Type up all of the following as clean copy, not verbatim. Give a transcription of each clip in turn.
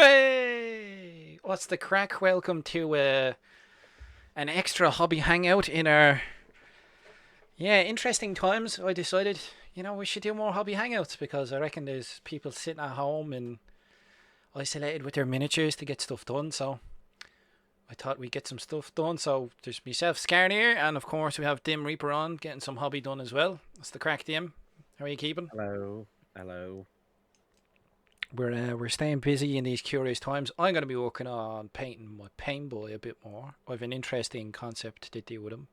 Hey! What's the crack? Welcome to an extra hobby hangout in our interesting times. I decided we should do more hobby hangouts because I reckon there's people sitting at home and isolated with their miniatures to get stuff done. So I thought we'd get some stuff done. So there's myself, Skarnir, and of course we have Dimreaper on getting some hobby done as well. That's the crack, Dim. How are you keeping? Hello, hello. We're staying busy in these curious times. I'm going to be working on painting my pain boy a bit more. I have an interesting concept to do with him.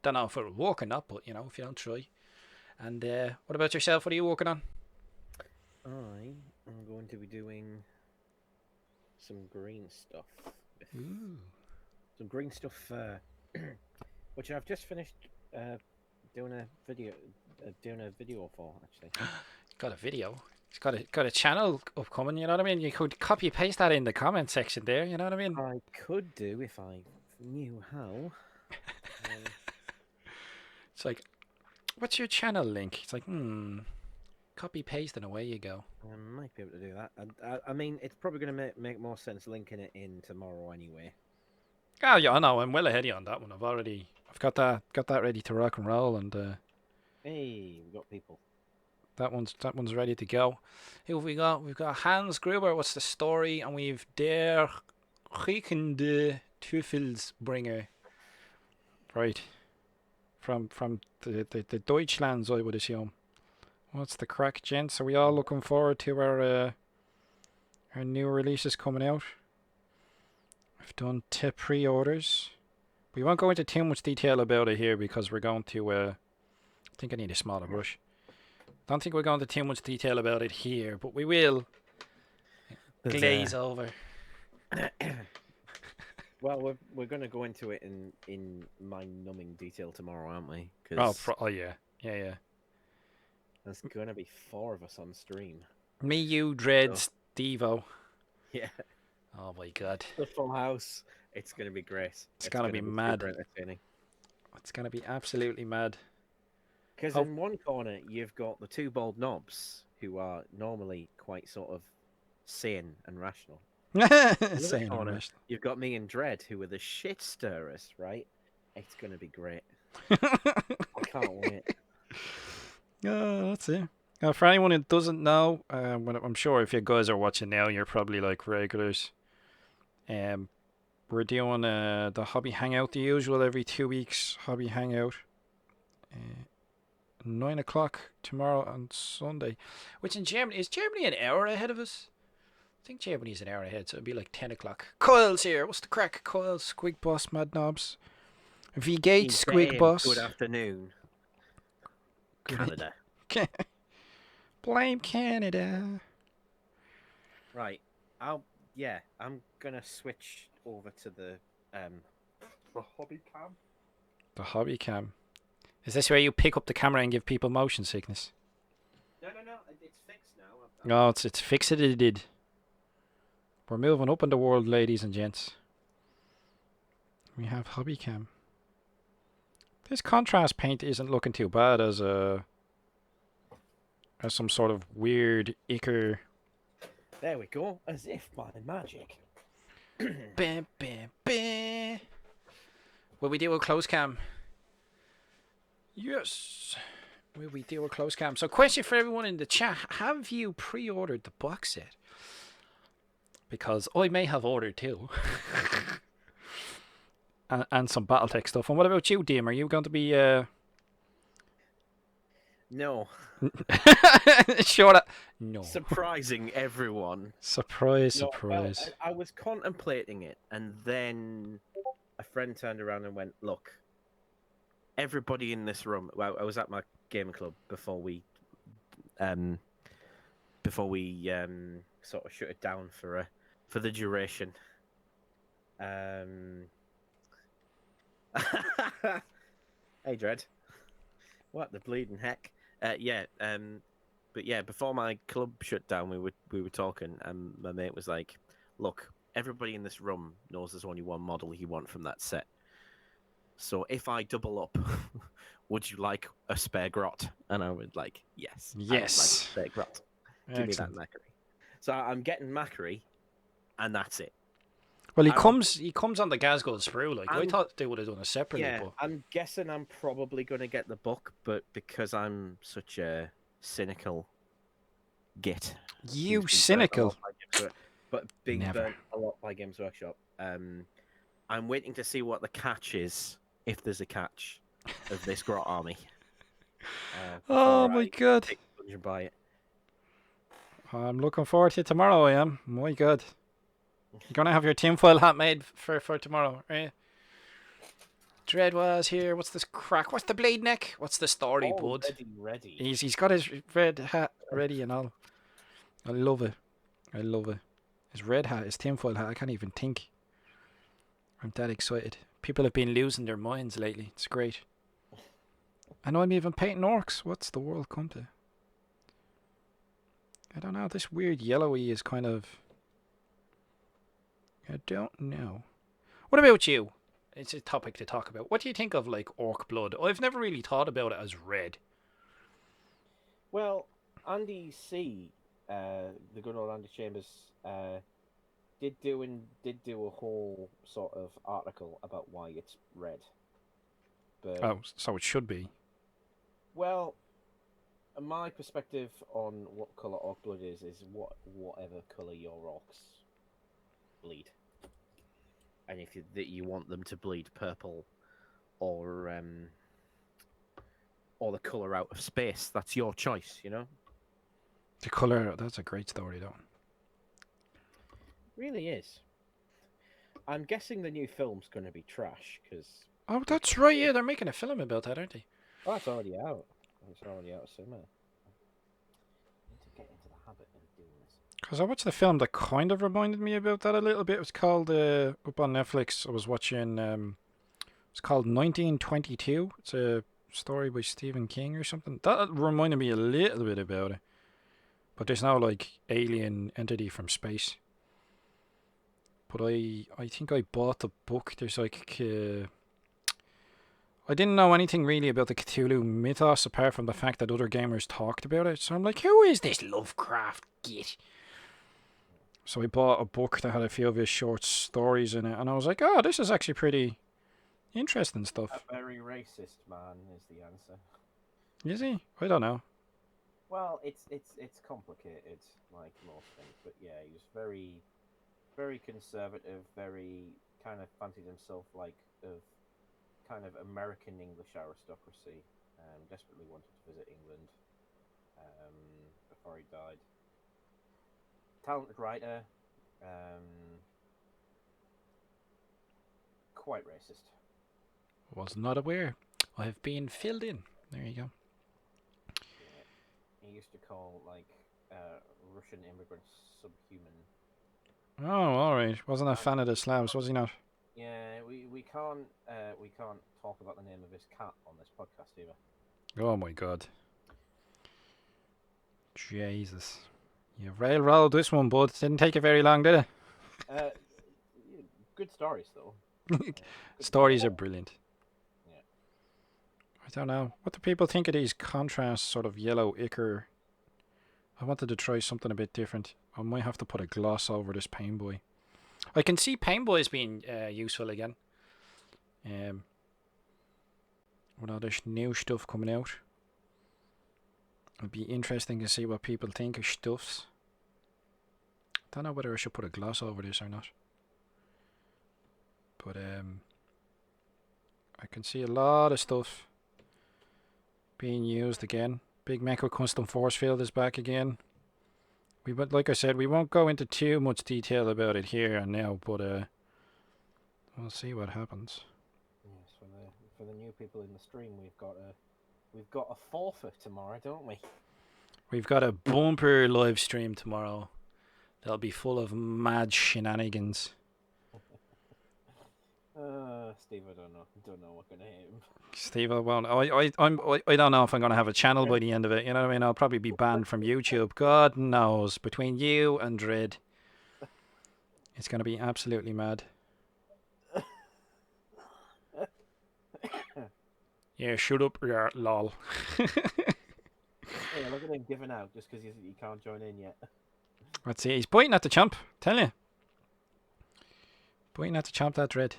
Don't know if it'll work or not, but if you don't try. And what about yourself? What are you working on? I am going to be doing some green stuff. Ooh. Some green stuff, which I've just finished doing a video for actually. Got a video. It's got a channel upcoming. You know what I mean? You could copy paste that in the comment section there. You know what I mean? I could do if I knew how. It's like, what's your channel link? It's like, copy paste and away you go. I might be able to do that. I mean, it's probably going to make more sense linking it in tomorrow anyway. Oh yeah, I know. I'm well ahead of you on that one. I've got that ready to rock and roll, and Hey, we got people. that one's ready to go. Who have we got? We've got Hans Gruber. What's the story? And we've Der Riekende Teufelsbringer. Right, from the Deutschlands, I would assume. What's the crack, gents? Are we all looking forward to our new releases coming out? I've done pre-orders. We won't go into too much detail about it here because we're going to. I think I need a smaller brush. Don't think we're going into too much detail about it here, but we will glaze over. Well, we're going to go into it in mind-numbing detail tomorrow, aren't we? Cause yeah. there's going to be 4 of us on stream. Me, you, Dreads, Devo. Yeah. Oh my god. The full house. It's going to be great. It's gonna be mad. Super entertaining. It's gonna be absolutely mad. Because in one corner you've got the 2 bald knobs who are normally quite sort of sane and rational. Sane and rational. You've got me and Dread who are the shit stirrers, right? It's going to be great. I can't wait. That's it. For anyone who doesn't know, I'm sure if you guys are watching now, you're probably like regulars. We're doing the hobby hangout, the usual every 2 weeks hobby hangout. 9 o'clock tomorrow on Sunday, which in Germany is Germany an hour ahead of us? I think Germany's an hour ahead, so it'd be like 10 o'clock. Coil's here. What's the crack? Coil, Squig Boss, Mad Knobs. V-Gate, Squig Boss. Good afternoon, Canada. Blame Canada. Right. I'm gonna switch over to the hobby cam. The hobby cam. Is this where you pick up the camera and give people motion sickness? No. It's fixed now. No, it's fixed. It did. We're moving up in the world, ladies and gents. We have hobby cam. This contrast paint isn't looking too bad as some sort of weird ichor. There we go. As if by magic. Bam, bam, bam. Will we do a close cam? Yes. Will we do a close cam? So, question for everyone in the chat: have you pre-ordered the box set? Because I may have ordered too. and some BattleTech stuff. And what about you, Dim? Are you going to be No. Sure. No. Surprising everyone. Surprise. Well, I was contemplating it, and then a friend turned around and went, "Look, everybody in this room." Well, I was at my gaming club before we sort of shut it down for the duration. Hey, Dread. What the bleeding heck? But yeah, before my club shut down, we were talking, and my mate was like, "Look, everybody in this room knows there's only one model you want from that set. So if I double up, would you like a spare grot?" And I would like, yes. Yes. I would like a spare grot. Give me that Macquarie. So I'm getting Macquarie, and that's it. Well, I don't. he comes on the Glasgow sprue. Like I I'm thought they would have done it separately, Yeah, but I'm guessing I'm probably going to get the book, but because I'm such a cynical git who's you been burnt a cynical. lot by but being Never. burnt a lot by Games Workshop, I'm waiting to see what the catch is, if there's a catch, of this Grot army Oh before my I god. take the plunge and buy it. I'm looking forward to tomorrow. I am. My god. You're gonna have your tinfoil hat made for tomorrow, right? Dread was here. What's this crack? What's the blade neck? What's the story, bud? Ready. He's got his red hat ready and all. I love it. I love it. His red hat, his tinfoil hat. I can't even think. I'm that excited. People have been losing their minds lately. It's great. I know I'm even painting orcs. What's the world come to? I don't know. This weird yellowy is kind of. I don't know. What about you? It's a topic to talk about. What do you think of like orc blood? I've never really thought about it as red. Well, Andy C, the good old Andy Chambers, did do a whole sort of article about why it's red. But Oh, so it should be. well, my perspective on what color orc blood is whatever color your orcs bleed, and if you want them to bleed purple or the color out of space, that's your choice. You know, The colour, that's a great story though. really is. I'm guessing the new film's going to be trash because. Oh, that's right, yeah, they're making a film about that, aren't they? Oh, it's already out. It's already out somewhere. I need to get into the habit of doing this. Because I watched the film that kind of reminded me about that a little bit. It was called, up on Netflix, I was watching, it's called 1922. It's a story by Stephen King or something. That reminded me a little bit about it. But there's no, like, alien entity from space. But I think I bought the book. There's, like, I didn't know anything really about the Cthulhu mythos apart from the fact that other gamers talked about it. So I'm like, who is this Lovecraft git? So I bought a book that had a few of his short stories in it, and I was like, oh, this is actually pretty interesting stuff. A very racist man is the answer. Is he? I don't know. Well, it's complicated, like most things, but yeah, he was very, very conservative, very kind of fancied himself like of kind of American English aristocracy. Desperately wanted to visit England before he died. Talented writer, quite racist. Was not aware. I have been filled in. There you go. Yeah. He used to call like Russian immigrants subhuman. Oh, all right. Wasn't a fan of the Slavs, was he not? Yeah, we can't talk about the name of his cat on this podcast either. Oh my god. Jesus. You railroaded this one, bud. Didn't take you very long, did it? Good stories though. Stories are brilliant. Yeah. I don't know. What do people think of these contrast sort of yellow ichor? I wanted to try something a bit different. I might have to put a gloss over this Pain Boy. I can see Pain Boy as being useful again. With all this new stuff coming out. It'd be interesting to see what people think of stuffs. Don't know whether I should put a gloss over this or not. But I can see a lot of stuff being used again. Big Mecha Custom Force Field is back again. But like I said, we won't go into too much detail about it here and now, but we'll see what happens. Yes, for the new people in the stream, we've got a forfeit tomorrow, don't we? We've got a bumper live stream tomorrow. That'll be full of mad shenanigans. Steve, I don't know what gonna hit him. Steve, I don't know if I'm gonna have a channel by the end of it. You know what I mean? I'll probably be banned from YouTube. God knows. Between you and Dread, it's gonna be absolutely mad. Yeah, shut up, yeah, lol. Yeah, look at him giving out just because he can't join in yet. Let's see. He's pointing at the chump. Tell you. But you have to chomp that dread.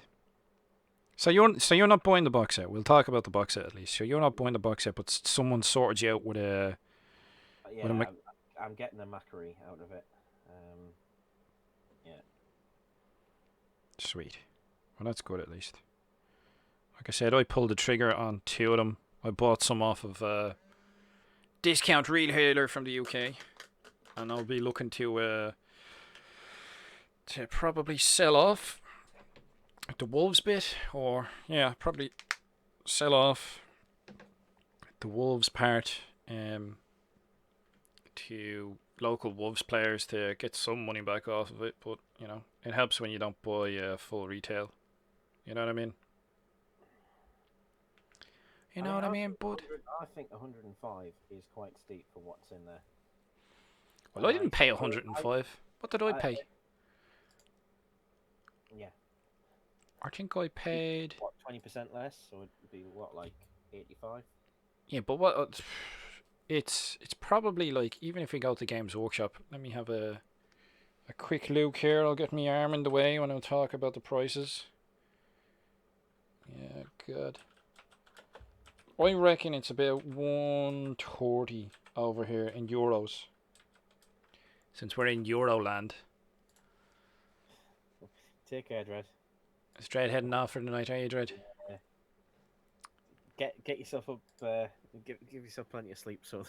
So you're not buying the box set. We'll talk about the box set at least. So you're not buying the box set, but someone sorted you out with a Yeah, I'm getting a Macquarie out of it. Yeah. Sweet. Well, that's good at least. Like I said, I pulled the trigger on 2 of them. I bought some off of Discount Retailer from the UK, and I'll be looking to probably sell off the wolves bit, or yeah, probably sell off the wolves part to local wolves players to get some money back off of it. But you know, it helps when you don't buy full retail. You know what I mean? You know what I mean, bud? I think 105 is quite steep for what's in there. Well, I didn't pay 105. What did I pay? Yeah. I think I paid. What, 20% less? So it'd be what, like 85? Yeah, but what? It's probably like, even if we go to Games Workshop. Let me have a quick look here. I'll get my arm in the way when I talk about the prices. Yeah, good. I reckon it's about 130 over here in euros. Since we're in Euroland. Take care, Dread. Is Dread heading off for the night, are you, Dread? Yeah. Get yourself up. Give yourself plenty of sleep. So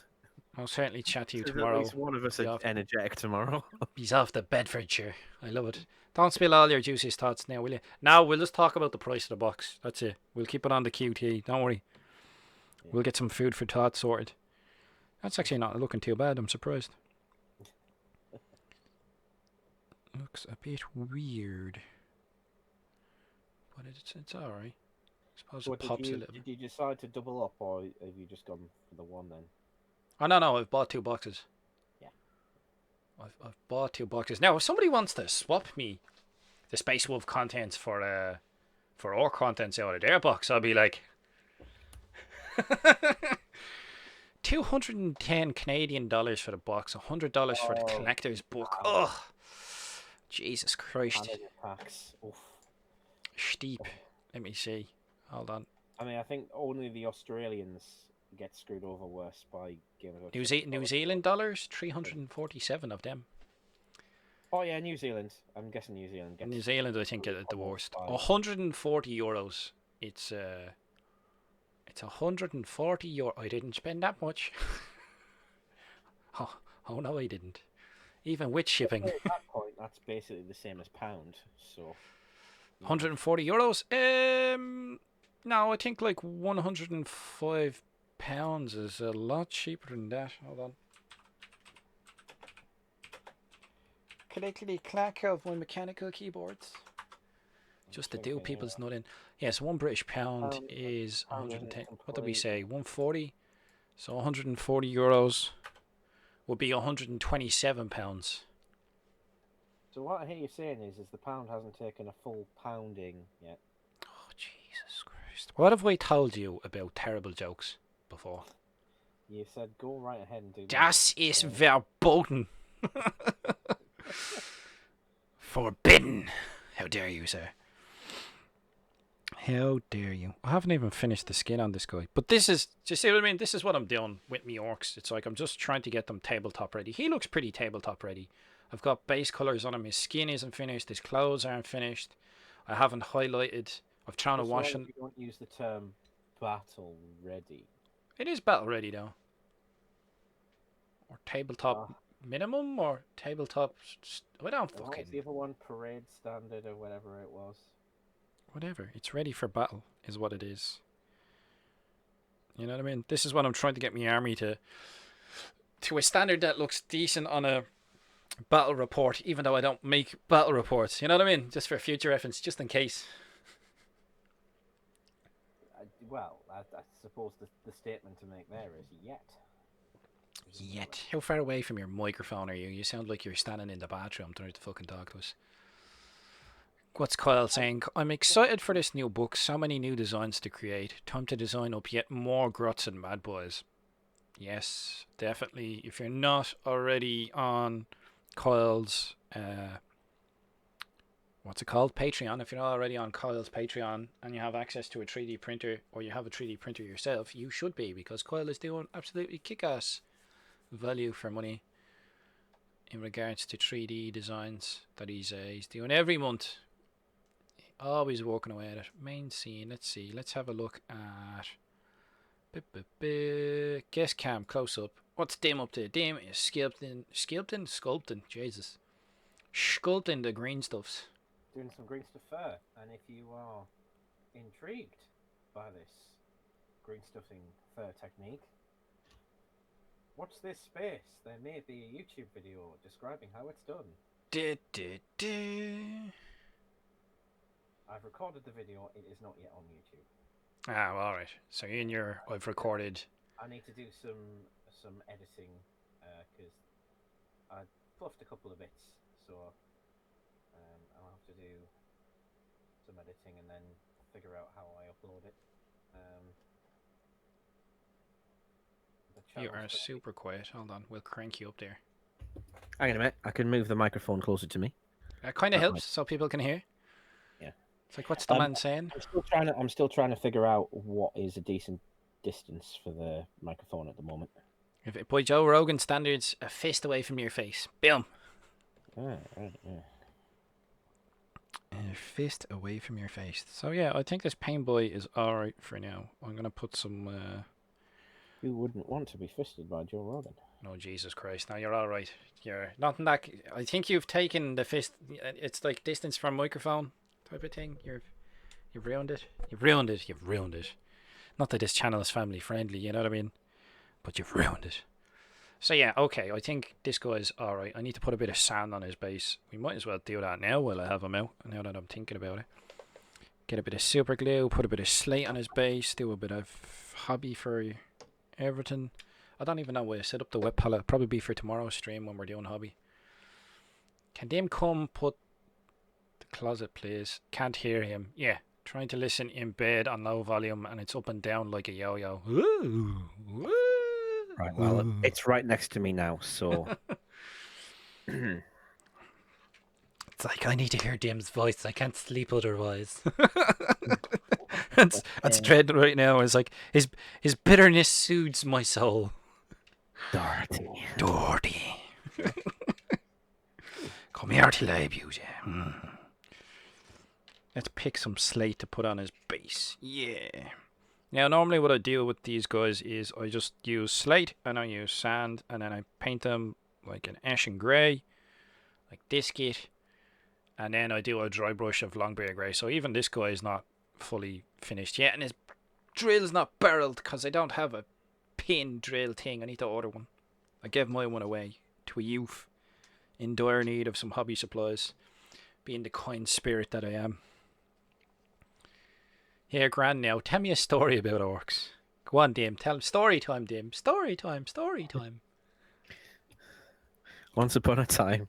I'll certainly chat to you there's tomorrow. At least one of us energetic tomorrow. He's off to Bedfordshire. I love it. Don't spill all your juiciest thoughts now, will you? Now we'll just talk about the price of the box. That's it. We'll keep it on the QT. Don't worry. Yeah. We'll get some food for thought sorted. That's actually not looking too bad. I'm surprised. Looks a bit weird, but it's all right. I suppose it pops a little. Did you decide to double up, or have you just gone for the one then? Oh no! I've bought 2 boxes. Yeah. I've bought 2 boxes. Now, if somebody wants to swap me the Space Wolf contents for our contents out of their box, I'll be like, 210 Canadian dollars for the box, $100 for the collector's book. Wow. Oh, Jesus Christ! Steep. Let me see. Hold on. I mean, I think only the Australians get screwed over worse by Game of New Zealand dollars, 347 of them. Oh yeah, New Zealand. I'm guessing New Zealand gets. New Zealand, I think, get the worst. 140 euros. It's 140 euro. I didn't spend that much. oh no, I didn't. Even with shipping. At that point, that's basically the same as pound. So. 140 euros. No, I think like 105 pounds is a lot cheaper than that. Hold on. Clickety clack of my mechanical keyboards. Just to do people's nutting. Yes, 1 British pound is 110. What did we say? 140. So 140 euros would be 127 pounds. So what I hear you saying is the pound hasn't taken a full pounding yet. Oh, Jesus Christ. What have I told you about terrible jokes before? You said go right ahead and do that. Das ist verboten. Forbidden. How dare you, sir? How dare you? I haven't even finished the skin on this guy. But this is, do you see what I mean? This is what I'm doing with me orcs. It's like I'm just trying to get them tabletop ready. He looks pretty tabletop ready. I've got base colours on him. His skin isn't finished. His clothes aren't finished. I haven't highlighted. I've tried to wash him. You don't use the term battle ready. It is battle ready though. Or tabletop minimum, or tabletop. I don't fucking. What was the other one? Parade standard or whatever it was. Whatever. It's ready for battle is what it is. You know what I mean? This is what I'm trying to get my army to a standard that looks decent on a battle report, even though I don't make battle reports. You know what I mean? Just for future reference, just in case. Well, I suppose the statement to make there is yet. Yet. How far away from your microphone are you? You sound like you're standing in the bathroom trying to fucking talk to us. What's Kyle saying? I'm excited for this new book. So many new designs to create. Time to design up yet more Grots and Mad Boys. Yes, definitely. If you're not already on Kyle's what's it called? Patreon. If you're not already on Kyle's Patreon and you have access to a 3D printer or you have a 3D printer yourself, you should be, because Kyle is doing absolutely kick-ass value for money in regards to 3D designs that he's doing every month. Always working away at it. Main scene. Let's see. Let's have a look at guest cam close up. What's Dim up to? Dim is sculpting. Jesus, sculpting the green stuffs. Doing some green stuff fur, and if you are intrigued by this green stuffing fur technique, watch this space. There may be a YouTube video describing how it's done. I've recorded the video. It is not yet on YouTube. Ah, well, all right. So I've recorded. I need to do some editing because I fluffed a couple of bits, so I'll have to do some editing and then figure out how I upload it. You are super quiet. Hold on, we'll crank you up there. Hang on a minute. I can move the microphone closer to me. That kind of helps, so people can hear. Yeah. It's like, what's the man saying? I'm still trying to figure out what is a decent distance for the microphone at the moment. If it, by Joe Rogan standards, a fist away from your face. Boom. Right, yeah. A fist away from your face. So yeah, I think this Pain Boy is alright for now. I'm gonna put some. Who wouldn't want to be fisted by Joe Rogan? No, Jesus Christ! Now you're alright. You're not in that. I think you've taken the fist. It's like distance from microphone type of thing. You've ruined it. You've ruined it. You've ruined it. Not that this channel is family friendly, you know what I mean? But you've ruined it. So yeah, okay, I think this guy's alright. I need to put a bit of sand on his base. We might as well do that now while I have him out, now that I'm thinking about it. Get a bit of super glue, put a bit of slate on his base, do a bit of hobby for everything. I don't even know where to set up the web palette. Probably be for tomorrow's stream when we're doing hobby. Can Dim come put the closet, please? Can't hear him. Yeah, trying to listen in bed on low volume and it's up and down like a yo-yo. Ooh, ooh. Right, well, it's right next to me now, so... It's like, I need to hear Dim's voice. I can't sleep otherwise. That's dread right now. It's like, his bitterness soothes my soul. Dorothy. Come here till I abuse you. Let's pick some slate to put on his base. Yeah. Now, normally what I do with these guys is I just use slate and I use sand and then I paint them like an ash and grey, like this kit, and then I do a dry brush of Longbeard grey. So even this guy is not fully finished yet, and his drill's not barreled because I don't have a pin drill thing. I need to order one. I gave my one away to a youth in dire need of some hobby supplies, being the kind spirit that I am. Here, Gran, now, tell me a story about orcs. Go on, Dim. Tell him. Story time, Dim. Story time, story time. Once upon a time.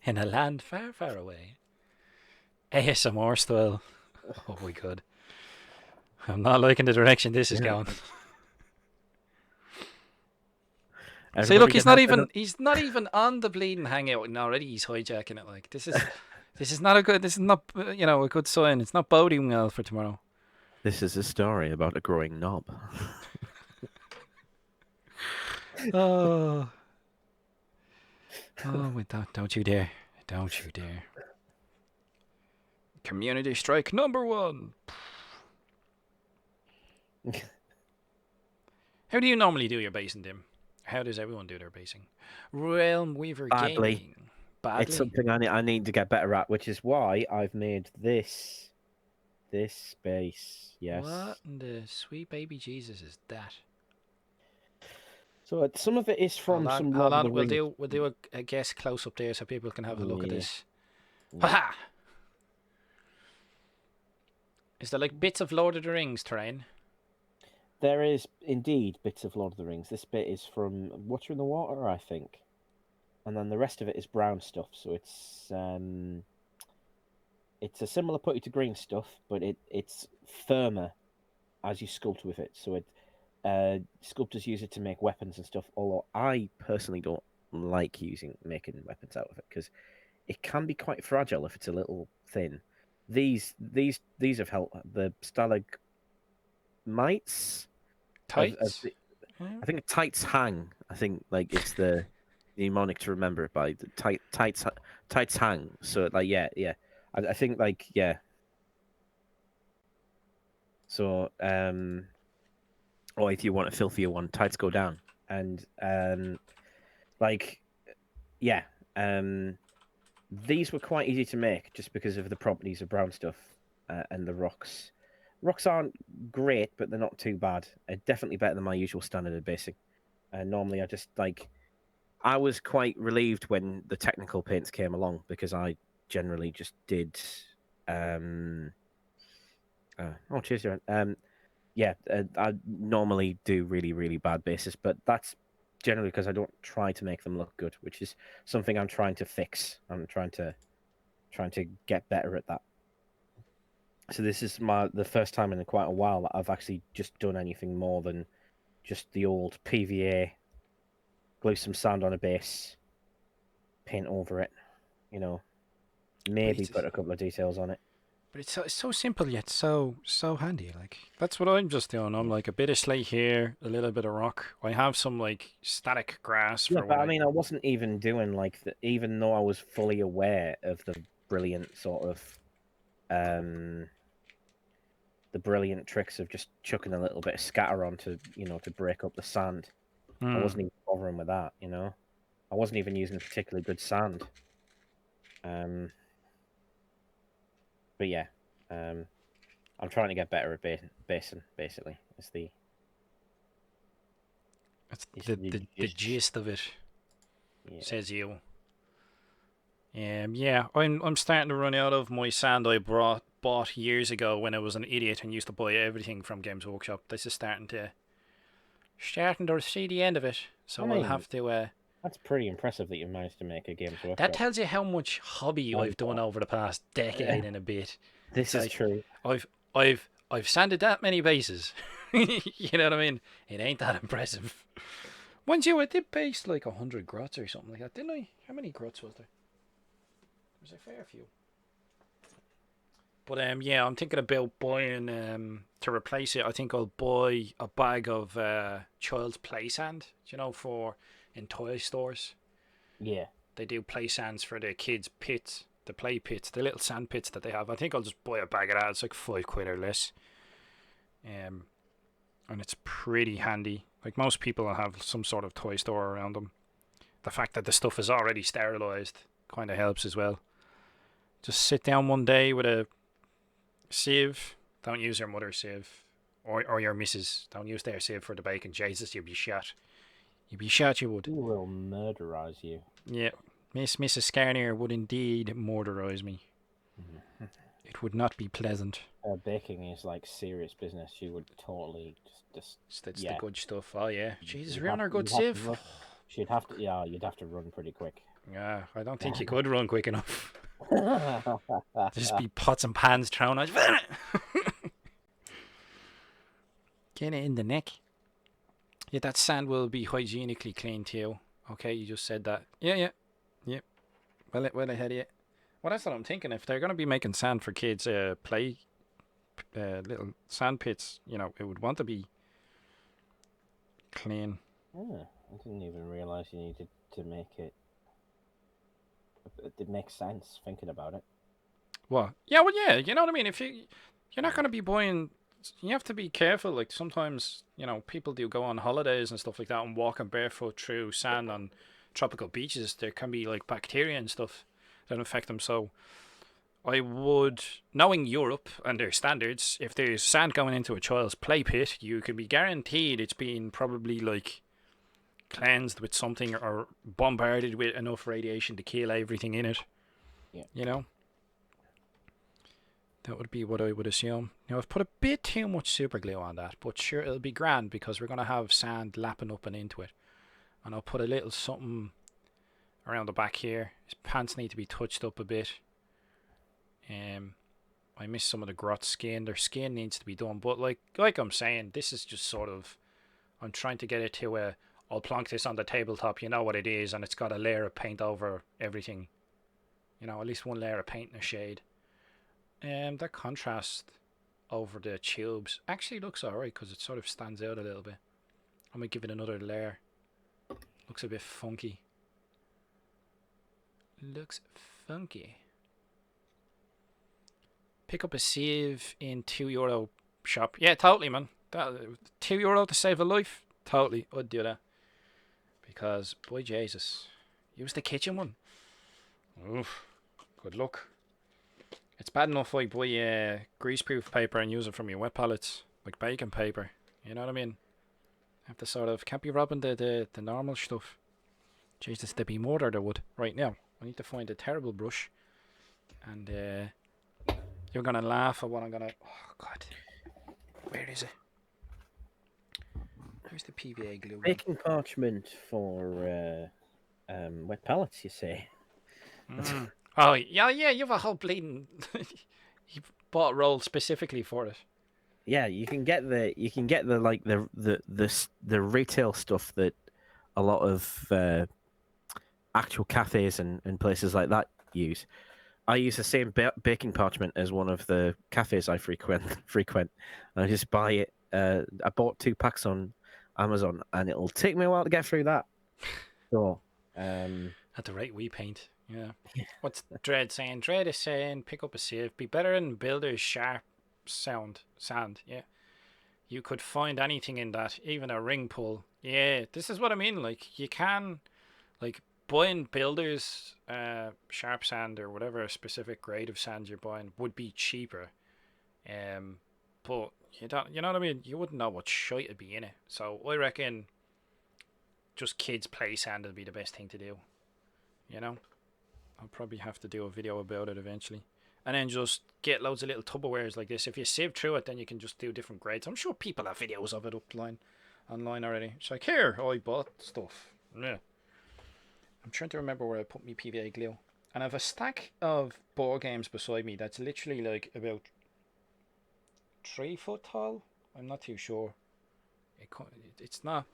In a land far, far away. ASMR style. Oh my god. I'm not liking the direction this is going. See, look, he's not even on the bleeding hangout and already he's hijacking it. Like, this is not a good sign. It's not boding well for tomorrow. This is a story about a growing knob. Oh, with that, don't you dare. Don't you dare. Community strike number 1. How do you normally do your basing, Dim? How does everyone do their basing? Realm Weaver Gaming. Badly? It's something I need to get better at, which is why I've made this base. Yes. What in the sweet baby Jesus is that? So some of it is from some Hold Lord on. of the Rings. We'll do a guess close up there so people can have a look at this. Yeah. Ha! Is there like bits of Lord of the Rings terrain? There is indeed bits of Lord of the Rings. This bit is from Water in the Water, I think, and then the rest of it is brown stuff. So it's a similar putty to green stuff, but it's firmer as you sculpt with it. So sculptors use it to make weapons and stuff. Although I personally don't like making weapons out of it because it can be quite fragile if it's a little thin. These have helped the stalagmites of Tights? Yeah. I think tights hang. I think like it's the mnemonic to remember it by the tights hang. So like yeah. I think like yeah. So or if you want a filthier one, tights go down. And like yeah, these were quite easy to make just because of the properties of brown stuff and the rocks. Rocks aren't great, but they're not too bad. Definitely better than my usual standard of basic. Normally, I just like I was quite relieved when the technical paints came along because I generally just did. Oh, cheers, Jaron. Yeah, I normally do really, really bad bases, but that's generally because I don't try to make them look good, which is something I'm trying to fix. I'm trying to get better at that. So this is the first time in quite a while that I've actually just done anything more than just the old PVA, glue some sand on a base, paint over it, you know, But maybe it's put a couple of details on it. but it's so simple yet so handy. Like that's what I'm just doing. I'm Yeah. like a bit of slate here, a little bit of rock. I have some like static grass Yeah, for but when I I. mean, I wasn't even doing even though I was fully aware of brilliant sort of, um, the brilliant tricks of just chucking a little bit of scatter on to break up the sand. I Hmm. wasn't even bothering with that, I wasn't even using particularly good sand. Um, but yeah, um, I'm trying to get better at basin. Basically, That's is the just gist of it. yeah. Says you. Yeah, I'm starting to run out of my sand I bought years ago when I was an idiot and used to buy everything from Games Workshop. This is starting to see the end of it. I So I'll mean, have to. that's pretty impressive that you managed to make a Games That Workshop. tells you how much hobby I I've done over the past decade and a bit. This It's is like true. I've I've sanded that many bases. You know what I mean? It ain't that impressive. Mind you, I did base like 100 grots or something like that, didn't I? How many grots was there? There was a fair few. But yeah, I'm thinking about buying to replace it. I think I'll buy a bag of child's play sand. For in toy stores Yeah. they do play sands for the kids' pits, the play pits, the little sand pits that they have. I think I'll just buy a bag of that. It's like £5 or less. Um, and it's pretty handy. Like most people will have some sort of toy store around them. The fact that the stuff is already sterilized kind of helps as well. Just sit down one day with a sieve. Don't use your mother's sieve. Or your missus. Don't use their sieve for the bacon. Jesus, you'd be shot. You'd be shot, you would. He will murderize you. Yeah. Mrs. Skarnir would indeed murderize me. It would not be pleasant. Baking is like serious business. She would totally That's the yeah. good stuff. Oh, yeah. Jesus, You'd we're on have our good you'd have to sieve. run. She'd have to yeah. You'd have to run pretty quick. Yeah, I don't think you could run quick enough. Just be pots and pans thrown at you. Get it in the neck. Yeah, that sand will be hygienically clean too. Okay, you just said that. Yeah. Well ahead of you. Well, that's what I'm thinking. If they're going to be making sand for kids, play little sand pits, it would want to be clean. Yeah, I didn't even realize you needed to make it. It makes sense thinking about it. What? Yeah, well, yeah. You know what I mean. If you're not going to be buying, you have to be careful. Like sometimes, people do go on holidays and stuff like that and walking barefoot through sand on tropical beaches. There can be like bacteria and stuff that infect them. So I would, knowing Europe and their standards, if there's sand going into a child's play pit, you can be guaranteed it's been probably like cleansed with something or bombarded with enough radiation to kill everything in it. Yeah. You know? That would be what I would assume. Now, I've put a bit too much super glue on that, but sure, it'll be grand because we're going to have sand lapping up and into it. And I'll put a little something around the back here. His pants need to be touched up a bit. I missed some of the grot skin. Their skin needs to be done, but like I'm saying, this is just sort of, I'm trying to get it to a I'll plonk this on the tabletop. You know what it is, and it's got a layer of paint over everything. You know, at least one layer of paint and a shade. That contrast over the tubes actually looks alright because it sort of stands out a little bit. I might give it another layer. Looks a bit funky. Looks funky. Pick up a sieve in €2 shop. Yeah, totally, man. That, €2 to save a life. Totally, I'd do that. Because, boy Jesus, use the kitchen one. Oof, good luck. It's bad enough I buy greaseproof paper and use it from your wet pallets, like baking paper. You know what I mean? Have to sort of, can't be robbing the normal stuff. Jesus, there'd be more there would right now. I need to find a terrible brush, and you're gonna laugh at what I'm gonna. Oh God, where is it? Where's the PVA glue? Baking parchment for wet pallets, you say? Mm. Oh yeah, yeah. You have a whole bleeding. You bought a roll specifically for it. Yeah, you can get the like the retail stuff that a lot of actual cafes and places like that use. I use the same baking parchment as one of the cafes I frequent. I just buy it. I bought 2 packs on Amazon, and it'll take me a while to get through that. So, At the rate we paint, yeah. What's Dread saying? Dread is saying pick up a sieve. Be better than Builder's sharp sand. Yeah, you could find anything in that, even a ring pull. Yeah, this is what I mean. Like you can, like buying Builder's sharp sand or whatever specific grade of sand you're buying would be cheaper. But you don't. You know what I mean? You wouldn't know what shite would be in it. So I reckon just kids play sand would be the best thing to do. You know, I'll probably have to do a video about it eventually. And then just get loads of little Tupperwares like this. If you sieve through it, then you can just do different grades. I'm sure people have videos of it online already. It's like, here, I bought stuff. Yeah. I'm trying to remember where I put my PVA glue. And I have a stack of board games beside me that's literally like about 3 foot tall. I'm not too sure. It's not.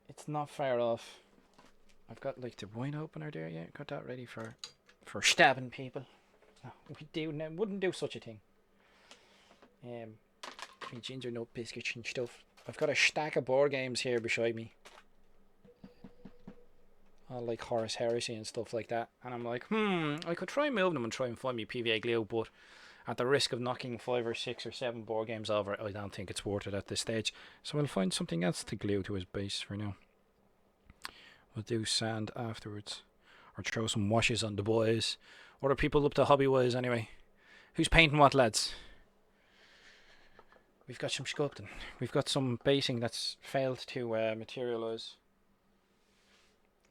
It's not far off. I've got like the wine opener there. Yeah, got that ready for stabbing people. No, wouldn't do such a thing. Me ginger nut biscuits and stuff. I've got a stack of board games here beside me. All like Horus Heresy and stuff like that. And I'm like, I could try and move them and try and find me PVA glue, but at the risk of knocking 5 or 6 or 7 board games over, I don't think it's worth it at this stage. So I'll find something else to glue to his base for now. We'll do sand afterwards. Or throw some washes on the boys. What are people up to hobby-wise anyway? Who's painting what, lads? We've got some sculpting. We've got some basing that's failed to materialise.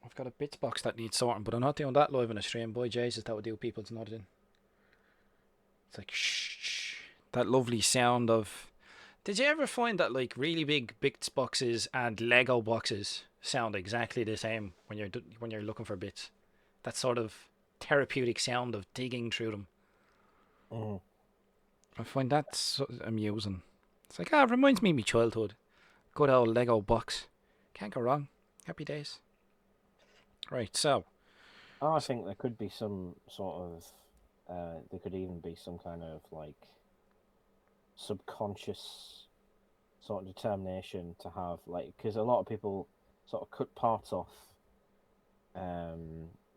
I've got a bits box that needs sorting, but I'm not doing that live on a stream. Boy, Jesus, that would do people's nodding. It's like, shh. That lovely sound of... Did you ever find that like really big bits boxes and Lego boxes sound exactly the same when you're looking for bits? That sort of therapeutic sound of digging through them. mm. I find that so amusing. It's like, it reminds me of my childhood. Good old Lego box. Can't go wrong. Happy days. Right, so. I think there could be some sort of. There could even be some kind of like subconscious sort of determination to have like, because a lot of people sort of cut parts off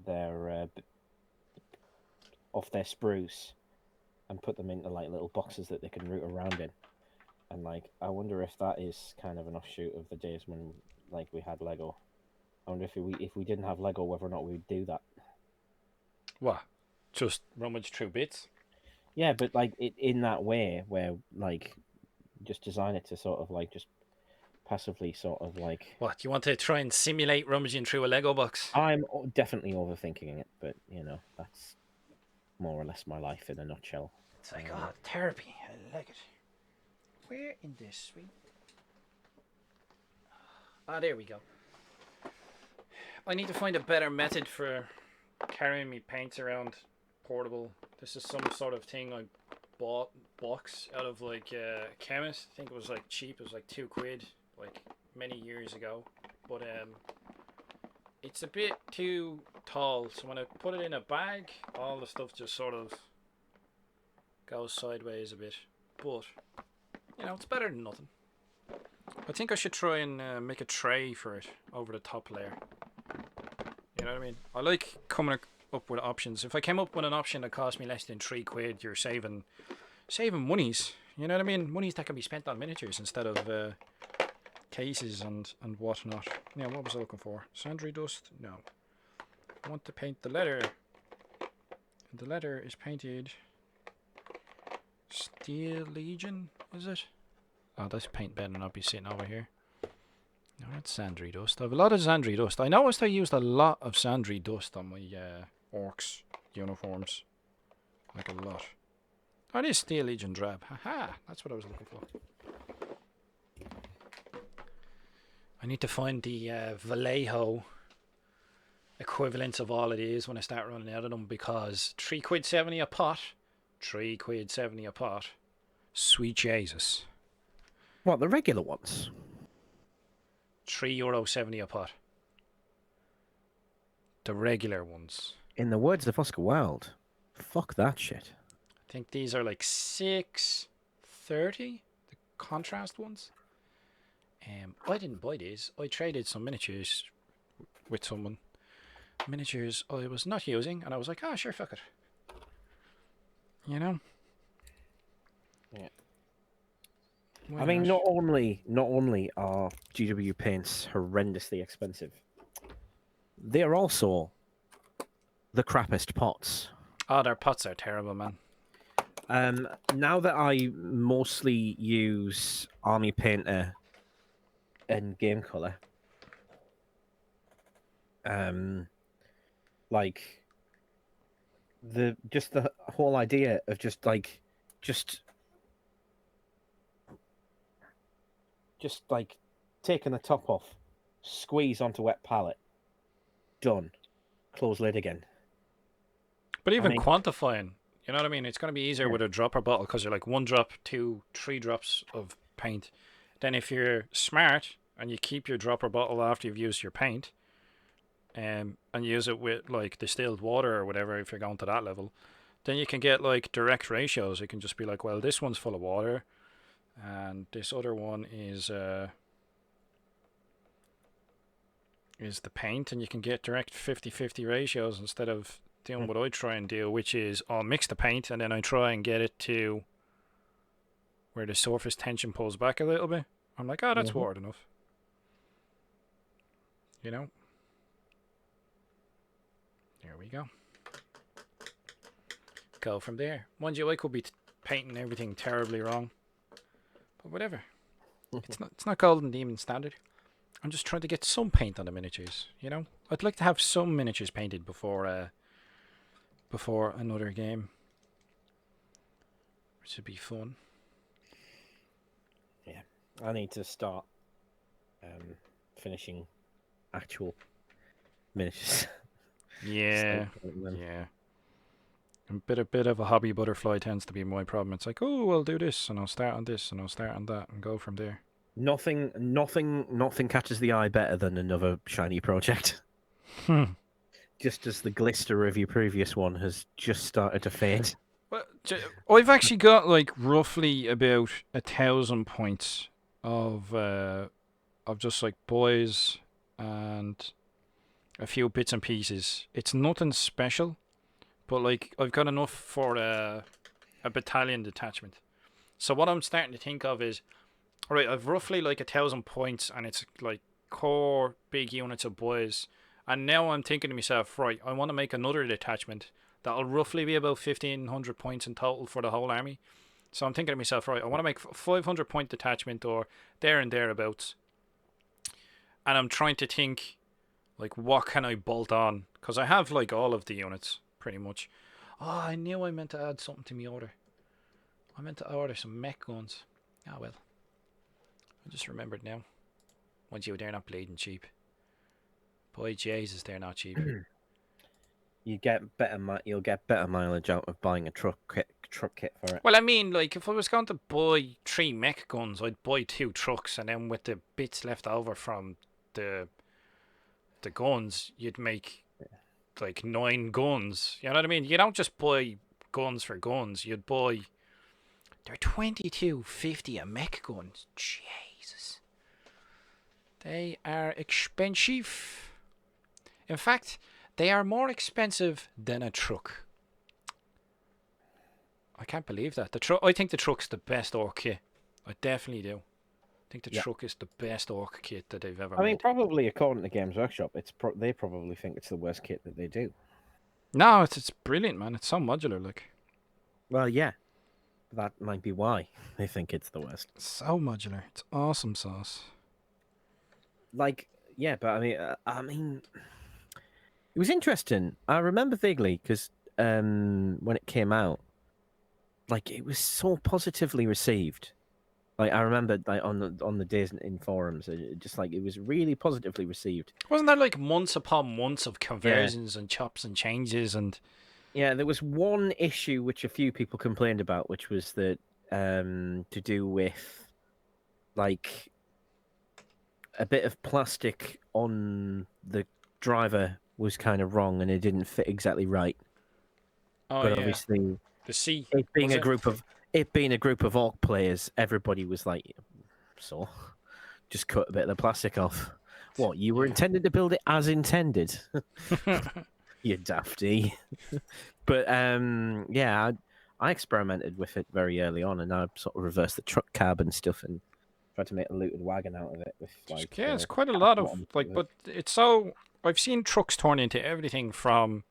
their off their spruce and put them into like little boxes that they can root around in. And like, I wonder if that is kind of an offshoot of the days when like we had Lego. I wonder if we didn't have Lego, whether or not we'd do that. What? Just rummage through bits? Yeah, but like in that way, where like just design it to sort of like just passively sort of like. What? You want to try and simulate rummaging through a Lego box? I'm definitely overthinking it, but you know that's more or less my life in a nutshell. It's like, therapy. I like it. Where in this sweet? There we go. I need to find a better method for carrying me paints around portable. This is some sort of thing I bought box out of like chemist. I think it was like cheap. It was like £2, like many years ago, but it's a bit too tall. So when I put it in a bag, all the stuff just sort of goes sideways a bit. But you know, it's better than nothing. I think I should try and make a tray for it over the top layer. You know what I mean? I like coming up with options. If I came up with an option that cost me less than £3, you're saving monies. You know what I mean? Monies that can be spent on miniatures instead of cases and whatnot. Yeah, what was I looking for? Sandry dust? No. I want to paint the letter. The letter is painted Steel Legion, is it? Oh, this paint better not be sitting over here. No, that's Sandry dust. I have a lot of Sandry dust. I noticed I used a lot of Sandry dust on my orcs uniforms. Like a lot. Oh, it is Steel Legion drab. Haha, that's what I was looking for. I need to find the Vallejo equivalents of all it is when I start running out of them, because £3.70 a pot. £3.70 a pot. Sweet Jesus. What, the regular ones? €3.70 a pot. The regular ones. In the words of Oscar Wilde, fuck that shit. I think these are like $6.30. The contrast ones. I didn't buy these. I traded some miniatures with someone. Miniatures I was not using, and I was like, ah, sure, fuck it. You know? Yeah. Why I mean, not? not only are GW paints horrendously expensive, they are also the crappiest pots. Oh, their pots are terrible, man. Now that I mostly use Army Painter and Game Color, like the whole idea of just taking the top off, squeeze onto wet palette, done, close lid again. But even quantifying, you know what I mean? It's going to be easier with a dropper bottle, because you're like 1 drop, 2, 3 drops of paint. Then if you're smart and you keep your dropper bottle after you've used your paint, and use it with like distilled water or whatever, if you're going to that level, then you can get like direct ratios. You can just be like, well, this one's full of water, and this other one is the paint, and you can get direct 50-50 ratios instead of doing what I try and do, which is I'll mix the paint and then I try and get it to where the surface tension pulls back a little bit. I'm like, oh, that's watered enough. You know? There we go. Go from there. Mind you, I could be painting everything terribly wrong, but whatever. It's not Golden Demon standard. I'm just trying to get some paint on the miniatures, you know? I'd like to have some miniatures painted before another game, which would be fun. Yeah, I need to start finishing actual miniatures. Yeah, yeah. A bit of a hobby butterfly tends to be my problem. It's like, oh, I'll do this, and I'll start on this, and I'll start on that, and go from there. Nothing catches the eye better than another shiny project. Just as the glister of your previous one has just started to fade. Well, I've actually got like roughly about 1,000 points of just like boys and a few bits and pieces. It's nothing special, but like I've got enough for a battalion detachment. So what I'm starting to think of is, all right, I've roughly like 1,000 points, and it's like core big units of boys. And now I'm thinking to myself, right, I want to make another detachment that'll roughly be about 1,500 points in total for the whole army. So I'm thinking to myself, right, I want to make a 500 point detachment or there and thereabouts. And I'm trying to think, like, what can I bolt on? Because I have like all of the units pretty much. Oh, I knew I meant to add something to my order. I meant to order some mech guns. Ah, well. I just remembered now. Once you, they're not bleeding cheap. Boy, Jesus, they're not cheap. You'll get better mileage out of buying a truck kit for it. Well, I mean, like, if I was going to buy 3 mech guns, I'd buy 2 trucks, and then with the bits left over from the guns, you'd make like 9 guns. You know what I mean? You don't just buy guns for guns. You'd buy. They're 22.50 a mech gun. Jesus, they are expensive. In fact, they are more expensive than a truck. I can't believe that. The truck. I think the truck's the best orc kit. I definitely do. I think the truck is the best orc kit that they've ever I mean, made. probably according to Games Workshop, they probably think it's the worst kit that they do. No, it's brilliant, man. It's so modular, like. Well, yeah, that might be why they think it's the worst. So modular. It's awesome sauce. Like, yeah, but I mean, it was interesting. I remember vaguely because when it came out, like it was so positively received. Like I remember, like on the days in forums, just like it was really positively received. Wasn't there like months upon months of Yeah, conversions and chops and changes and yeah. There was one issue which a few people complained about, which was that to do with like a bit of plastic on the driver was kind of wrong and it didn't fit exactly right. oh But yeah, obviously, the C it being was a it? group of orc players, everybody was like, so just cut a bit of the plastic off. What, you were Yeah. intended to build it as intended? You dafty. But yeah, I experimented with it very early on, and I sort of reversed the truck cab and stuff, and tried to make a looted wagon out of it with like Yeah, it's quite a cab lot of bottom like, but it's so. I've seen trucks turn into everything from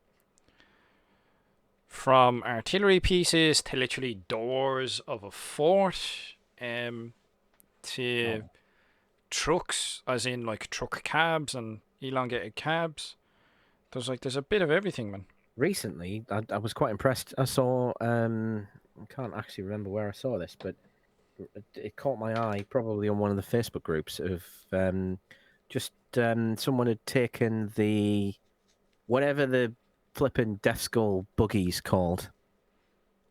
artillery pieces to literally doors of a fort, to trucks, as in like truck cabs and elongated cabs. There's a bit of everything, man. Recently, I was quite impressed. I saw I can't actually remember where I saw this, but it caught my eye probably on one of the Facebook groups of just someone had taken the whatever the flipping Death Skull buggy's called.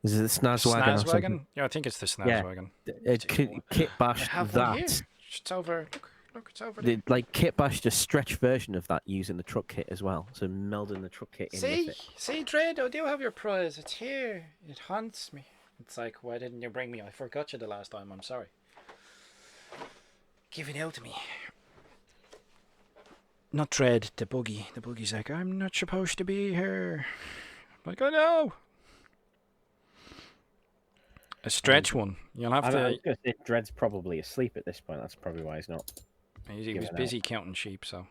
Is it the Snazwagon or something? Snazwagon? Yeah, I think it's the Yeah, Snazwagon. kit I bashed have one that. here. It's over. Look, it's over there. Like kit bashed a stretch version of that using the truck kit as well. So melding the truck kit in with it. See, Dread, I do have your prize. It's here. It haunts me. It's like, why didn't you bring me? I forgot you the last time. I'm sorry. Give it out to me. Not Dread, the buggy. The buggy's like, I'm not supposed to be here. I'm like, I know. A stretch one. You'll have I to. was gonna say Dred's probably asleep at this point. That's probably why he's not. He was busy counting sheep, so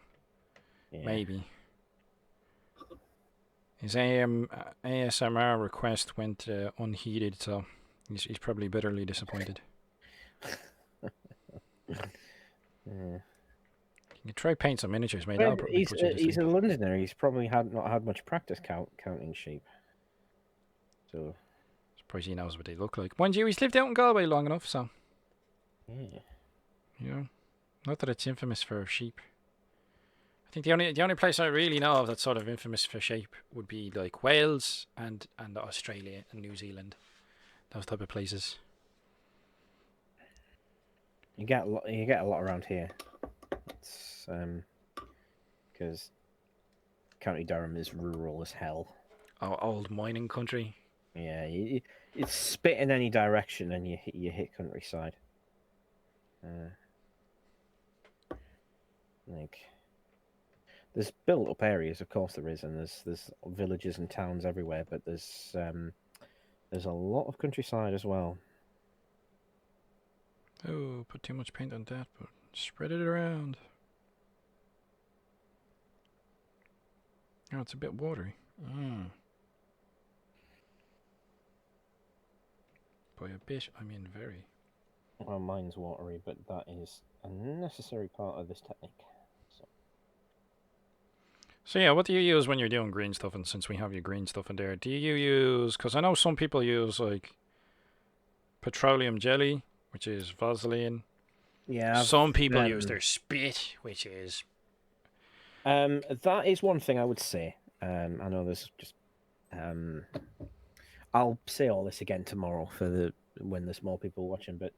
Yeah. maybe. His ASMR request went unheeded, so he's probably bitterly disappointed. Yeah. You can try paint some miniatures, mate. Well, That'll probably put you to he's sleep. a Londoner. He's probably not had much practice counting sheep. So Surprised he knows what they look like. Mind you, he's lived out in Galway long enough, so yeah. you know, not that it's infamous for sheep. I think the only place I really know of that's sort of infamous for sheep would be like Wales and Australia and New Zealand, those type of places. You get a lot around here. It's because County Durham is rural as hell. Oh, old mining country. Yeah, it's spit in any direction and you hit countryside. Like there's built up areas, of course there is, and there's villages and towns everywhere, but there's a lot of countryside as well. Oh, put too much paint on that, but spread it around. Oh, it's a bit watery. By a bit, I mean very. Well, mine's watery, but that is a necessary part of this technique. So yeah, what do you use when you're doing green stuff? And since we have your green stuff in there, do you use? Because I know some people use like petroleum jelly, which is Vaseline. Yeah. Some people use their spit, which is. That is one thing I would say. I know there's just. I'll say all this again tomorrow when there's more people watching, but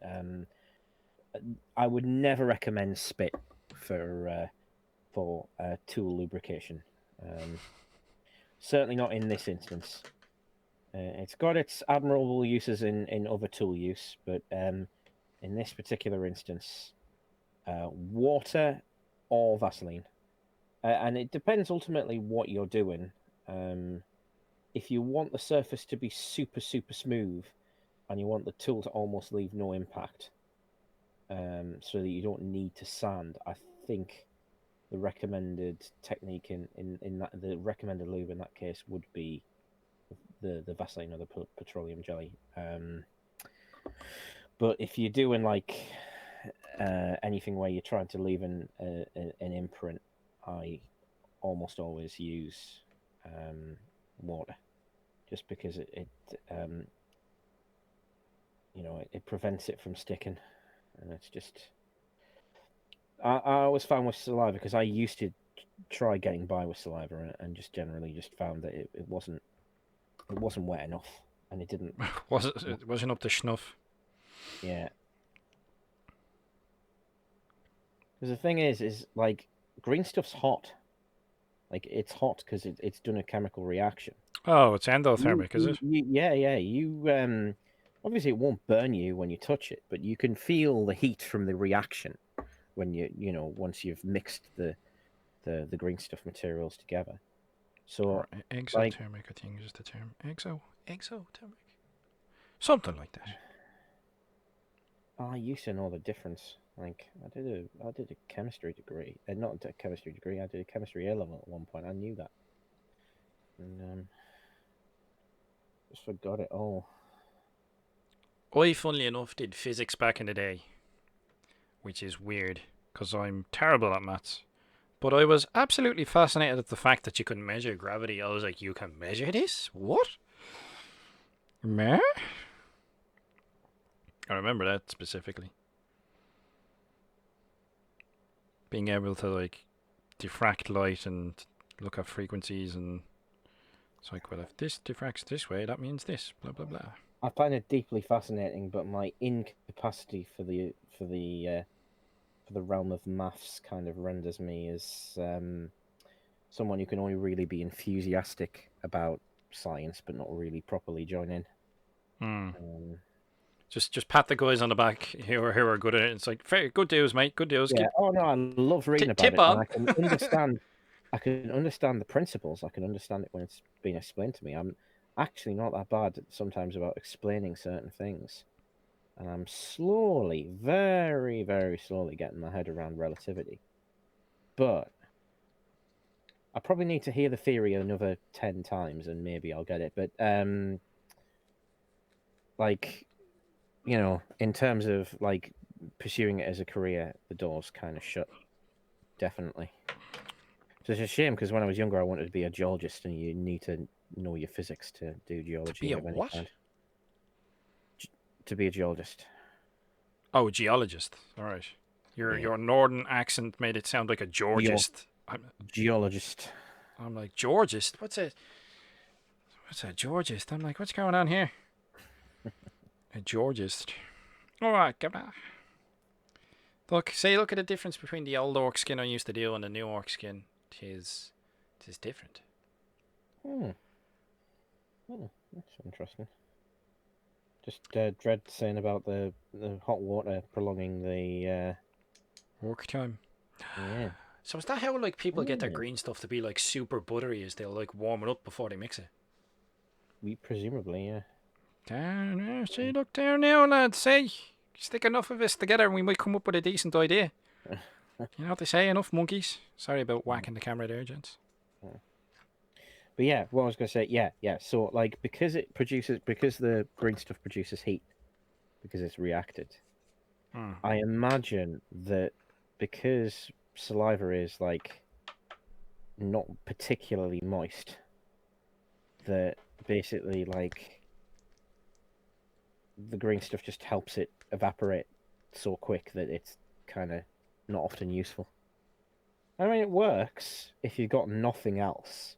I would never recommend spit for tool lubrication. Certainly not in this instance. It's got its admirable uses in other tool use, but in this particular instance, water or Vaseline. And it depends ultimately what you're doing. If you want the surface to be super, super smooth and you want the tool to almost leave no impact, so that you don't need to sand, I think the recommended technique in that, the recommended lube in that case would be the Vaseline or the petroleum jelly. But if you're doing like anything where you're trying to leave an imprint, I almost always use water, just because it it prevents it from sticking, and it's just. I always found with saliva, because I used to try getting by with saliva and just generally just found that it wasn't wet enough, and it didn't. It wasn't up to snuff. Yeah. Because the thing is like green stuff's hot. Like it's hot because it's done a chemical reaction. Oh, it's endothermic, is it? Yeah. Obviously it won't burn you when you touch it, but you can feel the heat from the reaction when once you've mixed the green stuff materials together. So Or exothermic, I think is the term. Exothermic. Something like that. I used to know the difference. Like I did a chemistry degree, not a chemistry degree. I did a chemistry A level at one point. I knew that, and just forgot it all. I, funnily enough, did physics back in the day, which is weird because I'm terrible at maths. But I was absolutely fascinated at the fact that you could measure gravity. I was like, you can measure this? What? Meh? I remember that specifically. Being able to like diffract light and look at frequencies, and it's like, well, if this diffracts this way, that means this. Blah blah blah. I find it deeply fascinating, but my incapacity for the realm of maths kind of renders me as someone who can only really be enthusiastic about science, but not really properly join in. Hmm. Um, Just pat the guys on the back who are good at it. It's like, very good deals, mate. Good deals. yeah. Keep Oh no, I love reading about tip it, and on. I can understand. I can understand the principles. I can understand it when it's being explained to me. I'm actually not that bad sometimes about explaining certain things, and I'm slowly, very, very slowly getting my head around relativity. But I probably need to hear the theory another 10 times and maybe I'll get it. But like, in terms of like pursuing it as a career, the door's kind of shut, definitely. So it's a shame, because when I was younger I wanted to be a geologist, and you need to know your physics to do To geology be a of any what? kind. To be a geologist. Oh, geologist. All right. Yeah. Your northern accent made it sound like a georgist. Geologist. I'm like, georgist? What's a georgist? I'm like, what's going on here? A georgist. All right, come on. Look at the difference between the old orc skin I used to do and the new orc skin. Tis different. Hmm. Oh, that's interesting. Just Dread saying about the hot water prolonging the Work time. yeah. So is that how like people get their Hmm. green stuff to be like super buttery? Is they'll like warm it up before they mix it? We presumably, yeah. Down there, see, look there now, lads. See, stick enough of this together, and we might come up with a decent idea. You know what they say? Enough monkeys. Sorry about whacking the camera there, gents. But yeah, what I was gonna say, yeah. So like, because the green stuff produces heat because it's reacted. Hmm. I imagine that because saliva is like not particularly moist, that basically like the green stuff just helps it evaporate so quick that it's kind of not often useful. I mean, it works if you've got nothing else,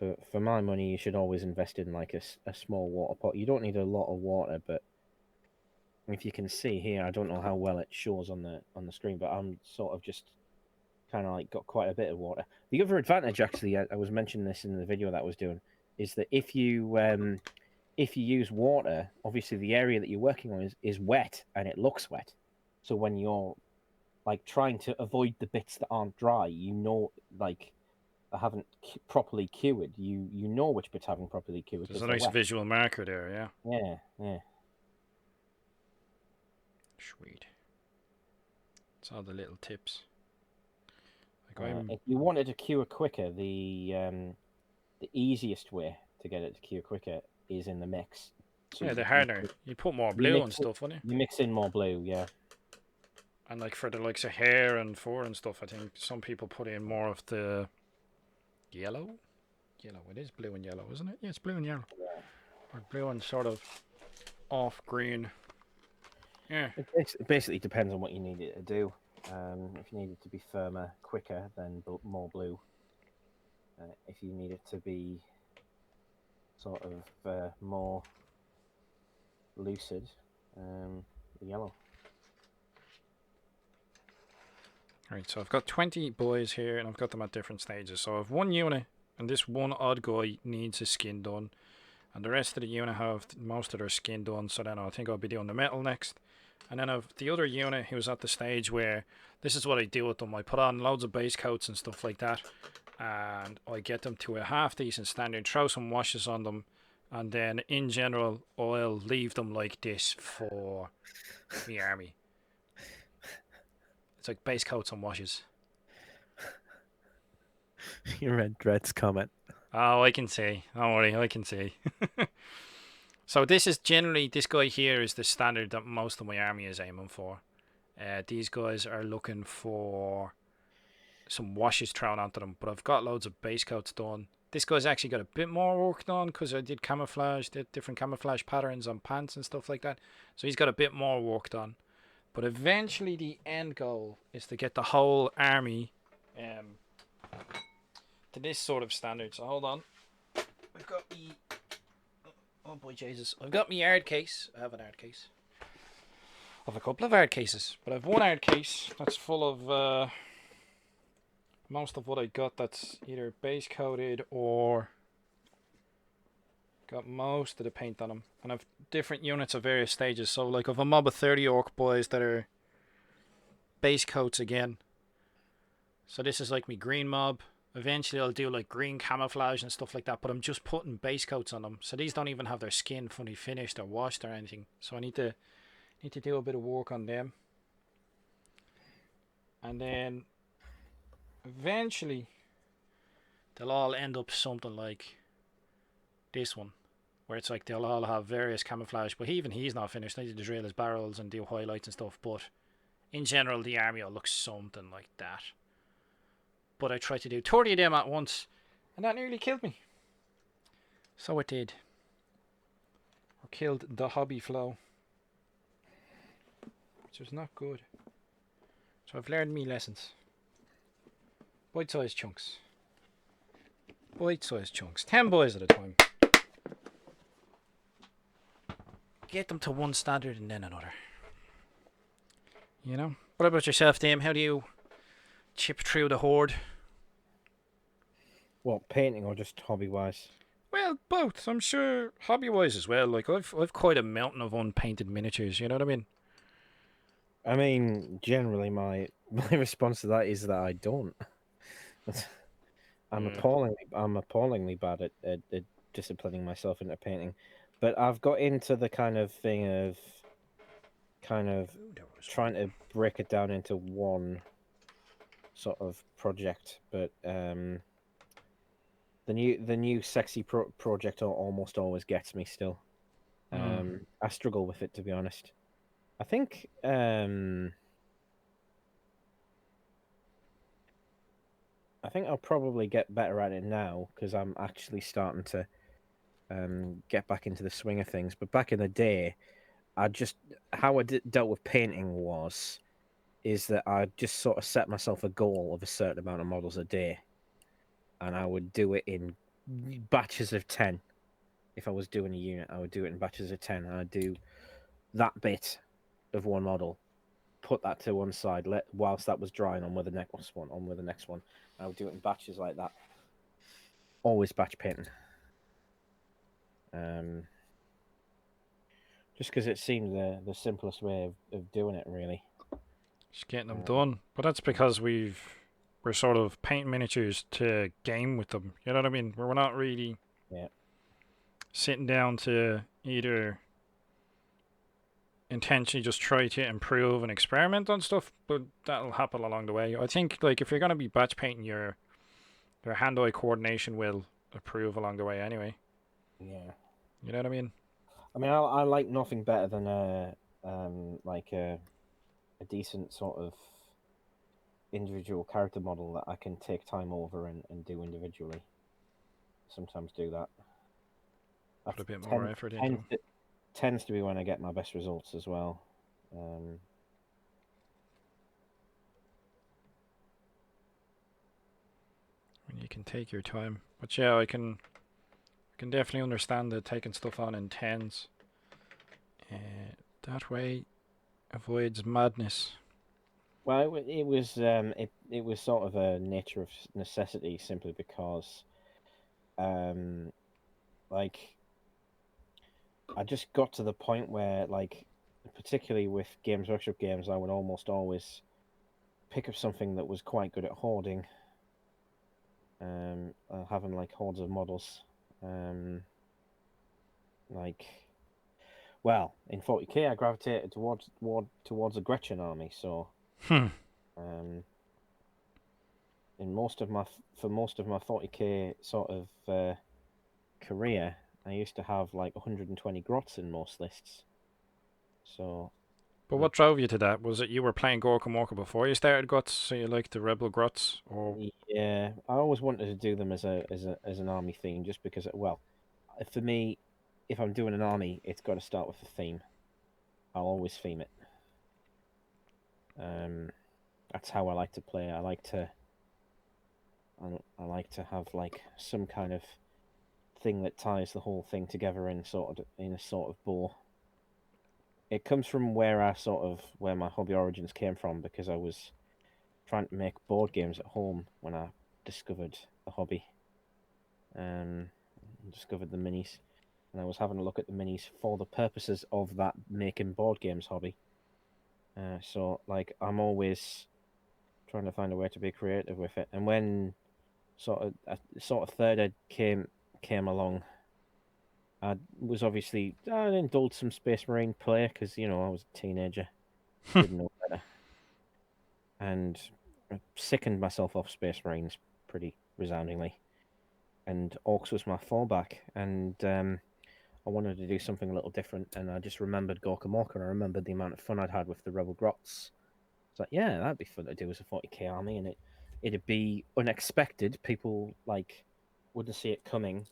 But for my money, you should always invest in like a small water pot. You don't need a lot of water, but if you can see here, I don't know how well it shows on the screen, but I'm sort of just kind of like got quite a bit of water. The other advantage, actually, I was mentioning this in the video that I was doing, is that if you use water, obviously the area that you're working on is wet and it looks wet. So when you're like trying to avoid the bits that aren't dry, like I haven't properly cured. You know which bits haven't properly cured There's because a they're nice wet. visual marker there, yeah. Yeah, yeah. Sweet. It's all the little tips. Like I'm. If you wanted to cure quicker, the easiest way to get it to cure quicker is in the mix. So Yeah, the you harder. You put more you blue mix and it, stuff, wouldn't you? you mix in more blue, yeah. And like for the likes of hair and fur and stuff, I think some people put in more of the yellow. Yellow. It is blue and yellow, isn't it? Yeah, it's blue and yellow. Or blue and sort of off green. Yeah. It basically depends on what you need it to do. If you need it to be firmer, quicker, then more blue. If you need it to be sort of more lucid, yellow. Right, so I've got 20 boys here and I've got them at different stages. So I've one unit and this one odd guy needs his skin done. And the rest of the unit have most of their skin done. So then I think I'll be doing the metal next. And then I've the other unit who's at the stage where this is what I do with them. I put on loads of base coats and stuff like that. And I get them to a half decent standard, throw some washes on them. And then in general, I'll leave them like this for the army. It's like base coats and washes. You read Dread's comment. Oh, I can see. Don't worry, I can see. So this is generally, this guy here is the standard that most of my army is aiming for. These guys are looking for some washes thrown onto them, but I've got loads of base coats done. This guy's actually got a bit more work done because I did different camouflage patterns on pants and stuff like that. So he's got a bit more work done. But eventually the end goal is to get the whole army to this sort of standard. So hold on. I've got me. Oh boy, Jesus! I've got my yard case. I have an yard case. I have a couple of yard cases, but I've one yard case that's full of most of what I got. That's either base coated or got most of the paint on them. And I've different units of various stages. So like I've a mob of 30 orc boys that are base coats again. So this is like my green mob. Eventually I'll do like green camouflage and stuff like that, but I'm just putting base coats on them. So these don't even have their skin fully finished or washed or anything. So I need to do a bit of work on them. And then eventually they'll all end up something like this one, where it's like they'll all have various camouflage, but even he's not finished. I need to drill his barrels and do highlights and stuff, but in general the army will look something like that. But I tried to do 30 of them at once, and that nearly killed me. So it did. Or killed the hobby flow, which was not good. So I've learned me lessons. Bite-sized chunks. Bite-sized chunks. 10 boys at a time. Get them to one standard and then another. You know? What about yourself, Dame? How do you chip through the horde? What, painting or just hobby wise? Well, both. I'm sure hobby-wise as well. Like I've quite a mountain of unpainted miniatures. You know what I mean? I mean, generally my response to that is that I don't. I'm appallingly bad at disciplining myself into painting, but I've got into the kind of thing of trying to break it down into one sort of project. But the new sexy project almost always gets me still. I struggle with it, to be honest. I think I'll probably get better at it now because I'm actually starting to get back into the swing of things. But back in the day, how I dealt with painting is that I just sort of set myself a goal of a certain amount of models a day, and I would do it in batches of 10. If I was doing a unit, I would do it in batches of 10. I'd do that bit of one model, put that to one side, whilst that was drying, on with the next one, on with the next one. I would do it in batches like that. Always batch painting. Just because it seemed the simplest way of doing it, really. Just getting them done. But that's because we're sort of painting miniatures to game with them. You know what I mean? We're not really sitting down to either intentionally just try to improve and experiment on stuff, but that'll happen along the way. I think like if you're gonna be batch painting, your hand-eye coordination will improve along the way anyway. Yeah. You know what I mean? I mean, I like nothing better than like a decent sort of individual character model that I can take time over and do individually. Sometimes do that. Put a bit more effort into them. Tends to be when I get my best results as well. When you can take your time. But yeah, I can definitely understand the taking stuff on in tens. That way avoids madness. Well, it was sort of a nature of necessity, simply because like I just got to the point where, like, particularly with Games Workshop games, I would almost always pick up something that was quite good at hoarding, having like hordes of models, like. Well, in 40k, I gravitated towards a Gretchen army. So, in most of my 40k sort of career, I used to have like 120 grots in most lists. So, but what drove you to that? Was it you were playing Gorka Morka before you started Grots, so you liked the Rebel Grots, or yeah, I always wanted to do them as an army theme, just because, well, for me, if I'm doing an army, it's got to start with a theme. I'll always theme it. That's how I like to play. I like to have like some kind of thing that ties the whole thing together in a sort of bow. It comes from where my hobby origins came from, because I was trying to make board games at home when I discovered the hobby. Discovered the minis, and I was having a look at the minis for the purposes of that making board games hobby. So like I'm always trying to find a way to be creative with it, and when sort of third ed came along, I was obviously I indulged some Space Marine play, because I was a teenager, didn't know better, and I sickened myself off Space Marines pretty resoundingly. And Orcs was my fallback, and I wanted to do something a little different. And I just remembered Gorka Morka, and I remembered the amount of fun I'd had with the Rebel Grots. It's like, yeah, that'd be fun to do as a 40k army, and it'd be unexpected. People like wouldn't see it coming.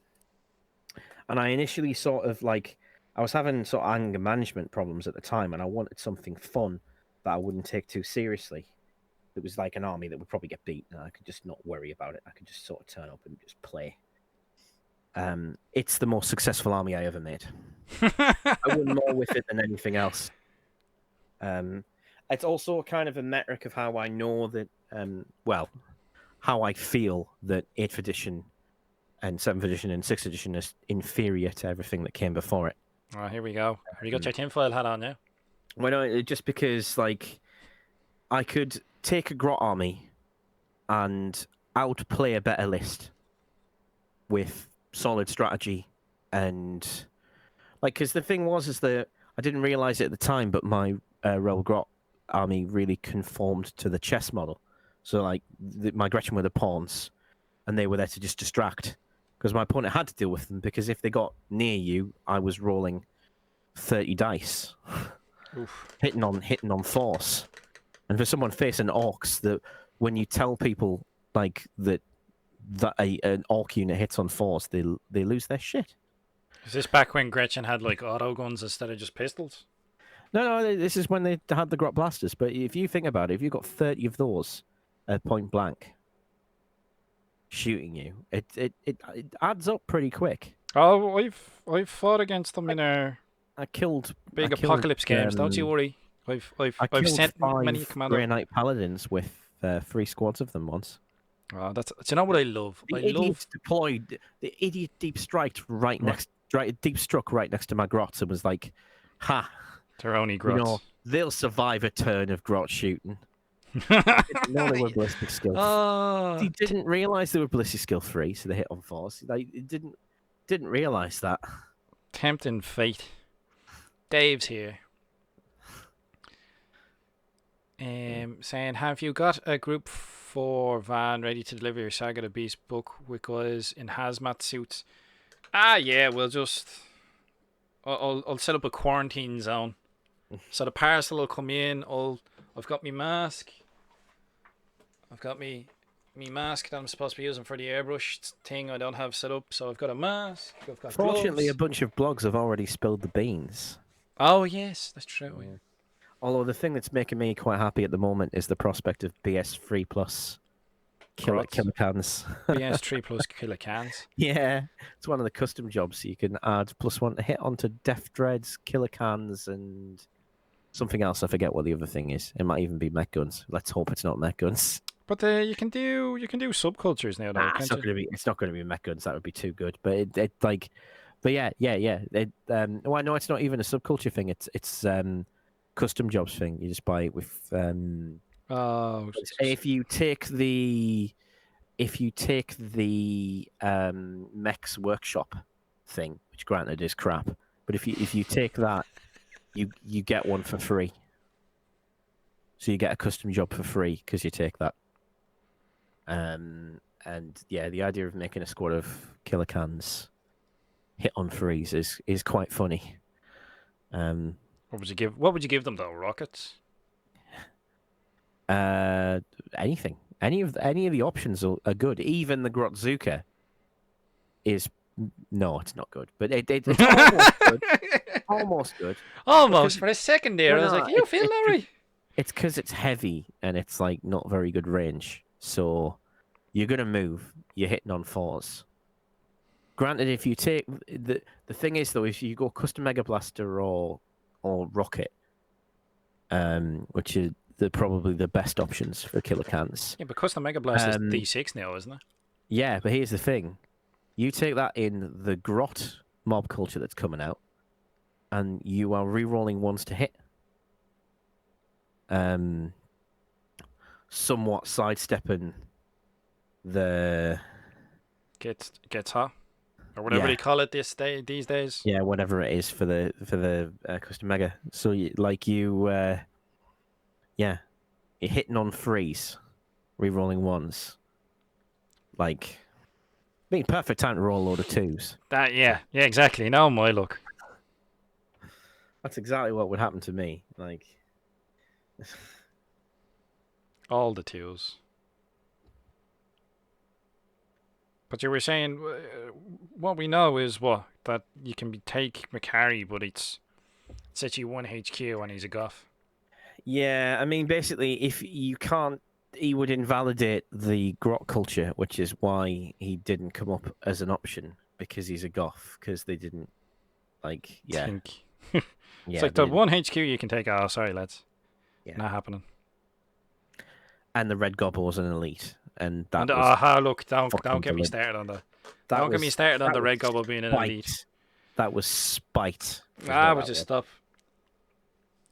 And I initially I was having sort of anger management problems at the time, and I wanted something fun that I wouldn't take too seriously. It was like an army that would probably get beaten, and I could just not worry about it. I could just sort of turn up and just play. It's the most successful army I ever made. I won more with it than anything else. It's also kind of a metric of how I know that, how I feel that 8th edition and 7th edition and 6th edition is inferior to everything that came before it. Oh, here we go. Have you got your tinfoil hat on now? Well, no, just because, like, I could take a Grot army and outplay a better list with solid strategy, and like, because the thing is that I didn't realize it at the time, but my Rebel Grot army really conformed to the chess model. So like my Gretchen were the pawns, and they were there to just distract, because my opponent had to deal with them, because if they got near you, I was rolling 30 dice, hitting on force. And for someone facing orcs, that when you tell people like that an orc unit hits on force, they lose their shit. Is this back when Gretchen had like auto guns instead of just pistols? No, this is when they had the Grot blasters. But if you think about it, if you've got 30 of those at point blank, shooting you, it adds up pretty quick. Oh, I've fought against them in our I killed I big killed apocalypse games. Don't you worry. I I've killed sent many 5 commander. Grey Knight Paladins with 3 squads of them once. Oh, that's. Do you know what I love? I The love. idiots deployed. The idiot What? deep struck right next to my grots and was like, "Ha! They're only You grots. know they'll survive a turn of grot shooting." Didn't know they were ballistic skill. Oh, He didn't realize they were ballistic skill 3, so they hit on 4s. Like it didn't realize that. tempting fate. Dave's here. Saying, have you got a group 4 van ready to deliver your Saga the Beast book with guys in hazmat suits? Ah, yeah, we'll just. I'll set up a quarantine zone. So the parcel will come in. I've got my mask. I've got me mask that I'm supposed to be using for the airbrush thing. I don't have set up, so I've got a mask. I've got Fortunately, a gloves. bunch of blogs have already spilled the beans. Oh yes, that's true. Yeah. Although the thing that's making me quite happy at the moment is the prospect of BS3 plus Grots. kilocans. BS3 plus kilocans. Yeah, it's one of the custom jobs. So you can add +1 to hit onto Death Dreads, kilocans, and something else. I forget what the other thing is. It might even be mech guns. Let's hope it's not mech guns. But you can do subcultures now though, Nah, can't you? it's not gonna be mech guns. That would be too good. But but yeah. Well, no, it's not even a subculture thing. It's custom jobs thing. You just buy it with Oh, if you take the mechs workshop thing, which granted is crap, but if you take that, you get one for free. So you get a custom job for free because you take that. And yeah, the idea of making a squad of kilocans hit on freeze is quite funny. what would you give? What would you give them though? Rockets? Anything, any of the options are good. Even the Grotzuka is no, it's not good, but it's almost good. Almost good. Almost. For a second there, I was like, "You feel Larry?" It's because it's heavy and it's like not very good range. So you're gonna move. You're hitting on 4s. Granted, if you take the thing is though, if you go custom Mega Blaster or rocket, which is probably the best options for kilocans. Yeah, because the Mega Blast is D6 now, isn't it? Yeah, but here's the thing: you take that in the grot mob culture that's coming out, and you are re-rolling 1s to hit. Somewhat sidestepping the Gets hot, or whatever they call it these days. Yeah, whatever it is for the custom mega. So you're hitting on 3s, re-rolling 1s. Like, being perfect time to roll a load of 2s. Yeah, exactly. Now my luck. That's exactly what would happen to me. Like, All the 2s. But you were saying, what we know is that you can take Macari, but it's sets you 1 HQ and he's a goth. yeah, I mean, basically, if you can't, he would invalidate the grot culture, which is why he didn't come up as an option because he's a goth. Because they didn't Think. Yeah, It's like the 1 HQ you can take. Oh, sorry, lads. Yeah. Not happening. And the red goblin was an elite, and that And was look, don't fucking get me deliberate. started on that. That Don't get was- me started on that the was red goblin being an spite. elite. That was spite. is Ah, what but that just was. stop.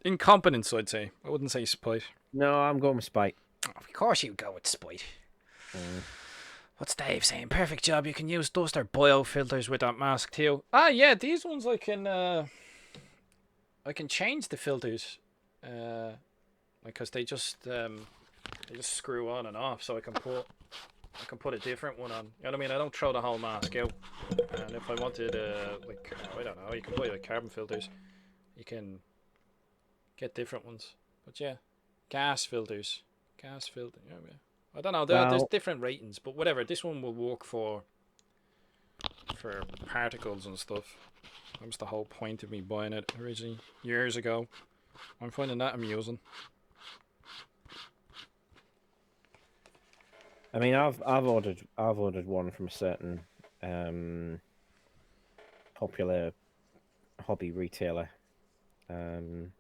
Incompetence, I'd say. I wouldn't say spite. No, I'm going with spite. Of course you go with spite. What's Dave saying? Perfect job. You can use dust or bio filters with that mask too. Ah, yeah, these ones I can change the filters, because they just screw on and off. So I can put a different one on. You know what I mean? I don't throw the whole mask out. And if I wanted, I don't know, you can buy like carbon filters. You can get different ones. But yeah, gas filters. Yeah, yeah. I don't know. There's different ratings, but whatever. This one will work for particles and stuff. That was the whole point of me buying it originally years ago. I'm finding that amusing. I mean, I've ordered one from a certain popular hobby retailer. They'll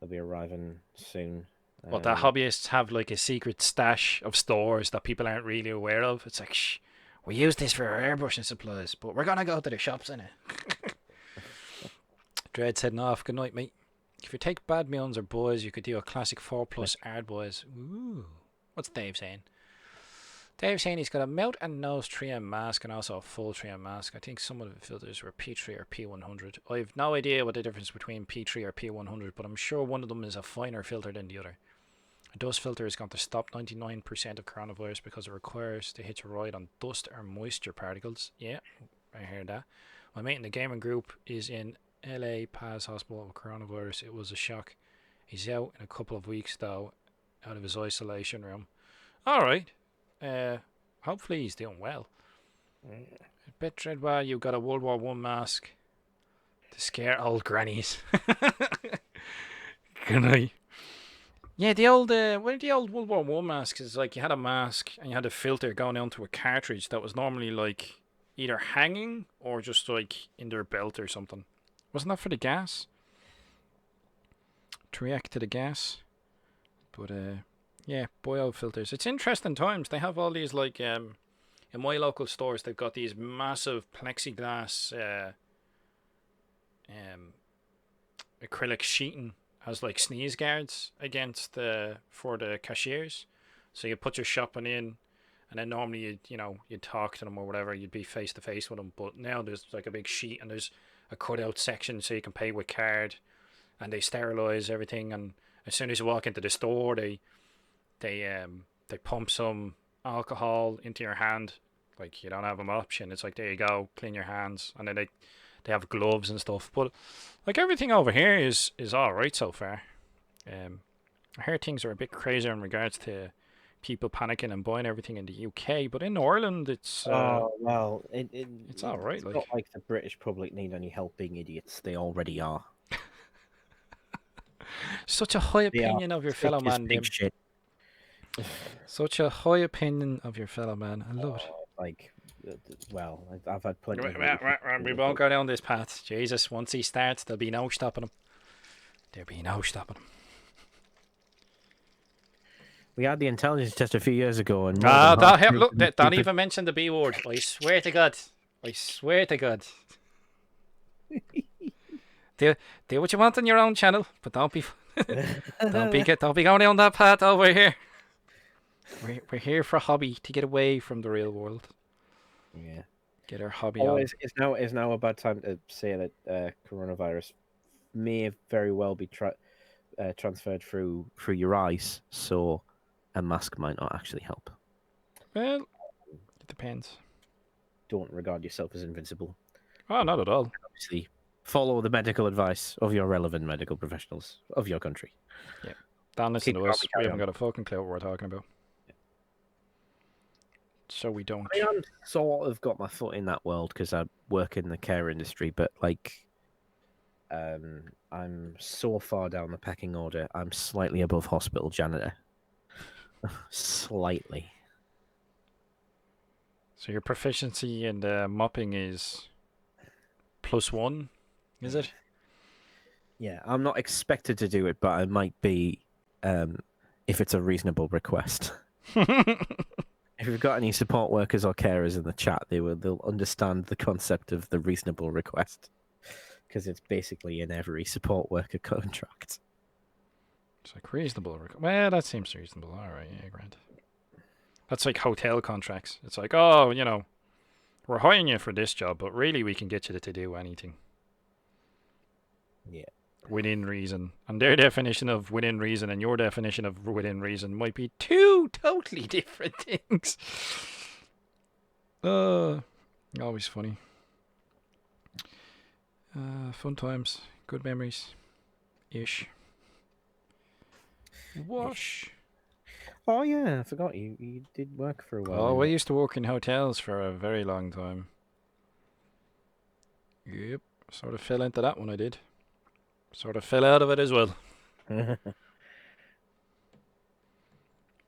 be arriving soon. But the hobbyists have like a secret stash of stores that people aren't really aware of. It's like, shh, we use this for our airbrushing supplies, but we're gonna go to the shops in it. Dread's heading off. Good night, mate. If you take bad meals or boys, you could do a classic 4+ ard boys. Ooh. What's Dave saying? Dave's saying he's got a mouth and nose 3M mask and also a full 3M mask. I think some of the filters were P3 or P100. I have no idea what the difference between P3 or P100, but I'm sure one of them is a finer filter than the other. A dust filter is going to stop 99% of coronavirus because it requires to hitch a ride on dust or moisture particles. Yeah, I heard that. My mate in the gaming group is in LA Paz Hospital with coronavirus. It was a shock. He's out in a couple of weeks though, out of his isolation room. Alright. Hopefully he's doing well. I bet Dreadwell you got a World War One mask to scare old grannies. Good night. Yeah, the old World War One masks is like you had a mask and you had a filter going onto a cartridge that was normally like either hanging or just like in their belt or something. Wasn't that for the gas? To react to the gas. But yeah, boil filters. It's interesting times. They have all these like in my local stores they've got these massive plexiglass acrylic sheeting as like sneeze guards against for the cashiers. So you put your shopping in and then normally you'd talk to them or whatever, you'd be face to face with them, but now there's like a big sheet and there's a cutout section so you can pay with card and they sterilize everything, and as soon as you walk into the store they pump some alcohol into your hand, like you don't have an option. It's like, there you go, clean your hands, and then they have gloves and stuff. But like everything over here is all right so far. I heard things are a bit crazier in regards to people panicking and buying everything in the UK, but in Ireland it's well, it's all right. It's not like the British public need any help being idiots. They already are. Such a high opinion of your fellow man, Dim. Shit. Such a high opinion of your fellow man. I love it. Like, well, I've had plenty. We won't go down this path. Jesus, once he starts, there'll be no stopping him. There'll be no stopping him. We had the intelligence test a few years ago, and look, don't even mention the B word. I swear to God. I swear to God. Do what you want on your own channel, but don't be don't be going down that path over here. We're here for a hobby, to get away from the real world. Yeah, get our hobby on. It's now a bad time to say that coronavirus may very well be transferred through your eyes, so a mask might not actually help. Well, it depends. Don't regard yourself as invincible. Oh, not at all. Obviously, follow the medical advice of your relevant medical professionals of your country. Yeah. Don't listen to us. We haven't got a fucking clue what we're talking about. Yeah. So we don't. I mean, I've sort of got my foot in that world because I work in the care industry, but like, I'm so far down the pecking order. I'm slightly above hospital janitor. Slightly. So your proficiency in mopping is +1, is it? Yeah, I'm not expected to do it, but I might be if it's a reasonable request. If we've got any support workers or carers in the chat, they'll understand the concept of the reasonable request, because it's basically in every support worker contract. It's like reasonable. Well, that seems reasonable. All right, yeah, grand. That's like hotel contracts. It's like, oh, we're hiring you for this job, but really we can get you to do anything. Yeah. Within reason. And their definition of within reason and your definition of within reason might be two totally different things. Always funny. Fun times. Good memories. Ish. Wash. Oh yeah, I forgot you did work for a while. Oh, I used to work in hotels for a very long time. Yep. Sort of fell into that one, I did. Sort of fell out of it as well. But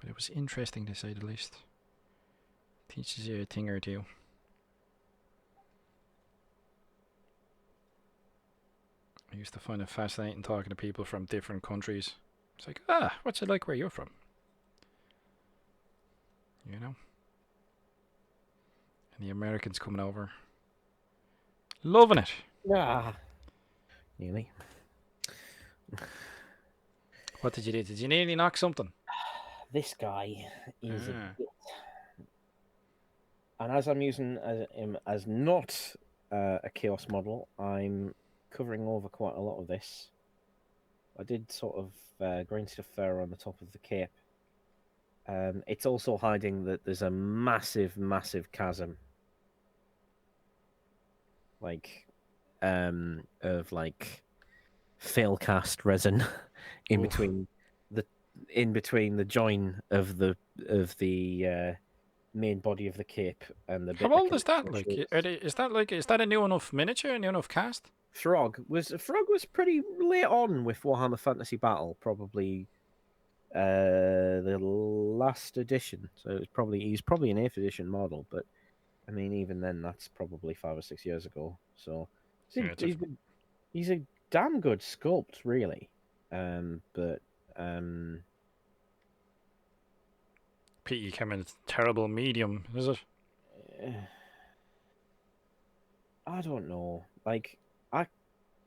But it was interesting to say the least. Teaches you a thing or two. I used to find it fascinating talking to people from different countries. It's like, what's it like where you're from? You know? And the Americans coming over. Loving it. Ah, nearly. What did you do? Did you nearly knock something? This guy is a Ah. bit. And as I'm using him as not a chaos model, I'm covering over quite a lot of this. I did sort of green stuff fur on the top of the cape. It's also hiding that there's a massive, massive chasm, like, of like failcast resin in Oof. between the join of the main body of the cape and the How bit that old is connects that? my Like, shoulders. is that a new enough miniature, a new enough cast? Frog was pretty late on with Warhammer Fantasy Battle, probably the last edition. So he's probably an 8th edition model, but I mean even then that's probably 5 or 6 years ago. So Yeah, it's a he's a damn good sculpt, really. But PE came in terrible medium, is it? I don't know. Like, I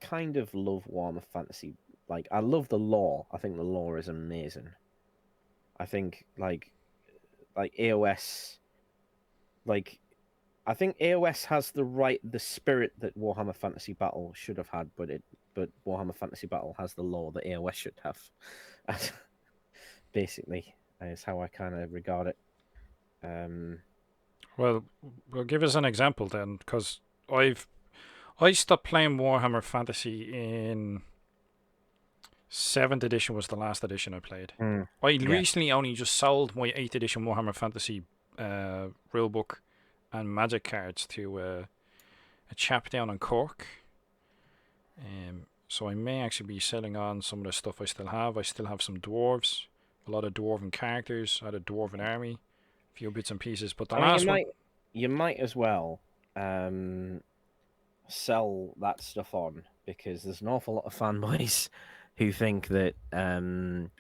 kind of love Warhammer Fantasy. Like, I love the lore. I think the lore is amazing. I think like AOS, like I think AOS has the spirit that Warhammer Fantasy Battle should have had, but Warhammer Fantasy Battle has the lore that AOS should have. Basically, is how I kind of regard it. Well, give us an example then, because I stopped playing Warhammer Fantasy in 7th edition was the last edition I played. I Yeah. recently only just sold my 8th edition Warhammer Fantasy rulebook and magic cards to a chap down in Cork. So I may actually be selling on some of the stuff I still have. I still have some dwarves, a lot of dwarven characters. I had a dwarven army, a few bits and pieces. But the I mean, last one, you might as well sell that stuff on, because there's an awful lot of fanboys who think that the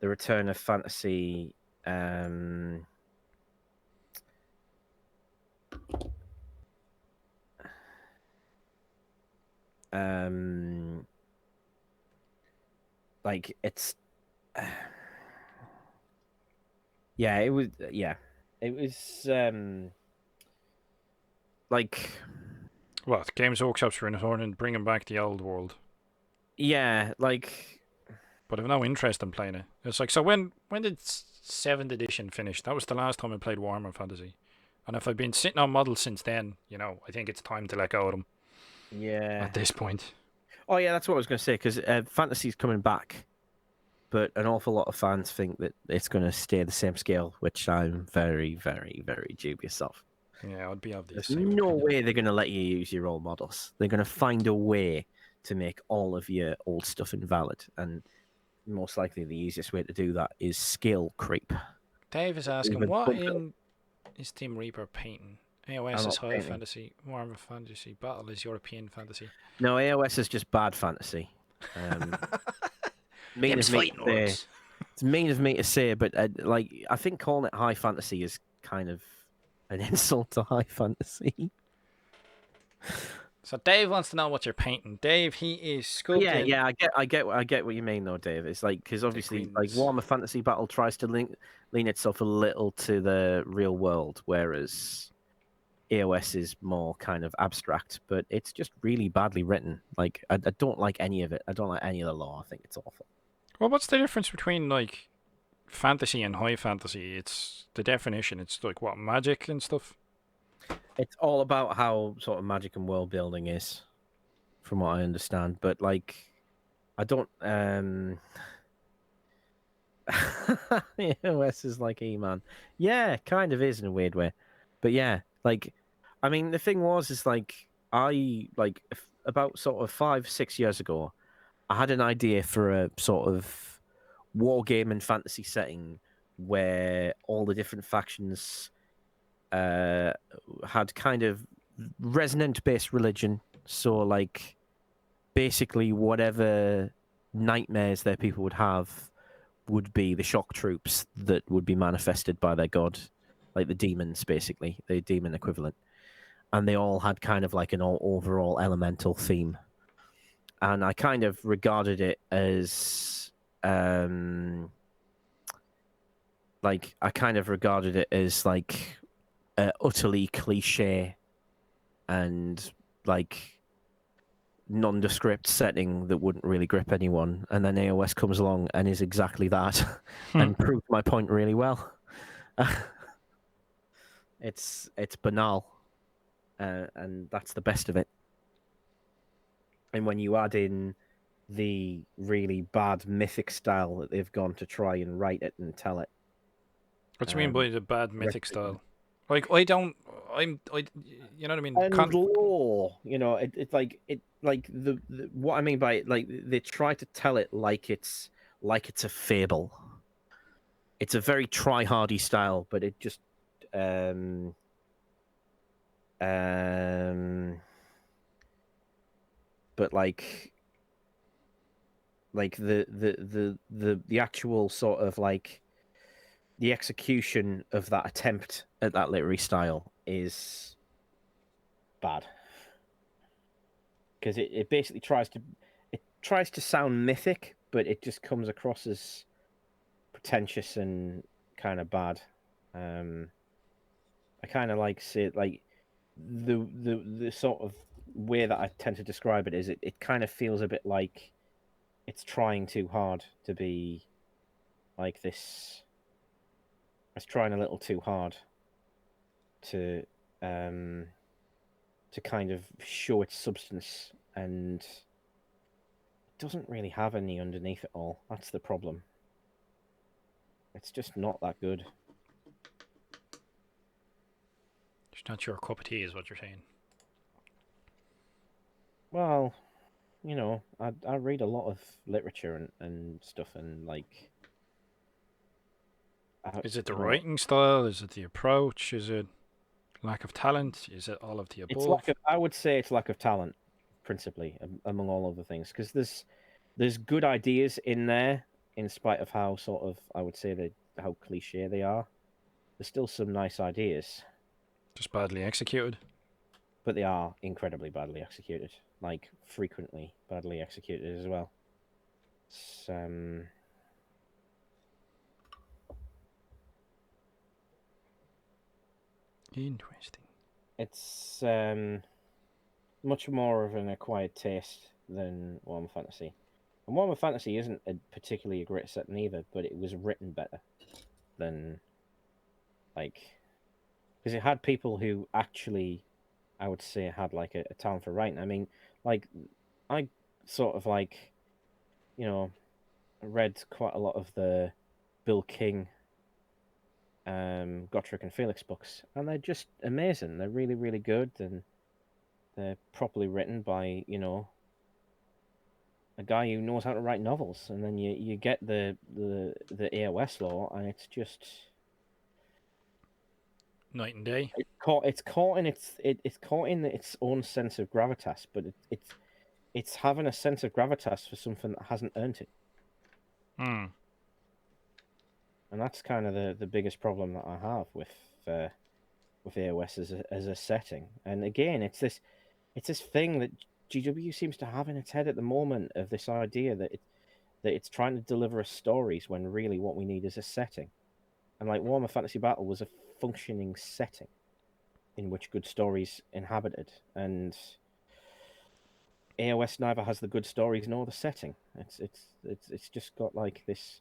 return of fantasy like it's yeah, it was like what Games Workshop's returning, bringing back the old world. yeah, like But I've no interest in playing it. It's like, so when did 7th edition finish? That was the last time I played Warhammer Fantasy. And if I've been sitting on models since then, I think it's time to let go of them yeah. at this point. Oh yeah, that's what I was going to say, because fantasy's coming back, but an awful lot of fans think that it's going to stay the same scale, which I'm very, very, very dubious of. Yeah, I'd be of the There's same no opinion. way they're going to let you use your old models. They're going to find a way to make all of your old stuff invalid, and most likely the easiest way to do that is skill creep. Dave is asking, Even what bump it up. in is Dimreaper painting? I'm AOS is not high painting. fantasy, Warhammer Fantasy Battle is European fantasy. No, AOS is just bad fantasy. Mean Them's of me fighting to say. orcs. It's mean of me to say, but like I think calling it high fantasy is kind of an insult to high fantasy. So Dave wants to know what you're painting. Dave, he is Yeah, sculpting yeah, I get what you mean though, Dave. It's like, because the obviously, like Queen's. Warhammer Fantasy Battle tries to lean itself a little to the real world, whereas AOS is more kind of abstract. But it's just really badly written. Like I don't like any of it. I don't like any of the lore. I think it's awful. Well, what's the difference between like fantasy and high fantasy? It's the definition. It's like what, magic and stuff. It's all about how sort of magic and world building is, from what I understand. But like, I don't. AOS is like E-Man. Yeah, kind of is in a weird way. But yeah, like, I mean, the thing is like, about sort of 5, 6 years ago, I had an idea for a sort of war game and fantasy setting where all the different factions had kind of resonant-based religion. So, like, basically, whatever nightmares their people would have would be the shock troops that would be manifested by their god, like the demons, basically, the demon equivalent. And they all had kind of like an overall elemental theme. And I kind of regarded it as like utterly cliche and like nondescript setting that wouldn't really grip anyone. And then AOS comes along and is exactly that and proved my point really well. It's banal, and that's the best of it. And when you add in the really bad mythic style that they've gone to try and write it and tell it, What do you mean by the bad mythic represented- style? Like I don't, you know what I mean? and lore, it's like the what I mean by it, like they try to tell it like it's a fable. It's a very try-hardy style, but it just um um but like the actual sort of like the execution of that attempt at that literary style is bad, because it basically tries to sound mythic, but it just comes across as pretentious and kind of bad. I kind of like see it like the sort of way that I tend to describe it is it kind of feels a bit like it's trying too hard to be like this. It's trying a little too hard to um to kind of show its substance, and it doesn't really have any underneath it all. That's the problem. It's just not that good. it's not your cup of tea, is what you're saying. Well, I read a lot of literature and stuff, and like, Is it the writing style? Is it the approach? Is it lack of mm, talent? Is it all of the it's lack above? of. I would say it's lack of talent, principally, among all other things, because there's good ideas in there, in spite of how sort of I would say how cliche they are. There's still some nice ideas, Just badly executed. but they are incredibly badly executed, like frequently badly executed as well. It's, Interesting. it's much more of an acquired taste than Warhammer Fantasy. And Warhammer Fantasy isn't particularly a great setting either, but it was written better than, like, because it had people who actually, I would say, had like a talent for writing. I mean, like, I sort of like, read quite a lot of the Bill King, Gotrek and Felix books, and they're just amazing. They're really, really good, and they're properly written by, a guy who knows how to write novels. And then you get the AOS lore, and it's just Night and day. it's caught in it's caught in its own sense of gravitas, but it's having a sense of gravitas for something that hasn't earned it. Hmm. And that's kind of the biggest problem that I have with AOS as a setting. And again, it's this thing that GW seems to have in its head at the moment, of this idea that it's trying to deliver us stories, when really what we need is a setting. And like Warhammer Fantasy Battle was a functioning setting in which good stories inhabited, and AOS neither has the good stories nor the setting. It's just got like this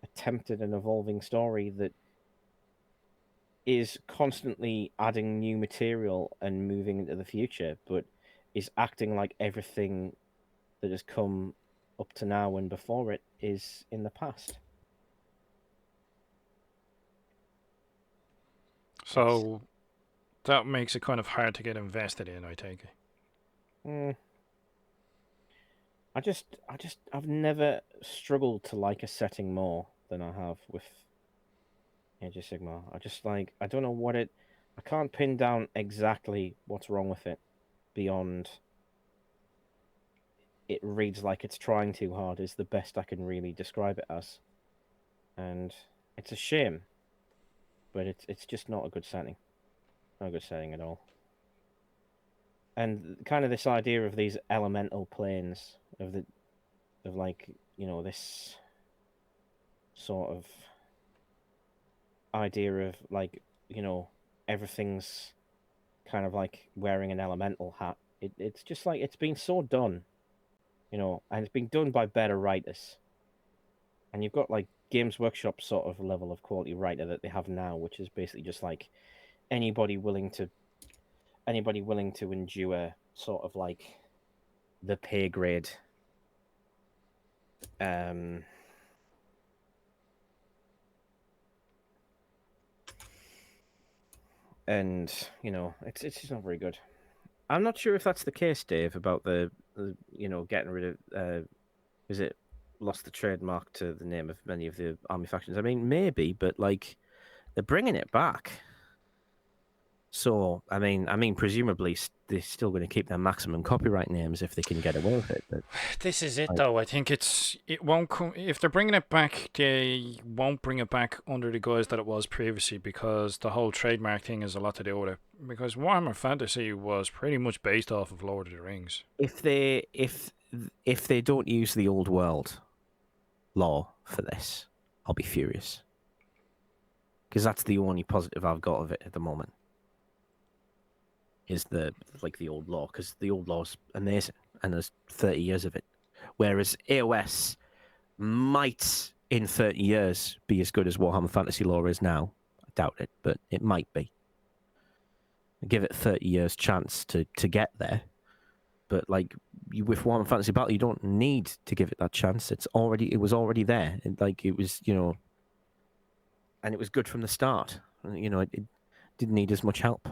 attempted and evolving story that is constantly adding new material and moving into the future, but is acting like everything that has come up to now and before it is in the past. It's So that makes it kind of hard to get invested in, I take it. mm, I've never struggled to like a setting more than I have with Age of Sigmar. I don't know what it. I can't pin down exactly what's wrong with it beyond it reads like it's trying too hard is the best I can really describe it as. And it's a shame, but it's just not a good setting. Not a good setting at all. And kind of this idea of these elemental planes of like, this sort of idea of like, everything's kind of like wearing an elemental hat. It's just like it's been so done, and it's been done by better writers. And you've got like Games Workshop sort of level of quality writer that they have now, which is basically just like anybody willing to endure sort of like the pay grade um and it's just not very good. I'm not sure if that's the case, Dave, about the getting rid of is it lost the trademark to the name of many of the army factions. I mean, maybe, but like they're bringing it back. So, I mean, presumably they're still going to keep their maximum copyright names if they can get away with it. But This is it, like, though. I think it won't come if they're bringing it back. They won't bring it back under the guise that it was previously, because the whole trademark thing has a lot to do with it. Because Warhammer Fantasy was pretty much based off of Lord of the Rings. if they don't use the old world law for this, I'll be furious because that's the only positive I've got of it at the moment. Is the old law, because the old law's amazing and there's 30 years of it, whereas AOS might in 30 years be as good as Warhammer Fantasy lore is now. I doubt it, but it might be. Give it 30 years chance to get there. But like with Warhammer Fantasy Battle, you don't need to give it that chance. It was already there. It was, and it was good from the start. It didn't need as much help.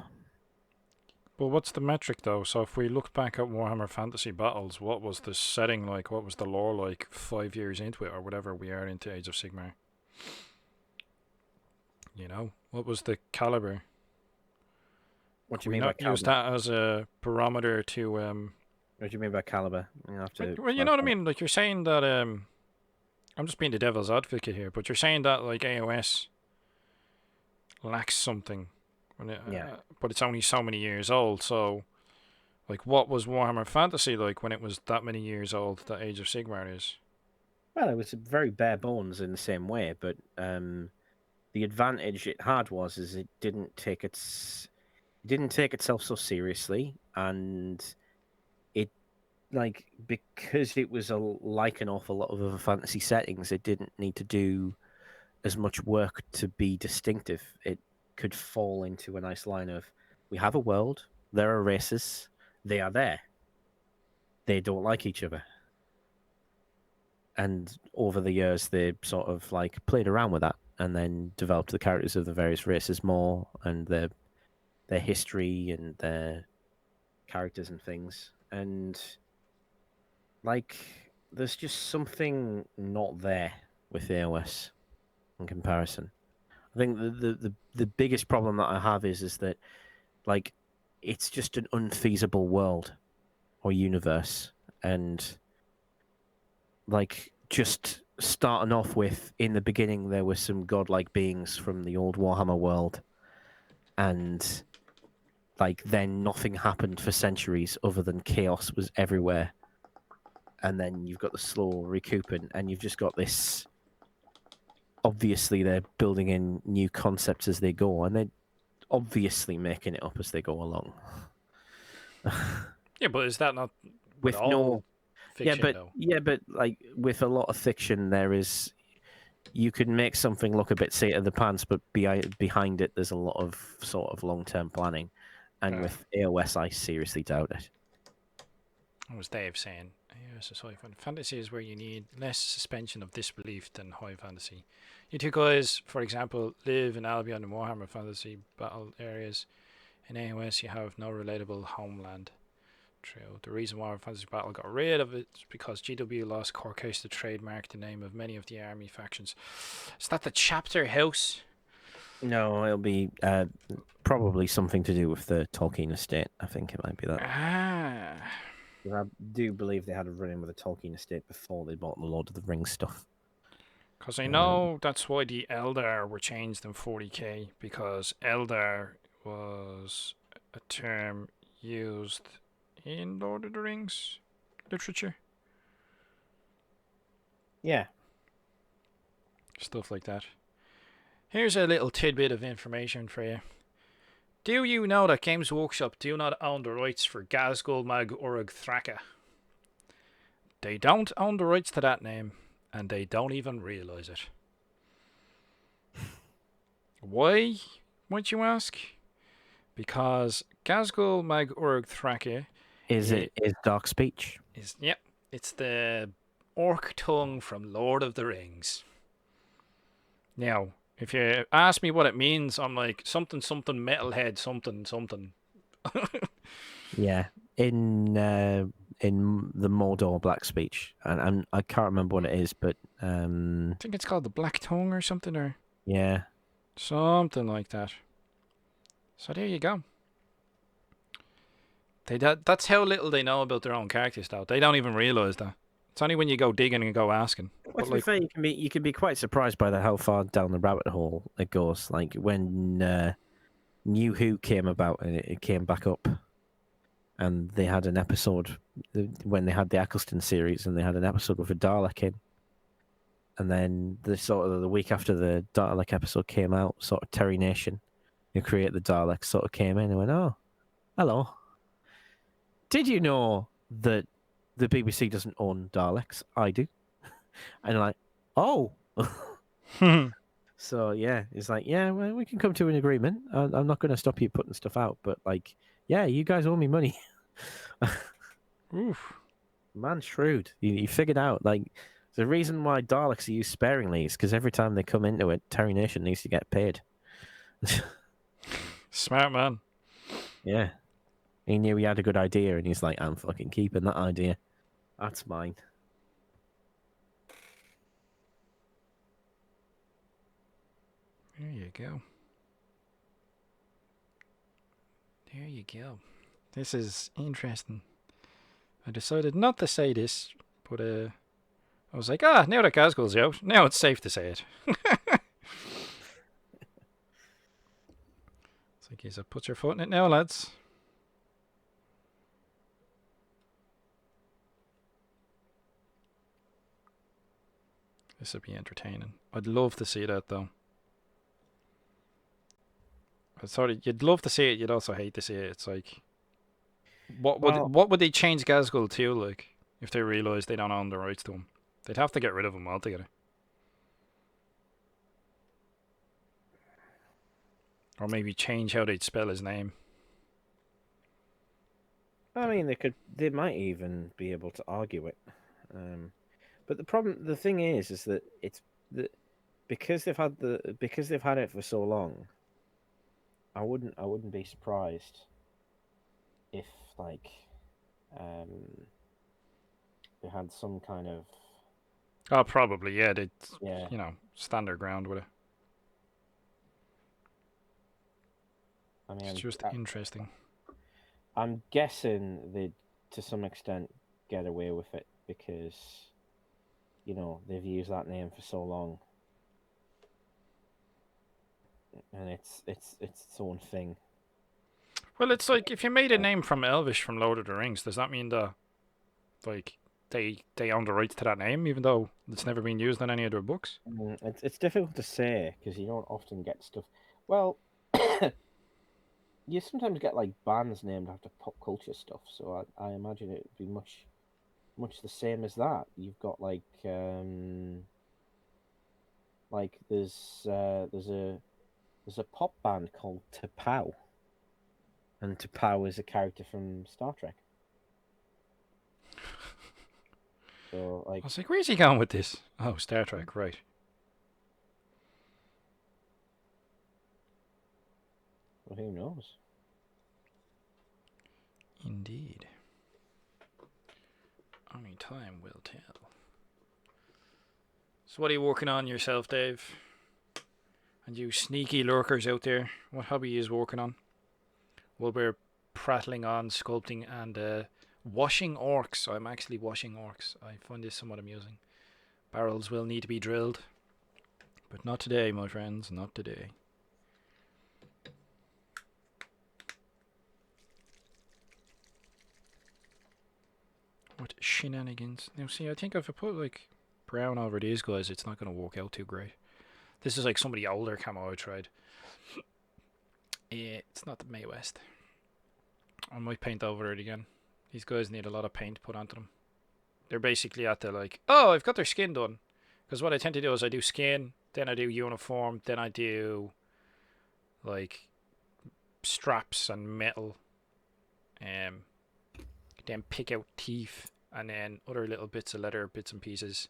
But what's the metric, though? So if we look back at Warhammer Fantasy Battles, what was the setting like? What was the lore like 5 years into it, or whatever we are into Age of Sigmar? What was the caliber? What do Could you we mean by not use caliber? that as a barometer to What do you mean by caliber? You have to well, you know what I clarify. mean? Like, you're saying that I'm just being the devil's advocate here, but you're saying that like AOS lacks something, Yeah. but it's only so many years old. So, like, what was Warhammer Fantasy like when it was that many years old that Age of Sigmar is? Well, it was very bare bones in the same way, but the advantage it had is it didn't take itself so seriously, and it because it was like an awful lot of other fantasy settings, it didn't need to do as much work to be distinctive. It could fall into a nice line of we have a world, there are races, they are there, they don't like each other. And over the years, they sort of like played around with that and then developed the characters of the various races more and their history and their characters and things. And like, there's just something not there with AOS in comparison. I think the biggest problem that I have is that like it's just an unfeasible world or universe, and like just starting off with in the beginning there were some godlike beings from the old Warhammer world, and like then nothing happened for centuries other than chaos was everywhere, and then you've got the slow recouping, and you've just got this. Obviously, they're building in new concepts as they go, and they're obviously making it up as they go along. Yeah, but is that not with With all no, fiction, though? but like with a lot of fiction, you can make something look a bit seat of the pants, but behind it, there's a lot of sort of long-term planning. And Yeah. with AOS, I seriously doubt it. What was Dave saying? Yes, it's high fantasy is where you need less suspension of disbelief than high fantasy. You two guys, for example, live in Albion and Warhammer Fantasy battle areas. In AOS, you have no relatable homeland. True. The reason Warhammer Fantasy Battle got rid of it is because GW lost court case to trademark the name of many of the army factions. Is that the chapter house? No, it'll be probably something to do with the Tolkien estate. I think it might be that. Ah. 'Cause I do believe they had a run-in with the Tolkien estate before they bought the Lord of the Rings stuff. Because I Um, know that's why the Eldar were changed in 40k, because Eldar was a term used in Lord of the Rings literature. yeah. Stuff like that. Here's a little tidbit of information for you. Do you know that Games Workshop do not own the rights for Gazgul Mag Urug Thraka? They don't own the rights to that name, and they don't even realise it. Why, might you ask? Because Gazgul Mag Urug Thraka Is dark speech? yep, it's the orc tongue from Lord of the Rings. Now, if you ask me what it means, I'm like something something metalhead something something. Yeah. In the Mordor black speech, and I can't remember what it is, but I think it's called the Black Tongue or something, or yeah. something like that. So there you go. That's how little they know about their own characters, though. They don't even realise that. It's only when you go digging and go asking. Well, But to be like, fair, you can be quite surprised by how far down the rabbit hole it goes. Like when New Who came about and it came back up, and they had an episode when they had the Eccleston series, and they had an episode with a Dalek in, and then the week after the Dalek episode came out, sort of Terry Nation, who created the Dalek, sort of came in and went, "Oh, hello. Did you know that the BBC doesn't own Daleks? I do." And like, "Oh." So yeah, it's like, yeah, well, we can come to an agreement. I'm not going to stop you putting stuff out, but like, yeah, you guys owe me money. oof. Man, shrewd. You figured out like the reason why Daleks are used sparingly is because every time they come into it, Terry Nation needs to get paid. Smart man. Yeah, he knew he had a good idea, and he's like, I'm fucking keeping that idea. That's mine. There you go. There you go. This is interesting. I decided not to say this, but I was like, now that Gazgul's out, now it's safe to say it. It's like, you put your foot in it now, lads. This would be entertaining. I'd love to see that, though. Sorry, you'd love to see it. You'd also hate to see it. It's like, Well, what would they change Gazgul to? Like, if they realised they don't own the rights to him, they'd have to get rid of him altogether, or maybe change how they'd spell his name. I mean, they might even be able to argue it. But the thing is that it's that because they've had it for so long. I wouldn't be surprised if like um they had some kind of Oh, probably, yeah. They'd, yeah. stand their ground with it. I It's mean, just interesting. I'm guessing they to some extent get away with it because they've used that name for so long, and it's its own thing. Well, it's like if you made a name from Elvish from Lord of the Rings, does that mean that like they own the rights to that name, even though it's never been used in any of their books? It's difficult to say because you don't often get stuff. Well, you sometimes get like bands named after pop culture stuff, so I imagine it would be much the same as that. You've got like there's a pop band called T'Pau, and T'Pau is a character from Star Trek. So I like, was like, where's he going with this? Oh, Star Trek, right? well, who knows? Indeed. Only time will tell. So, what are you working on yourself, Dave? And you sneaky lurkers out there, what hobby is working on? Well, we're prattling on, sculpting and washing orcs. I'm actually washing orcs. I find this somewhat amusing. Barrels will need to be drilled, but not today, my friends, not today. What shenanigans? Now, see, I think if I put like brown over these guys, it's not going to work out too great. This is like somebody older camo I tried. Yeah, it's not the May West. I might paint over it again. These guys need a lot of paint put onto them. They're basically at the like, oh, I've got their skin done. Because what I tend to do is I do skin, then I do uniform, then I do like straps and metal, um, then pick out teeth, and then other little bits of leather, bits and pieces.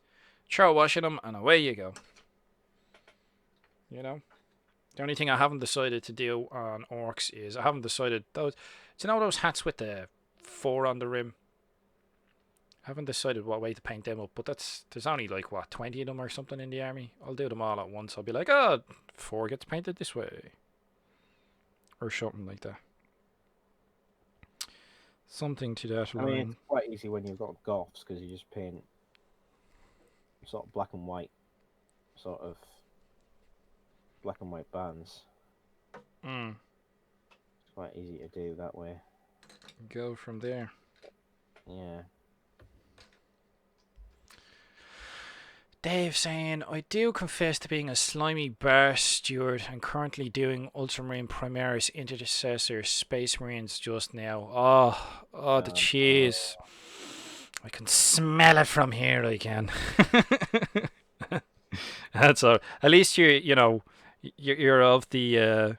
Throw washing them, and away you go. You know? The only thing I haven't decided to do on orcs is I haven't decided those. Do you know those hats with the 4 on the rim? I haven't decided what way to paint them up, but there's only like what 20 of them or something in the army. I'll do them all at once. I'll be like, oh, 4 gets painted this way, or something like that. Something to that I mean, line. it's quite easy when you've got goths because you just paint sort of black and white bands. Mm. It's quite easy to do that way. Go from there. Yeah. Dave saying, I do confess to being a slimy bar steward and currently doing Ultramarine Primaris Intercessor Space Marines just now. Oh, the cheese. I can smell it from here, I can. That's all. At least you're of the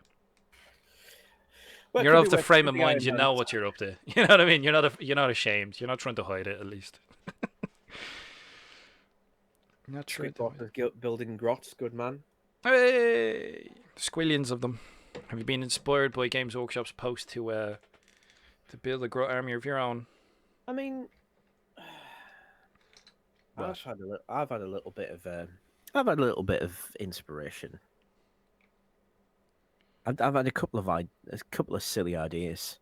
Well, you're of the frame of mind. You know what you're up to. You know what I mean. You're not ashamed. You're not trying to hide it. At least. Not trying to hide it. Building grots, good man. Hey, squillions of them. Have you been inspired by Games Workshop's post to build a grot army of your own? I mean, What? I've had a little bit of inspiration. I've had a couple of silly ideas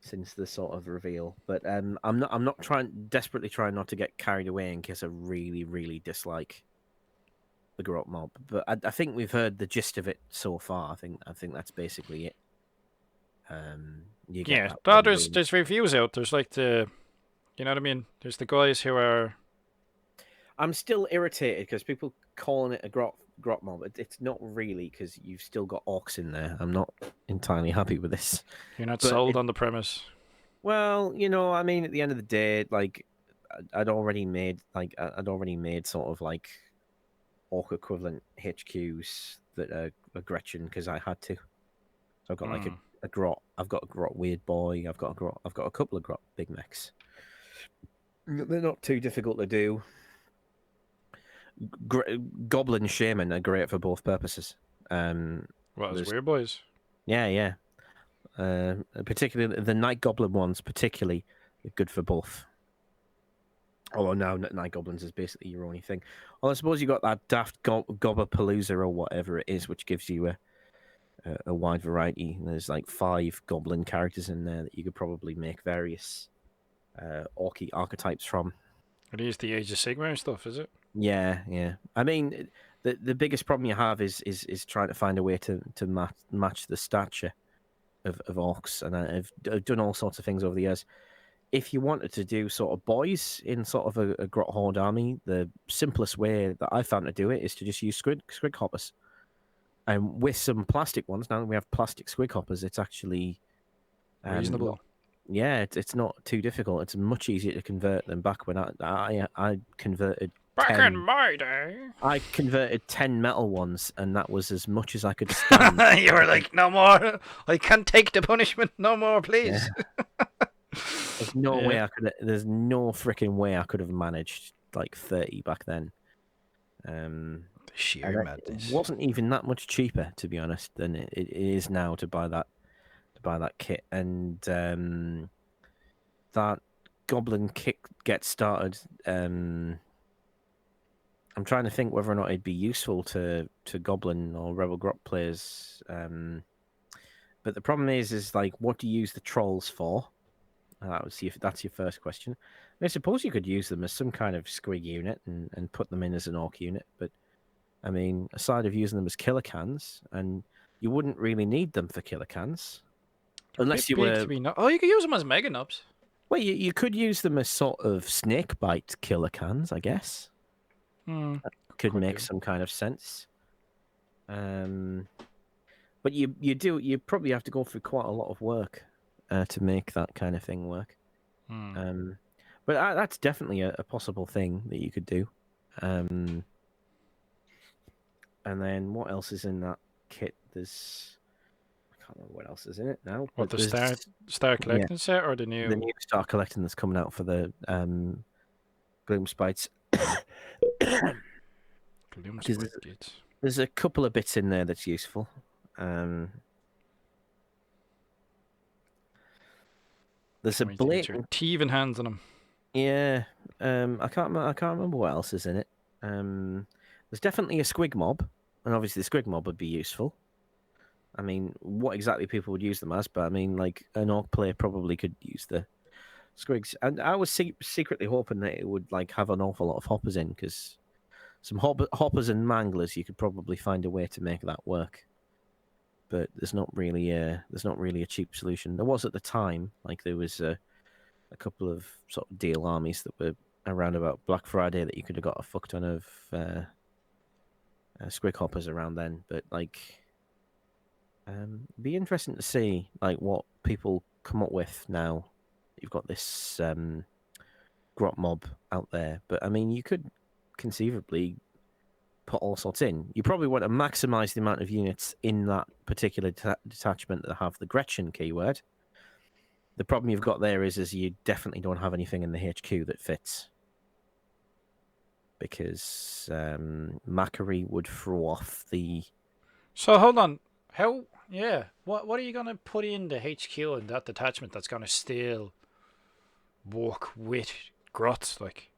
since the sort of reveal, but I'm not desperately trying not to get carried away in case I really, really dislike the grot mob. But I think we've heard the gist of it so far. I think that's basically it. You get there's reviews out. There's like you know what I mean. There's the guys who are. I'm still irritated because people calling it a grot mob. It's not really because you've still got orcs in there. I'm not entirely happy with this. You're not sold on the premise. Well, I mean, at the end of the day, like I'd already made sort of like orc equivalent HQs that are Gretchen because I had to. So I've got like a grot. I've got a grot weird boy. I've got a couple of grot big mechs. They're not too difficult to do. Goblin shaman are great for both purposes. As weird boys. Yeah. Particularly the night goblin ones, particularly good for both. Although now night goblins is basically your only thing. Well, I suppose you got that daft Gobberpalooza or whatever it is, which gives you a wide variety. There's like 5 goblin characters in there that you could probably make various orky archetypes from. It is the Age of Sigmar stuff, is it? Yeah. I mean, the biggest problem you have is trying to find a way to match the stature of orcs, and I've done all sorts of things over the years. If you wanted to do sort of boys in sort of a grot horde army, the simplest way that I found to do it is to just use squid hoppers, and with some plastic ones. Now that we have plastic squid hoppers, it's actually reasonable. It's not too difficult. It's much easier to convert than back when I converted. In my day, I converted 10 metal ones, and that was as much as I could stand. You were like, no more. I can't take the punishment. No more, please. Yeah. There's no way I could. There's no freaking way I could have managed like 30 back then. Sheer madness. It wasn't even that much cheaper, to be honest, than it is now to buy that kit. And that goblin kit gets started. I'm trying to think whether or not it'd be useful to Goblin or Rebel Grot players. But the problem is like, what do you use the trolls for? That would see if that's your first question. I suppose you could use them as some kind of squig unit and put them in as an orc unit. But I mean, aside of using them as killer cans, and you wouldn't really need them for killer cans, They're a unless bit you big were. to be oh, you could use them as mega nubs. Well, you could use them as sort of snake bite killer cans, I guess. Could make do. some kind of sense. But you probably have to go through quite a lot of work to make that kind of thing work. But that's definitely a possible thing that you could do. And then what else is in that kit? I can't remember what else is in it now. What, But the Star Collecting set or the new? the new Star Collecting that's coming out for the Gloom Spites. Gloom Because Spike Gates. there's a couple of bits in there that's useful. There's a blatant thieving hands on them. Yeah, I can't remember what else is in it. There's definitely a squig mob, and obviously the squig mob would be useful. I mean, what exactly people would use them as, but I mean, like an orc player probably could use the squigs. And I was secretly hoping that it would like have an awful lot of hoppers in, because some hoppers and manglers, you could probably find a way to make that work. But there's not really a cheap solution. There was at the time, like there was a couple of sort of deal armies that were around about Black Friday that you could have got a fuck ton of squig hoppers around then. But like, be interesting to see like what people come up with now. You've got this grot mob out there, but I mean, you could conceivably put all sorts in. You probably want to maximize the amount of units in that particular detachment that have the Gretchen keyword. The problem you've got there is you definitely don't have anything in the HQ that fits, because Macquarie would throw off the. So hold on, how? Yeah, what are you gonna put in the HQ in that detachment that's gonna still work with grots, like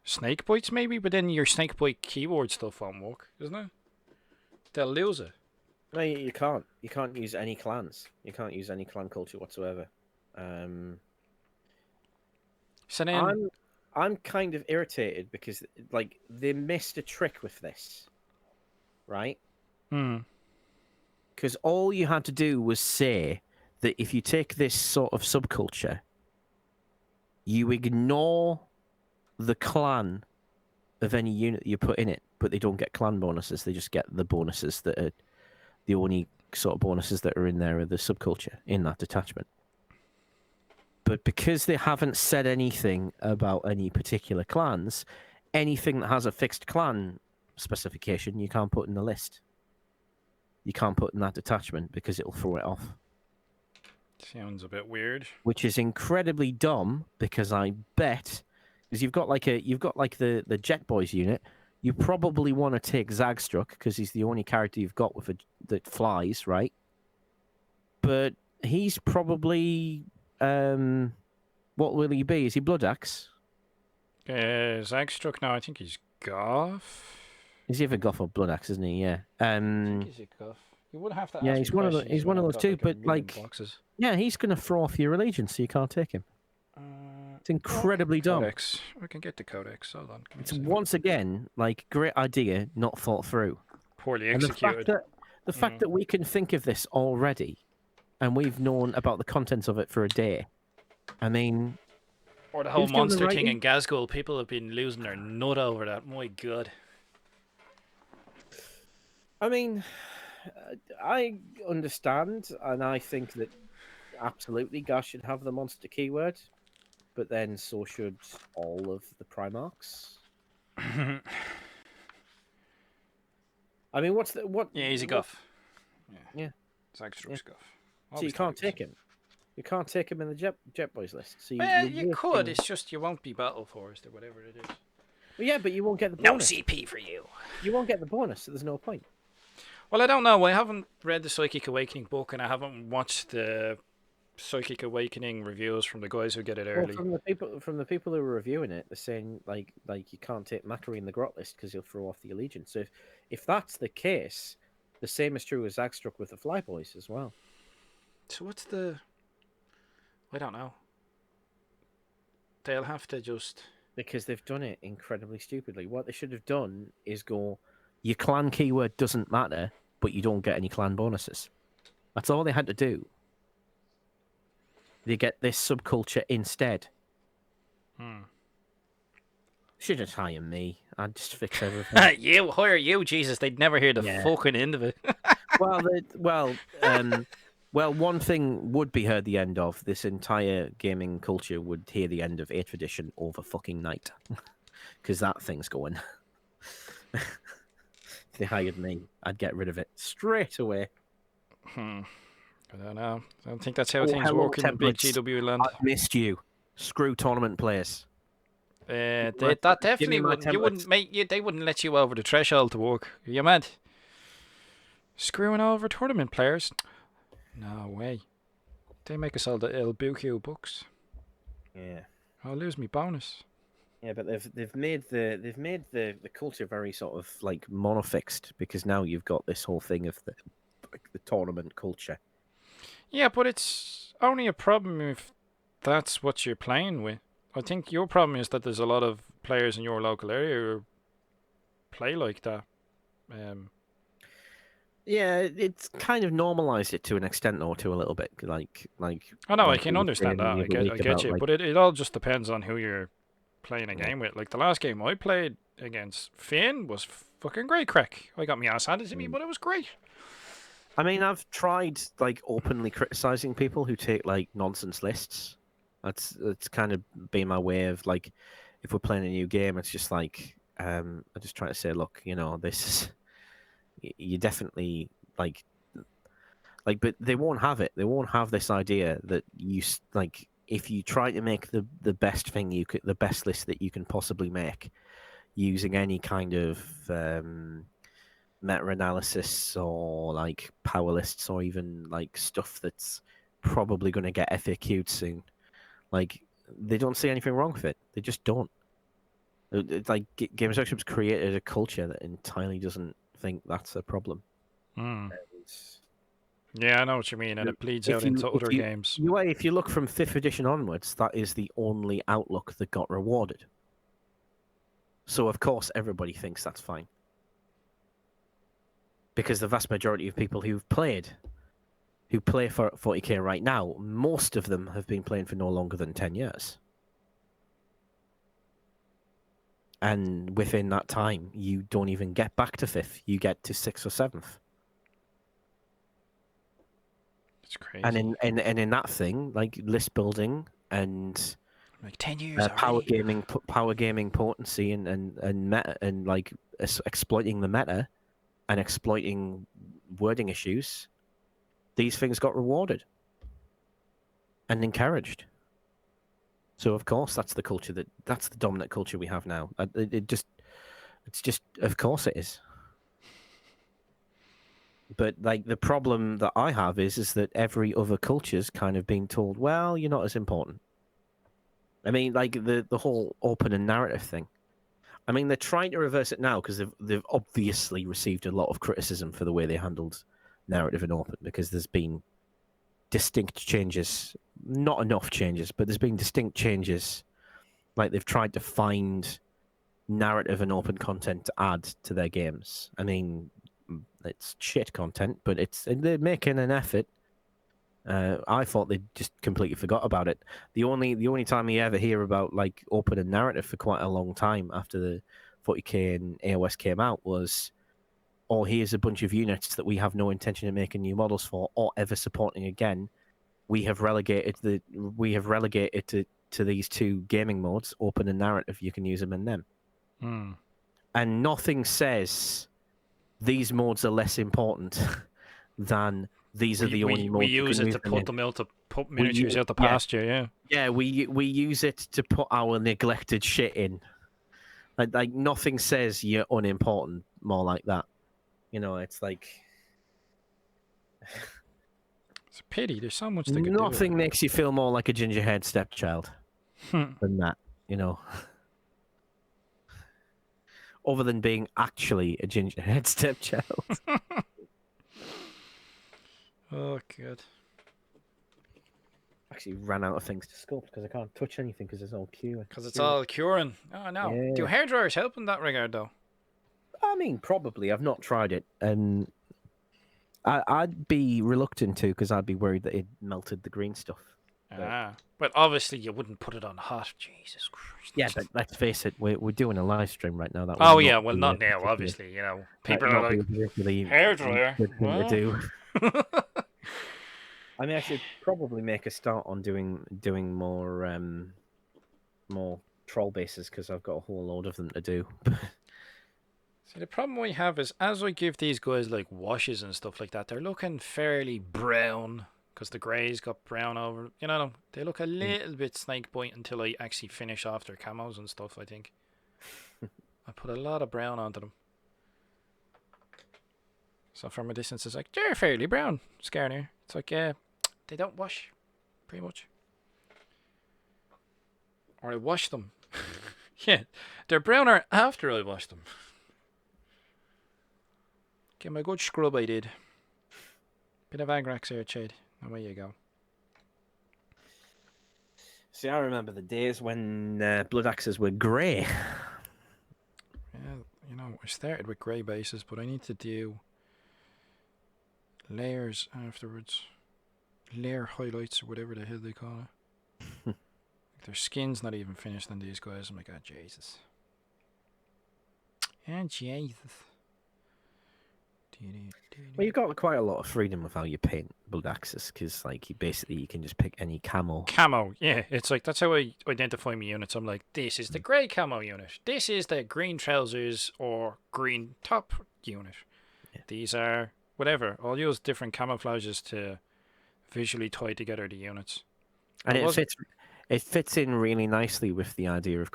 snake bites maybe? But then your snake bite keyword stuff won't work, isn't it? They'll lose it. No, you can't. You can't use any clans. You can't use any clan culture whatsoever. So then, I'm kind of irritated because like they missed a trick with this, right? Because all you had to do was say that if you take this sort of subculture, you ignore the clan of any unit that you put in it, but they don't get clan bonuses. They just get the bonuses that are the only sort of bonuses that are in there are the subculture in that detachment. But because they haven't said anything about any particular clans, anything that has a fixed clan specification, you can't put in the list. You can't put in that detachment because it'll throw it off. sounds a bit weird. Which is incredibly dumb, because I bet, because you've got the Jet Boys unit, you probably want to take Zagstruck because he's the only character you've got with that flies, right? But he's probably what will he be? Is he Blood Axe? Zagstruck now, I think he's Goth. Is he ever Goth or Blood Axe, isn't he? Yeah. I think he's a Goth. You would have to ask Yeah, he's one of those two. But like, boxes. yeah, he's gonna throw off your allegiance, so you can't take him. It's incredibly dumb. Codex. I can get the Codex. Hold on. It's once again like great idea, not thought through. Poorly executed. The fact that we can think of this already, and we've known about the contents of it for a day. I mean, or the whole monster thing in Gazgul. People have been losing their nut over that. My God. I mean, I understand, and I think that absolutely Gas should have the monster keyword, but then so should all of the Primarchs. I mean, what? Yeah, he's a Guff. Yeah. Zagstruck's Guff. So you can't take him. You can't take him in the Jet Boys list. So you could. It's just you won't be Battle Forest or whatever it is. Well, yeah, but you won't get the bonus. No CP for you. You won't get the bonus, so there's no point. Well, I don't know. I haven't read the Psychic Awakening book, and I haven't watched the psychic awakening reviews from the guys who get it Well, early. from the people who were reviewing it, they're saying like you can't take Macquarie in the grot list because you'll throw off the allegiance. So if that's the case, the same is true as Zagstruck with the Flyboys as well. So what's the? I don't know. They'll have to just. Because they've done it incredibly stupidly. What they should have done is go, your clan keyword doesn't matter, but you don't get any clan bonuses. That's all they had to do. They get this subculture instead. Should just hire me. I'd just fix everything. You hire you, Jesus. They'd never hear the Yeah. fucking end of it. Well, one thing would be heard the end of. This entire gaming culture would hear the end of 8th edition over fucking night. Because that thing's going. If they hired me, I'd get rid of it straight away. I don't know. I don't think that's how things hello, work in the big templates. GW land. I've missed you. Screw tournament players. That Give me definitely my wouldn't. You templates. wouldn't make you. They wouldn't let you over the threshold to work. Are you mad? Screwing over tournament players? No way. They make us all the LBQ books. Yeah. I'll lose me bonus. Yeah, but they've made the culture very sort of like monofixed because now you've got this whole thing of the tournament culture. Yeah, but it's only a problem if that's what you're playing with. I think your problem is that there's a lot of players in your local area who play like that. Yeah, it's kind of normalized it to an extent, though, to a little bit. Like. I know, I like can we were understand that. saying the I other week get about, you, like, but it all just depends on who you're playing a Yeah. game with. Like the last game I played against Finn was fucking great crack. I got my ass handed to me, but it was great. I mean, I've tried like openly criticizing people who take like nonsense lists. That's kind of been my way of like, if we're playing a new game, it's just like I just try to say, look, this is you definitely like, but they won't have it. They won't have this idea that like if you try to make the best thing the best list that you can possibly make using any kind of meta-analysis or like power lists or even like stuff that's probably going to get FAQ'd soon. Like they don't see anything wrong with it. They just don't. It's like Games Workshop's created a culture that entirely doesn't think that's a problem. Yeah, I know what you mean, and it bleeds out into other games. If you look from 5th edition onwards, that is the only outlook that got rewarded. So of course everybody thinks that's fine. Because the vast majority of people who play for 40k right now, most of them have been playing for no longer than 10 years. And within that time, you don't even get back to 5th. You get to 6th or 7th. It's crazy. And in that thing, like list building and like 10 years power gaming potency and meta and like exploiting the meta and exploiting wording issues, these things got rewarded and encouraged. So of course that's the dominant culture we have now. It's just of course it is. But like the problem that I have is that every other culture's kind of being told, well, you're not as important. I mean, like the whole open and narrative thing. I mean, they're trying to reverse it now because they've obviously received a lot of criticism for the way they handled narrative and open, because there's been distinct changes, not enough changes, but there's been distinct changes. Like they've tried to find narrative and open content to add to their games. I mean, it's shit content, but they're making an effort. I thought they just completely forgot about it. The only time you ever hear about like open and narrative for quite a long time after the 40k and AOS came out was, oh, here's a bunch of units that we have no intention of making new models for or ever supporting again. We have relegated to these two gaming modes, open and narrative. You can use them in them, and nothing says these modes are less important than these are the only modes. We use it to put them out to put miniatures out the pasture. Yeah. We use it to put our neglected shit in. Like nothing says you're unimportant more like that. It's like pity. There's so much they could do. Nothing makes you feel more like a gingerhead stepchild than that, you know. Other than being actually a gingerhead stepchild. Oh, good. Actually ran out of things to sculpt because I can't touch anything because it's all cured. Because it's all curing. Oh, no. Yeah. Do hairdryers help in that regard, though? I mean, probably. I've not tried it. And I'd be reluctant to because I'd be worried that it melted the green stuff. But obviously you wouldn't put it on hot. Jesus Christ. Yeah, but let's face it, we're doing a live stream right now. That Oh, would yeah. not Well, be not a now, particularly- obviously. You know, that'd people are not be like, a particularly hairdryer? good thing to What? do. I mean, I should probably make a start on doing more troll bases because I've got a whole load of them to do. See, the problem we have is as I give these guys like washes and stuff like that, they're looking fairly brown because the greys got brown over. You know, they look a little bit snake bite until I actually finish off their camos and stuff. I think I put a lot of brown onto them. So from a distance, it's like they're fairly brown, Skarnir. It's like they don't wash, pretty much. Or I wash them. Yeah, they're browner after I wash them. Give them a good scrub, I did. Bit of Agrax here, Chad. Away you go. See, I remember the days when blood axes were grey. Yeah, you know, I started with grey bases, but I need to do layers afterwards. Layer highlights or whatever the hell they call it. Their skin's not even finished on these guys. I'm like, oh, Jesus. And Jesus. Well, you've got quite a lot of freedom with how you paint blood axes because, like, you can just pick any camo. Camo, yeah. It's like, that's how I identify my units. I'm like, this is the grey camo unit. This is the green trousers or green top unit. Yeah. These are whatever. I'll use different camouflages to visually tie together the units. And it fits in really nicely with the idea of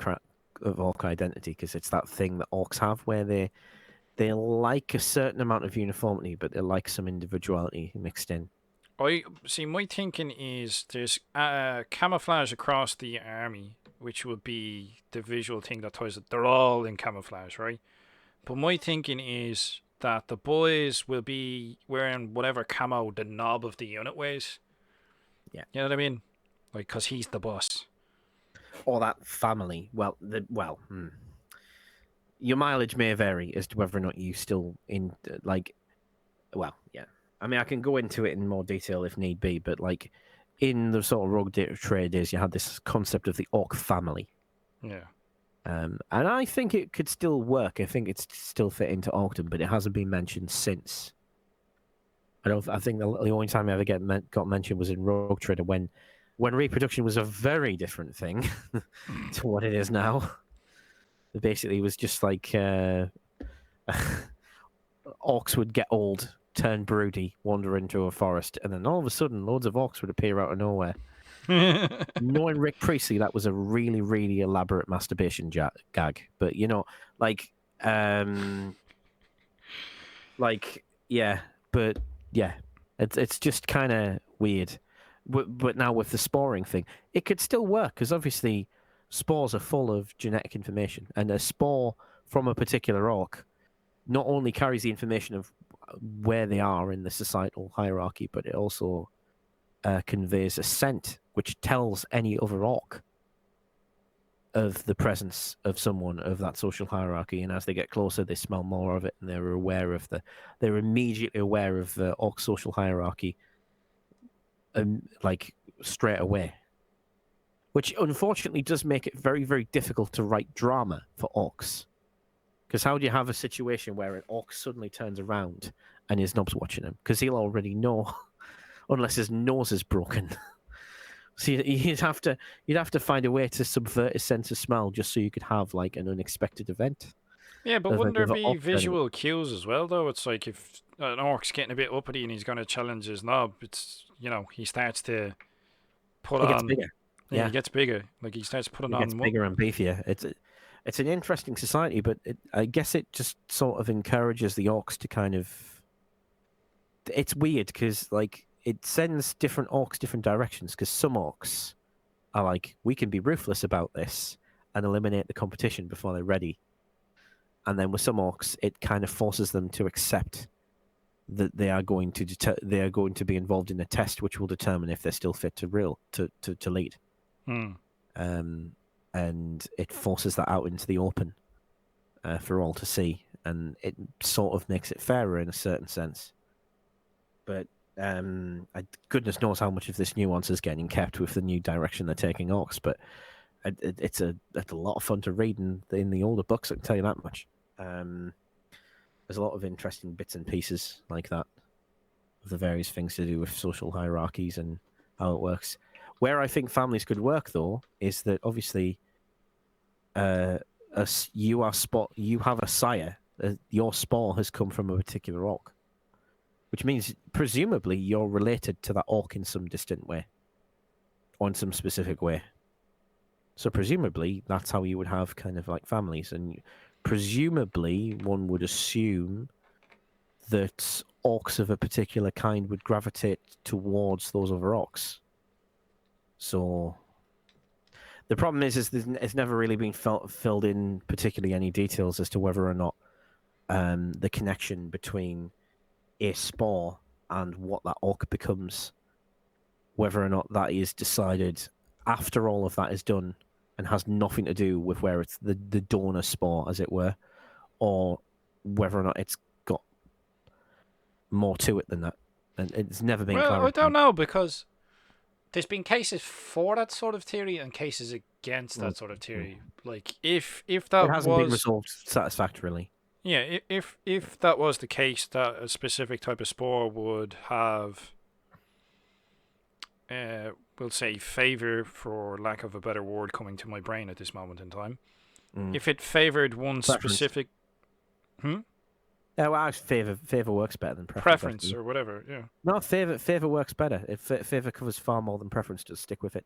orc identity because it's that thing that orcs have where they like a certain amount of uniformity, but they like some individuality mixed in. I see. My thinking is there's camouflage across the army, which would be the visual thing that ties it. They're all in camouflage, right? But my thinking is that the boys will be wearing whatever camo the knob of the unit wears. Yeah, you know what I mean? Like, cause he's the boss. Or that family. Your mileage may vary as to whether or not you still in yeah. I mean, I can go into it in more detail if need be, but like in the sort of rogue trade days, you had this concept of the orc family. Yeah. And I think it could still work. I think it's still fit into Orkdom, but it hasn't been mentioned since. I think the only time I ever got mentioned was in Rogue Trader when reproduction was a very different thing to what it is now. It basically was just like orcs would get old, turn broody, wander into a forest, and then all of a sudden loads of orcs would appear out of nowhere. Knowing Rick Priestley, that was a really, really elaborate masturbation gag. But you know, it's just kind of weird. But now with the sporing thing, it could still work because obviously spores are full of genetic information, and a spore from a particular orc not only carries the information of where they are in the societal hierarchy, but it also conveys a scent which tells any other orc of the presence of someone of that social hierarchy. And as they get closer, they smell more of it, and they're immediately aware of the orc social hierarchy, like straight away. Which unfortunately does make it very, very difficult to write drama for orcs. Because how do you have a situation where an orc suddenly turns around and his nob's watching him? Because he'll already know, unless his nose is broken. So you'd have to find a way to subvert his sense of smell just so you could have like an unexpected event. Yeah, but wouldn't there be visual cues as well, though? It's like if an orc's getting a bit uppity and he's going to challenge his knob, it's, you know, he starts to put on... He gets bigger. Yeah, he gets bigger. Like, he starts putting on... He gets bigger and beefier. It's an interesting society, but I guess it just sort of encourages the orcs to kind of... It's weird, because, like, it sends different orcs different directions, because some orcs are like, we can be ruthless about this and eliminate the competition before they're ready. And then with some orcs, it kind of forces them to accept that they are going to be involved in a test which will determine if they're still fit to lead. Hmm. And it forces that out into the open for all to see, and it sort of makes it fairer in a certain sense. But goodness knows how much of this nuance is getting kept with the new direction they're taking orcs. But it's a lot of fun to read in the older books, I can tell you that much. There's a lot of interesting bits and pieces like that, of the various things to do with social hierarchies and how it works. Where I think families could work, though, is that obviously, you have a sire. Your spore has come from a particular orc, which means presumably you're related to that orc in some distant way, or in some specific way. So presumably that's how you would have kind of like families, and presumably one would assume that orcs of a particular kind would gravitate towards those other orcs. So the problem is it's never really been filled in particularly any details as to whether or not the connection between a spore and what that orc becomes, whether or not that is decided after all of that is done and has nothing to do with where it's the donor spore, as it were, or whether or not it's got more to it than that. And it's never been Well, clarified. I don't know, because there's been cases for that sort of theory and cases against that sort of theory. Like, if It that hasn't been was, resolved satisfactorily. yeah, if that was the case, that a specific type of spore would have, we'll say, favor, for lack of a better word coming to my brain at this moment in time. If it favored one Preference. specific Well, actually, favor works better than preference actually. or whatever, yeah. No, favor works better. If favor covers far more than preference, just stick with it.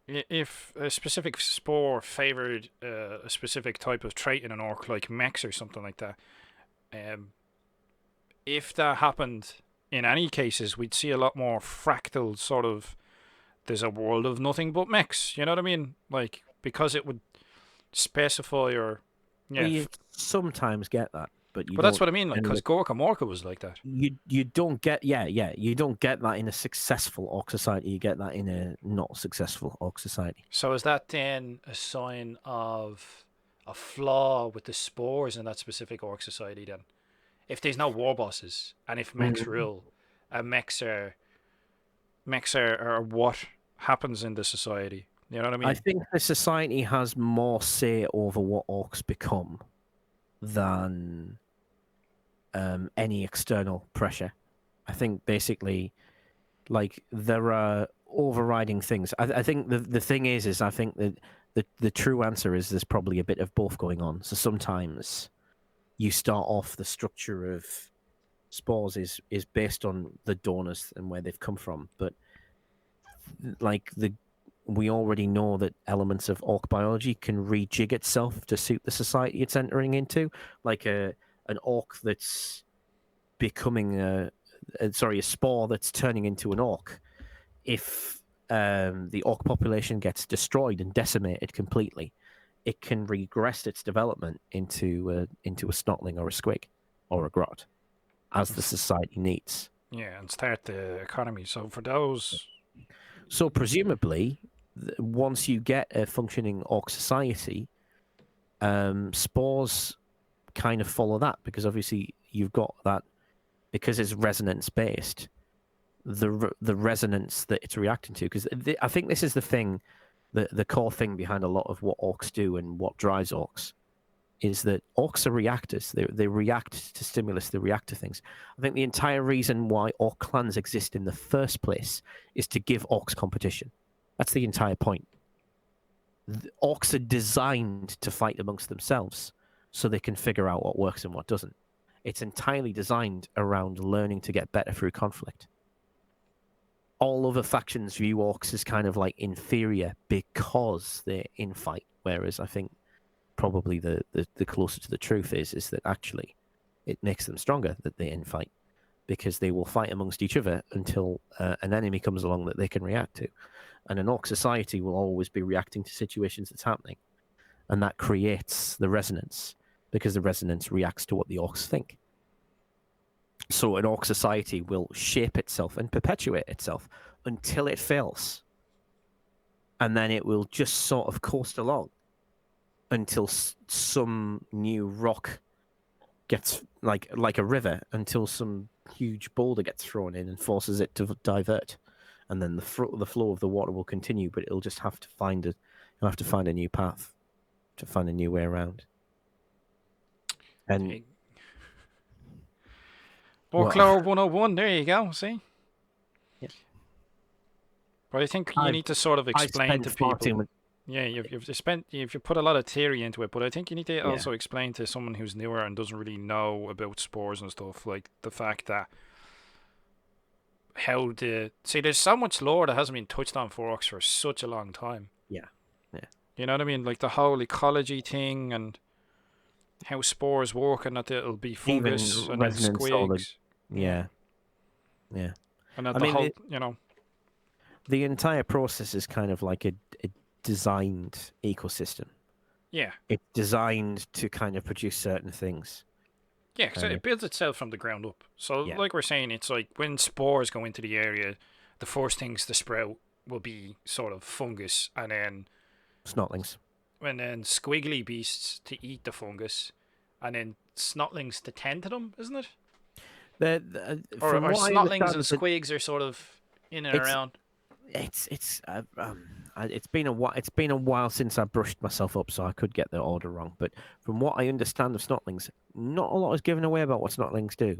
If a specific spore favored a specific type of trait in an orc, like mechs or something like that, if that happened in any cases, we'd see a lot more fractal sort of. There's a world of nothing but mechs. You know what I mean? Like, because it would specify or Well, you sometimes get that, but you But don't. that's what I mean. Like, because Gorka Morka was like that. You don't get you don't get that in a successful orc society. You get that in a not successful orc society. So is that then a sign of a flaw with the spores in that specific orc society then? If there's no war bosses and if mechs rule, and mechs are what happens in the society. You know what I mean? I think the society has more say over what orcs become than any external pressure. I think basically, like, there are overriding things. I think the thing is I think that the true answer is there's probably a bit of both going on. So sometimes you start off, the structure of spores is based on the donors and where they've come from, but like we already know that elements of orc biology can rejig itself to suit the society it's entering into, like an orc that's becoming a spore that's turning into an orc. If the orc population gets destroyed and decimated completely, it can regress its development into a snotling or a squig or a grot, as the society needs. Yeah, and start the economy. So for those, So presumably, once you get a functioning orc society, spores kind of follow that, because obviously you've got that, because it's resonance based, the resonance that it's reacting to. Because I think this is the thing, the core thing behind a lot of what orcs do and what drives orcs, is that orcs are reactors. They react to stimulus, they react to things. I think the entire reason why orc clans exist in the first place is to give orcs competition. That's the entire point. Orcs are designed to fight amongst themselves so they can figure out what works and what doesn't. It's entirely designed around learning to get better through conflict. All other factions view orcs as kind of like inferior because they're in fight, whereas I think probably the closer to the truth is that actually it makes them stronger that they're in fight. because they will fight amongst each other until an enemy comes along that they can react to. And an orc society will always be reacting to situations that's happening. And that creates the resonance, because the resonance reacts to what the orcs think. So an orc society will shape itself and perpetuate itself until it fails. And then it will just sort of coast along until some new rock gets, like a river, until some huge boulder gets thrown in and forces it to divert. And then the flow of the water will continue, but it'll just have to find you'll have to find a new path, to find a new way around. And Folklore 101, there you go, see? Yeah. But I think you need to sort of explain to people. Yeah, you've put a lot of theory into it, but I think you need to also explain to someone who's newer and doesn't really know about spores and stuff, like the fact that there's so much lore that hasn't been touched on for orcs for such a long time. Yeah. You know what I mean? Like the whole ecology thing and how spores work, and that it'll be fungus and then squigs. Yeah. And that the entire process is kind of like a designed ecosystem. Yeah. It's designed to kind of produce certain things. Yeah, because it builds itself from the ground up. So, like we're saying, it's like when spores go into the area, the first things to sprout will be sort of fungus, and then snotlings. And then squiggly beasts to eat the fungus, and then snotlings to tend to them, isn't it? Or snotlings and squigs are sort of in and around. It's been a while since I brushed myself up, so I could get the order wrong. But from what I understand of snotlings, not a lot is given away about what snotlings do.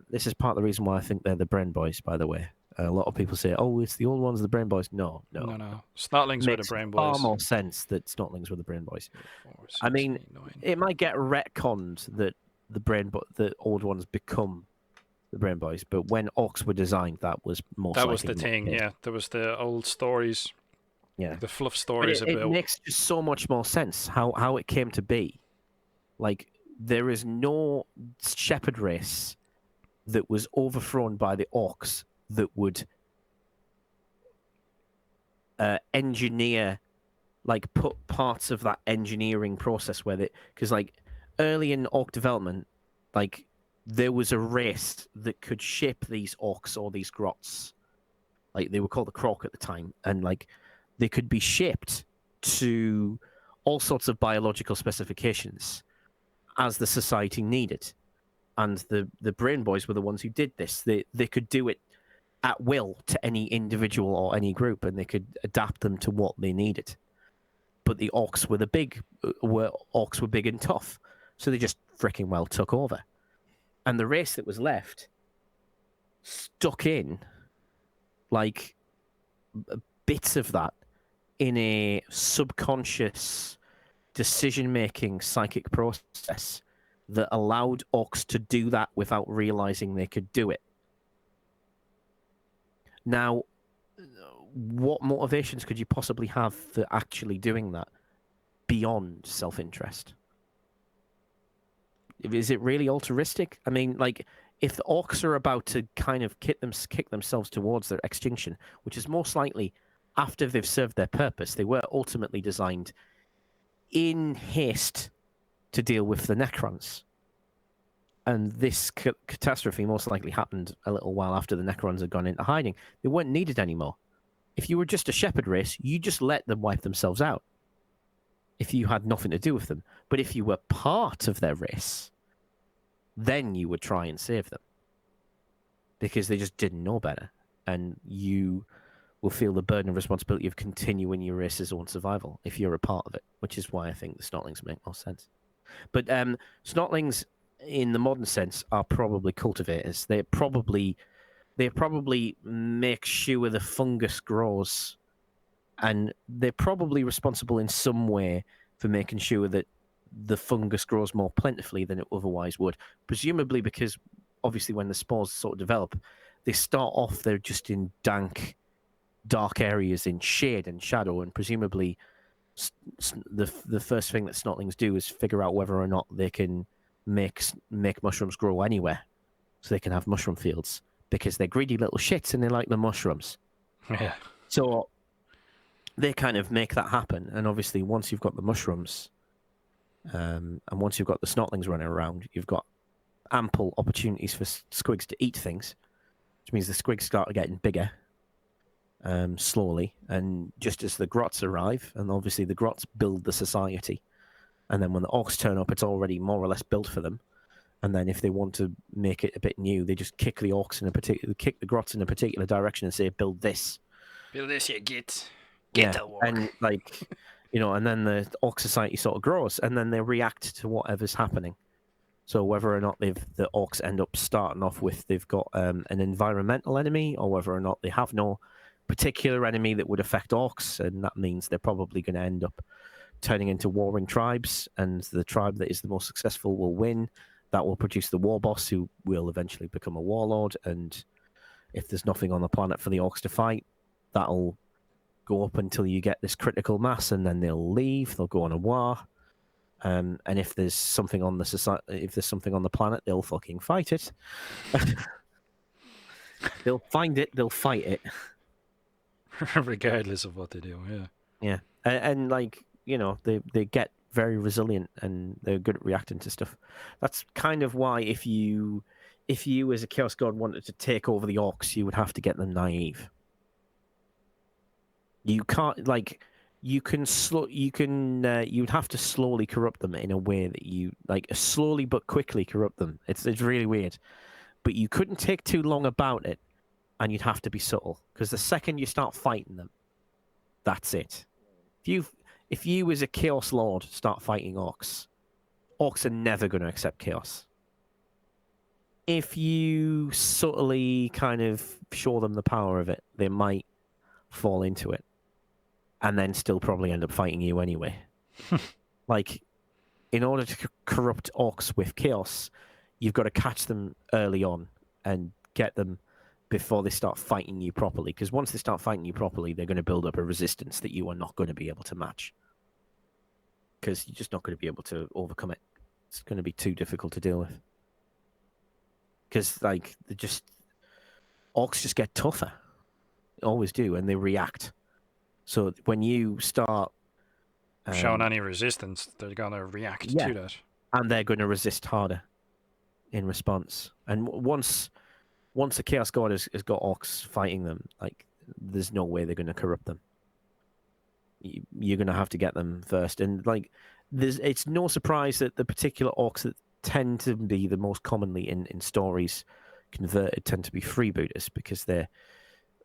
This is part of the reason why I think they're the brain boys. By the way, a lot of people say, "Oh, it's the old ones, the brain boys." No. Snotlings were the brain boys. Far more sense that snotlings were the brain boys. I mean, it might get retconned that the old ones become the brain boys, but when orcs were designed, that was that was the thing. Yeah, there was the old stories. Yeah, the fluff stories about. It makes just so much more sense how it came to be. Like, there is no shepherd race that was overthrown by the orcs that would engineer, like, put parts of that engineering process where because like early in orc development, like, there was a race that could shape these orcs or these grots. Like, they were called the Croc at the time, and like they could be shaped to all sorts of biological specifications as the society needed. And the brain boys were the ones who did this. They could do it at will to any individual or any group, and they could adapt them to what they needed. But the orcs were big and tough, so they just freaking well took over. And the race that was left stuck in, like, bits of that in a subconscious decision-making psychic process that allowed orcs to do that without realizing they could do it. Now, what motivations could you possibly have for actually doing that beyond self-interest? Is it really altruistic? I mean, like, if the orcs are about to kind of kick themselves towards their extinction, which is most likely after they've served their purpose, they were ultimately designed in haste to deal with the Necrons. And this catastrophe most likely happened a little while after the Necrons had gone into hiding. They weren't needed anymore. If you were just a shepherd race, you just let them wipe themselves out if you had nothing to do with them. But if you were part of their race, then you would try and save them, because they just didn't know better. And you will feel the burden of responsibility of continuing your race's own survival if you're a part of it, which is why I think the snotlings make more sense. But snotlings, in the modern sense, are probably cultivators. They probably make sure the fungus grows, and they're probably responsible in some way for making sure that the fungus grows more plentifully than it otherwise would. Presumably because, obviously, when the spores sort of develop, they start off, they're just in dank, dark areas in shade and shadow, and presumably the first thing that snotlings do is figure out whether or not they can make mushrooms grow anywhere. so they can have mushroom fields because they're greedy little shits and they like the mushrooms. Yeah. So they kind of make that happen. And obviously, once you've got the mushrooms, and once you've got the snotlings running around, you've got ample opportunities for squigs to eat things, which means the squigs start getting bigger slowly. And just as the grots arrive, and obviously the grots build the society, and then when the orcs turn up, it's already more or less built for them. And then if they want to make it a bit new, they just kick the orcs in a particular, kick the grots in a particular direction and say, "Build this." Build this, you get Yeah, to work. and like, and then the orc society sort of grows, and then they react to whatever's happening. So whether or not the orcs end up starting off with they've got an environmental enemy, or whether or not they have no particular enemy that would affect orcs, and that means they're probably going to end up turning into warring tribes, and the tribe that is the most successful will win. That will produce the war boss, who will eventually become a warlord. And if there's nothing on the planet for the orcs to fight, that'll go up until you get this critical mass, and then they'll leave. They'll go on a war. And if there's something on the planet, they'll fucking fight it. They'll find it. They'll fight it. Regardless of what they do, yeah. Yeah, and like they get very resilient, and they're good at reacting to stuff. That's kind of why if you as a Chaos God wanted to take over the orcs, you would have to get them naive. You can't you'd have to slowly corrupt them in a way that you slowly but quickly corrupt them. It's really weird, but you couldn't take too long about it, and you'd have to be subtle, because the second you start fighting them, that's it. If you as a Chaos Lord start fighting orcs are never going to accept chaos. If you subtly kind of show them the power of it, they might fall into it, and then still probably end up fighting you anyway. In order to corrupt orcs with chaos, you've got to catch them early on and get them before they start fighting you properly. Because once they start fighting you properly, they're going to build up a resistance that you are not going to be able to match. Because you're just not going to be able to overcome it. It's going to be too difficult to deal with. Because orcs just get tougher. They always do, and they react. So when you start showing any resistance, they're gonna react to that, and they're going to resist harder in response. And once the Chaos God has got orcs fighting them, there's no way they're going to corrupt them. You're going to have to get them first, and it's no surprise that the particular orcs that tend to be the most commonly in stories converted tend to be freebooters, because they're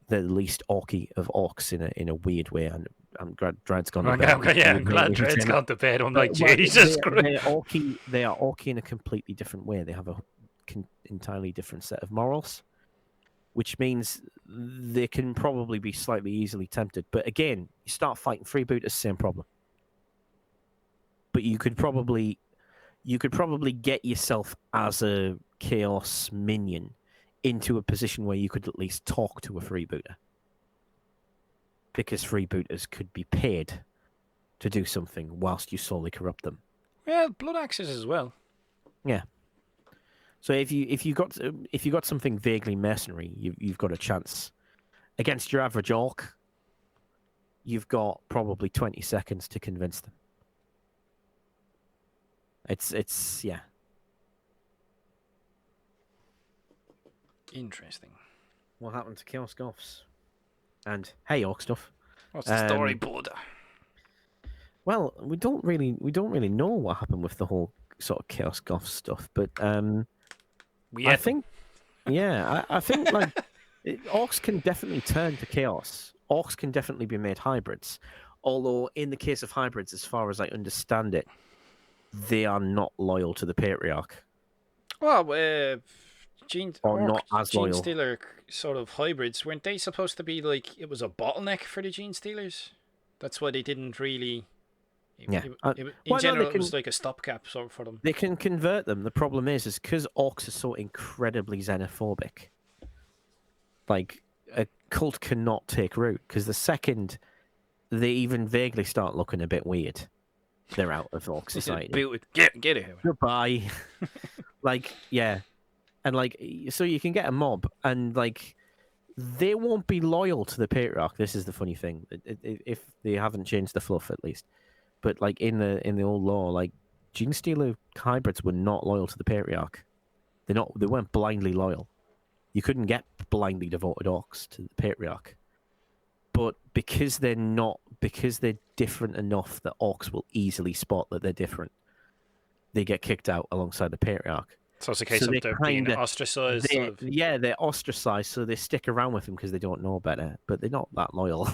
the least orky of orcs in a weird way. And I'm glad Dred's gone to bed. Yeah, I'm glad Dred's gone to bed. I'm like, Jesus Christ. They are orky in a completely different way. They have a entirely different set of morals, which means they can probably be slightly easily tempted. But again, you start fighting freebooters, same problem. But you could probably get yourself as a chaos minion into a position where you could at least talk to a freebooter, because freebooters could be paid to do something whilst you slowly corrupt them. Well, blood axes as well. Yeah. So if you got something vaguely mercenary, you've got a chance. Against your average orc, you've got probably 20 seconds to convince them. It's yeah. Interesting. What happened to Chaos Goths? And hey, orc stuff. What's the story, bud? Well, we don't really know what happened with the whole sort of Chaos Goth stuff, but I think orcs can definitely turn to chaos. Orcs can definitely be made hybrids, although in the case of hybrids, as far as I understand it, they are not loyal to the patriarch. Well, not as Gene loyal. Stealer sort of hybrids, weren't they supposed to be it was a bottleneck for the Gene Stealers? That's why they didn't really. In general, it was like a stopgap sort of for them. They can convert them. The problem is because orcs are so incredibly xenophobic. A cult cannot take root, because the second they even vaguely start looking a bit weird, they're out of orc society. Get it. Goodbye. Yeah. And like, so you can get a mob, and like, they won't be loyal to the patriarch. This is the funny thing, if they haven't changed the fluff at least. But like in the old lore, like Genestealer hybrids were not loyal to the patriarch. They weren't blindly loyal. You couldn't get blindly devoted orcs to the patriarch. But because they're different enough that orcs will easily spot that they're different, they get kicked out alongside the patriarch. So it's a case So of they they're being ostracized. Sort of. Yeah, they're ostracized, so they stick around with him because they don't know better, but they're not that loyal.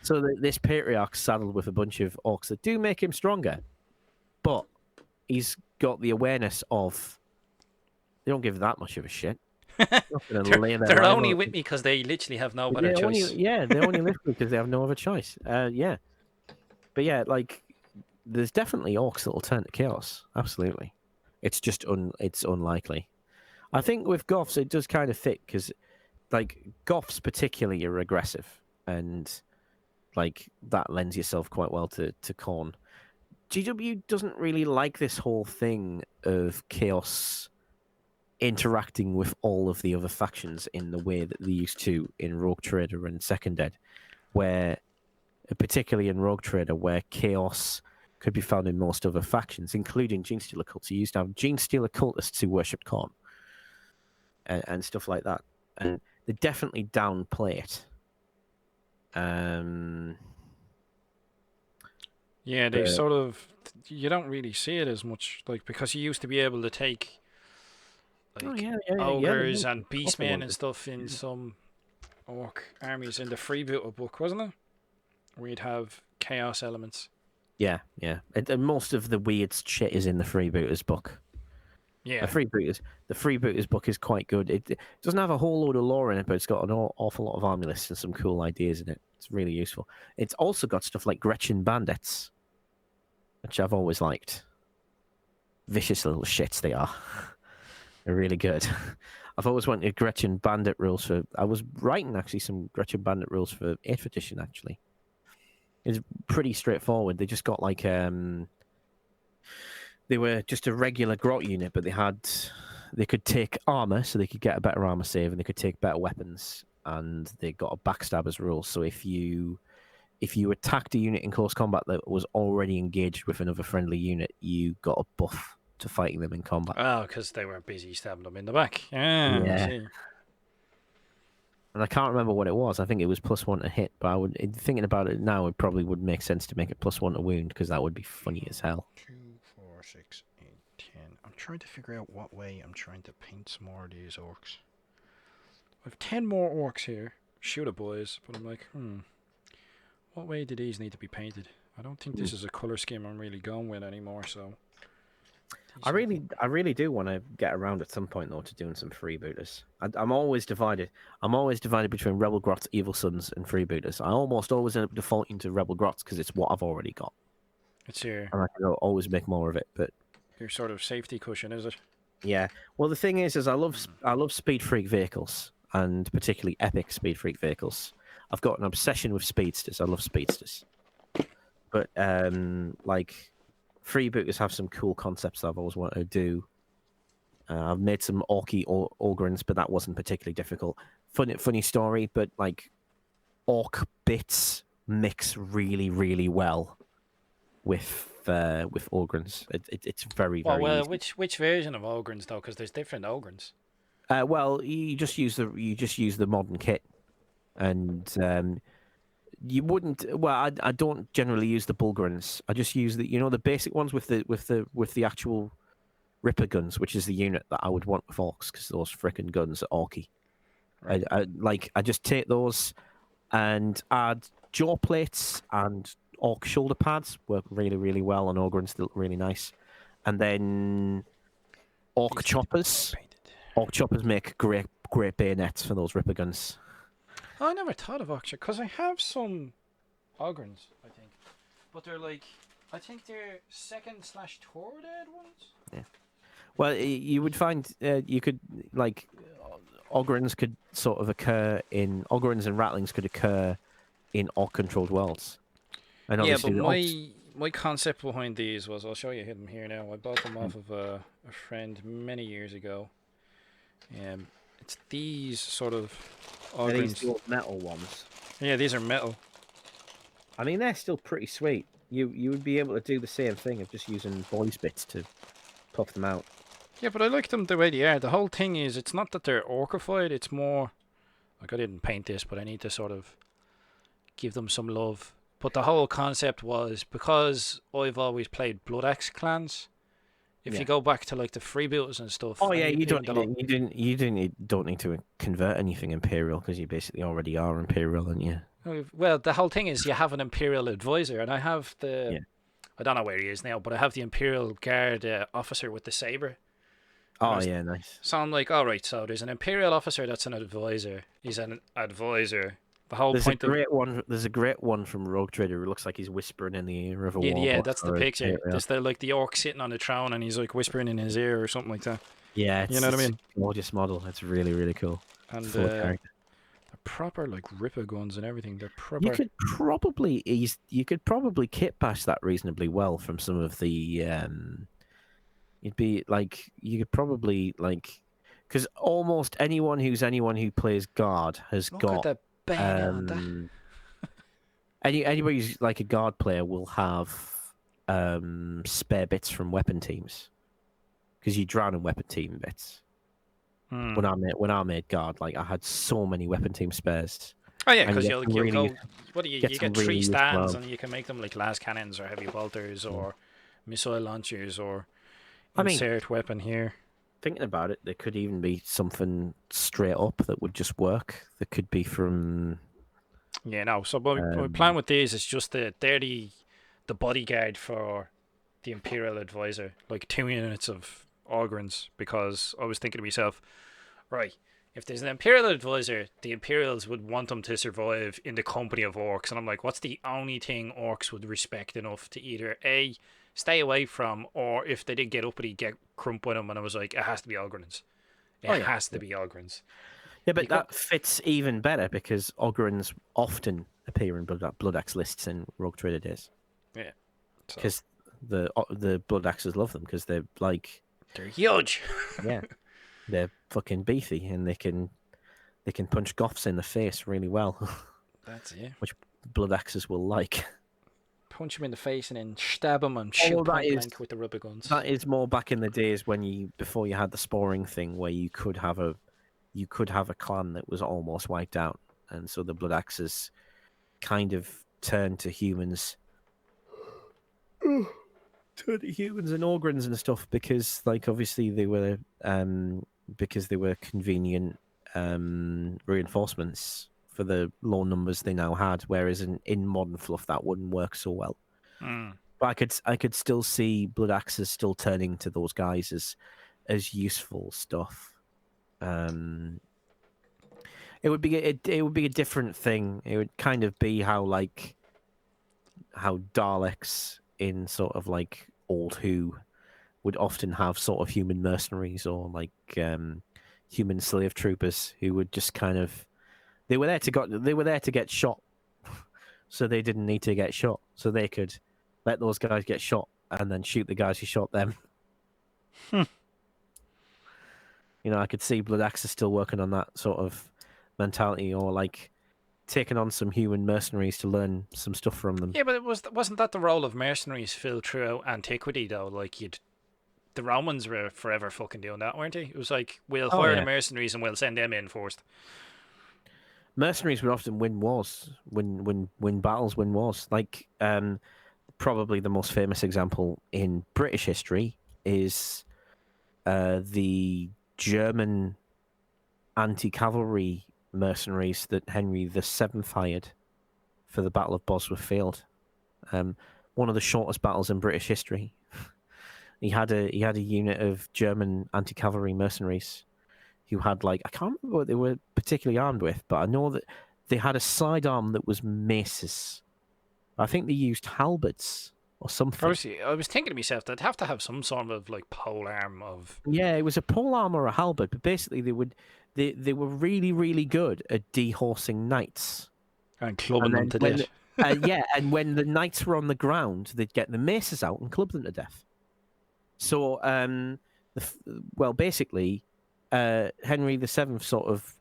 So this patriarch's saddled with a bunch of orcs that do make him stronger, but he's got the awareness of they don't give that much of a shit. They're only with me because they literally have no better choice. They only live because they have no other choice. Yeah, but yeah, like there's definitely orcs that will turn to chaos. Absolutely, it's just it's unlikely. I think with goths it does kind of fit because like goths particularly are aggressive, and like that lends yourself quite well to Khorne. GW doesn't really like this whole thing of chaos interacting with all of the other factions in the way that they used to in Rogue Trader and Second Ed, where particularly in Rogue Trader, where chaos could be found in most other factions, including Genestealer cults. You used to have Genestealer cultists who worshipped Khorne and stuff like that, and they definitely downplay it. Yeah, they sort of. You don't really see it as much, like because you used to be able to take like ogres and beastmen and stuff in some orc armies in the freebooter book, wasn't it? Where you'd have chaos elements. Yeah. And most of the weird shit is in the freebooters book. Yeah. The freebooters book is quite good. It doesn't have a whole load of lore in it, but it's got an awful lot of army lists and some cool ideas in it. It's really useful. It's also got stuff like Gretchen bandits, which I've always liked. Vicious little shits they are. They're really good. I've always wanted Gretchen bandit rules for. I was writing actually some Gretchen bandit rules for 8th edition actually. It's pretty straightforward. They just got like they were just a regular grot unit, but they could take armor, so they could get a better armor save, and they could take better weapons, and they got a backstabber's rule. So if you attacked a unit in close combat that was already engaged with another friendly unit, you got a buff to fighting them in combat. Oh, because they were busy stabbing them in the back. Yeah. I see. And I can't remember what it was. I think it was +1 to hit, but thinking about it now, it probably would make sense to make it +1 to wound, because that would be funny as hell. 2, 4, 6, 8, 10. I'm trying to figure out what way I'm trying to paint some more of these orcs. I have 10 more orcs here. Shoot it, boys. But I'm like, what way do these need to be painted? I don't think this is a colour scheme I'm really going with anymore, so... I really do want to get around at some point though to doing some freebooters. I'm always divided. I'm always divided between Rebel Grots, Evil Sons, and freebooters. I almost always end up defaulting to Rebel Grots because it's what I've already got. It's your... And I can always make more of it, but... Your sort of safety cushion, is it? Yeah. Well, the thing is I love speed freak vehicles, and particularly epic speed freak vehicles. I've got an obsession with speedsters. I love speedsters. But, like... freebooters have some cool concepts that I've always wanted to do. I've made some orky Ogrins, but that wasn't particularly difficult. Funny story, but like orc bits mix really, really well with Ogrins. It's very easy. Which version of Ogrins though? Because there's different Ogrins. Well, you just use the modern kit, and you wouldn't. Well, I don't generally use the Bulgarins. I just use the basic ones with the actual Ripper guns, which is the unit that I would want with orcs, because those frickin' guns are orky. Right. I just take those and add jaw plates and orc shoulder pads. Work really, really well on Ogrins. They look really nice. And then orc choppers. Orc choppers make great bayonets for those Ripper guns. I never thought of Oxford, because I have some Ogrins, I think. But they're like, I think they're 2nd/3rd ed ones? Yeah. Well, you would find, you could, like, Ogrins could sort of occur in, Ogrins and Rattlings could occur in orc-controlled worlds. And yeah, but my concept behind these was, I'll show you them here now. I bought them off of a friend many years ago. It's these sort of Are these Ogrins. the old metal ones? Yeah, these are metal. I mean, they're still pretty sweet. You would be able to do the same thing of just using boys bits to puff them out. Yeah, but I like them the way they are. The whole thing is, it's not that they're orcified, it's more... Like, I didn't paint this, but I need to sort of give them some love. But the whole concept was, because I've always played Blood Axe clans, if Yeah. you go back to like the freebooters and stuff... Oh and yeah, you don't the need, don't need to convert anything Imperial because you basically already are Imperial, aren't you? Well, the whole thing is you have an Imperial advisor, and I have the... Yeah. I don't know where he is now, but I have the Imperial Guard officer with the saber. Oh yeah, nice. So I'm like, all right, so there's an Imperial officer that's an advisor. He's an advisor. The whole There's point a great one. There's a great one from Rogue Trader who looks like he's whispering in the ear of a yeah, warboss. that's the or a picture. Imperial. There's like the orc sitting on the throne, and he's like whispering in his ear or something like that. Yeah, it's, You know what I it's mean? a gorgeous model. It's really, really cool. And Full of character. they're proper like ripper guns and everything. They're proper. You could probably kit bash that reasonably well from some of the you'd be like you could probably like because almost anyone who plays guard has Look got at the bang on that. anybody who's like a guard player will have spare bits from weapon teams because you drown in weapon team bits. Hmm. When I made guard, like I had so many weapon team spares. Oh yeah, and because you you'll get some really- go. What do you get you some get really three useful stands, arms. and you can make them like las cannons or heavy bolters or missile launchers or I mean- insert weapon here. Thinking about it, there could even be something straight up that would just work. That could be from Yeah, no. So my plan with these is just they're the bodyguard for the Imperial advisor, like 2 units of Ogrins, because I was thinking to myself, right, if there's an Imperial advisor, the Imperials would want them to survive in the company of orcs, and I'm like, what's the only thing orcs would respect enough to either A, stay away from, or if they did get uppity, get crump with them, and I was like, it has to be Ogrins. It has to be Ogrins. Yeah, but You that fits even better because Ogrins often appear in Blood Axe lists in Rogue Trader days. Yeah. So, Because the Blood Axes love them because they're like, they're huge. yeah, they're fucking beefy and they can punch goths in the face really well. That's it. Which Blood Axes will like. Punch him in the face and then stab him and shoot that point is- blank with the rubber guns. That is more back in the days before you had the sporing thing where you could have a clan that was almost wiped out, and so the Blood Axes kind of turned to humans. Turned to humans and Ogrins and stuff because, like, obviously they were convenient reinforcements for the low numbers they now had. Whereas in modern fluff that wouldn't work so well. But I could still see Blood Axes still turning to those guys as useful stuff. It would be a different thing. It would kind of be how Daleks in sort of like old Who would often have sort of human mercenaries or like human slave troopers who would just kind of they were there to get shot, so they didn't need to get shot, so they could let those guys get shot and then shoot the guys who shot them. You know, I could see Blood Axe is still working on that sort of mentality, or like taking on some human mercenaries to learn some stuff from them. Yeah, but wasn't that the role of mercenaries filled throughout antiquity though? Like the Romans were forever fucking doing that, weren't they? It was like, we'll hire the mercenaries and we'll send them in first. Mercenaries would often win wars, win battles, win wars. Like probably the most famous example in British history is the German anti-cavalry mercenaries that Henry VII hired for the Battle of Bosworth Field. One of the shortest battles in British history. He had a unit of German anti-cavalry mercenaries who had, like, I can't remember what they were particularly armed with, but I know that they had a sidearm that was maces. I think they used halberds or something. Obviously, I was thinking to myself, they'd have to have some sort of like pole arm of. Yeah, it was a pole arm or a halberd, but basically they were really, really good at dehorsing knights And clubbing them to death. and when the knights were on the ground, they'd get the maces out and club them to death. So, basically, Henry VII sort of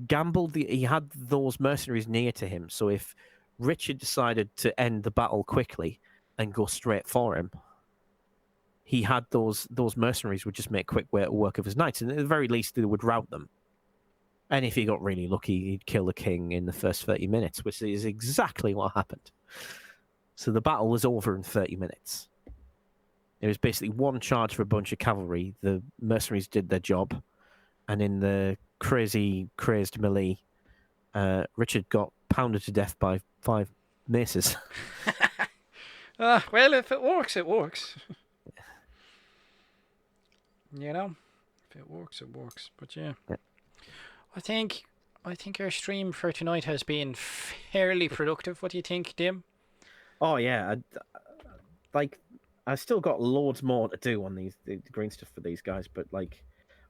gambled. He had those mercenaries near to him, so if Richard decided to end the battle quickly and go straight for him, he had those mercenaries would just make quick work of his knights, and at the very least they would rout them. And if he got really lucky, he'd kill the king in the first 30 minutes, which is exactly what happened. So the battle was over in 30 minutes. It was basically one charge for a bunch of cavalry. The mercenaries did their job, and in the crazed melee, Richard got pounded to death by 5 maces. Well, if it works, it works. You know, if it works, it works. But yeah. I think our stream for tonight has been fairly productive. What do you think, Dim? Oh yeah, I still got loads more to do on the green stuff for these guys, but like,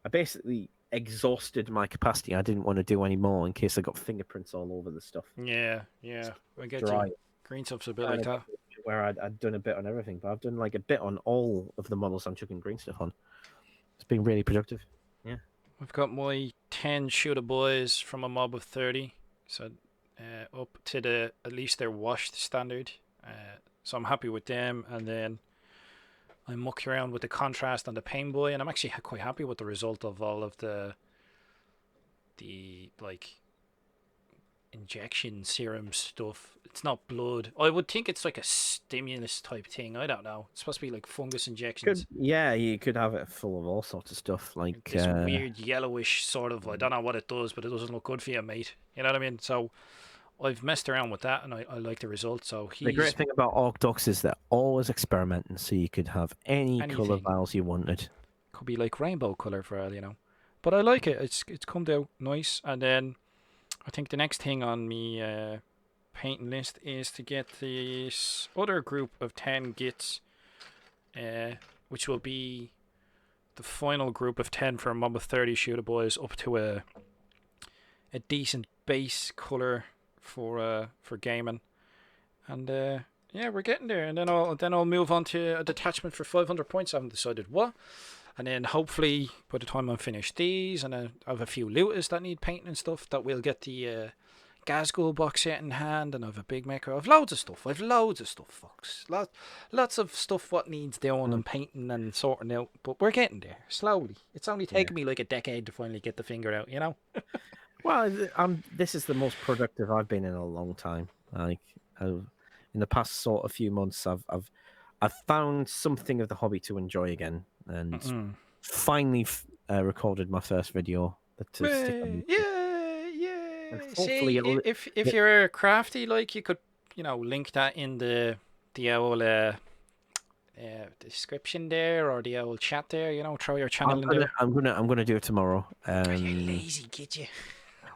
I basically exhausted my capacity. I didn't want to do any more in case I got fingerprints all over the stuff. Yeah, I get Dry. you. Green stuff's a bit like that. Where I'd done a bit on everything, but I've done like a bit on all of the models I'm chucking green stuff on. It's been really productive. Yeah. I've got my 10 shooter boys from a mob of 30, so up to at least their washed standard. So I'm happy with them, and then I muck around with the contrast on the pain boy, and I'm actually quite happy with the result of all of the like injection serum stuff. It's not blood. I would think it's like a stimulus type thing. I don't know. It's supposed to be like fungus injections. You could have it full of all sorts of stuff, like this weird yellowish sort of. I don't know what it does, but it doesn't look good for you, mate. You know what I mean? So I've messed around with that, and I like the result. So the great thing about Orc Docs is they're always experimenting, so you could have any color vials you wanted. Could be like rainbow color for all you know. But I like it. It's come out nice, and then I think the next thing on me painting list is to get this other group of 10 gits, which will be the final group of 10 for a mob of 30 shooter boys, up to a decent base color for gaming, and yeah, we're getting there. And then I'll move on to a detachment for 500 points. I haven't decided what. And then hopefully by the time I'm finished these, and I have a few looters that need painting and stuff, that we'll get the Gazgul box set in hand, and I have a big maker. I've loads of stuff, folks. Lots of stuff what needs doing and painting and sorting out. But we're getting there slowly. It's only taken me like a decade to finally get the finger out, you know. Well, this is the most productive I've been in a long time. Like, in the past sort of few months, I've found something of the hobby to enjoy again, and finally recorded my first video. See, if you're crafty, like, you could, link that in the old description there, or the old chat there. Throw your channel in there. I'm gonna do it tomorrow. You're lazy, kid, you.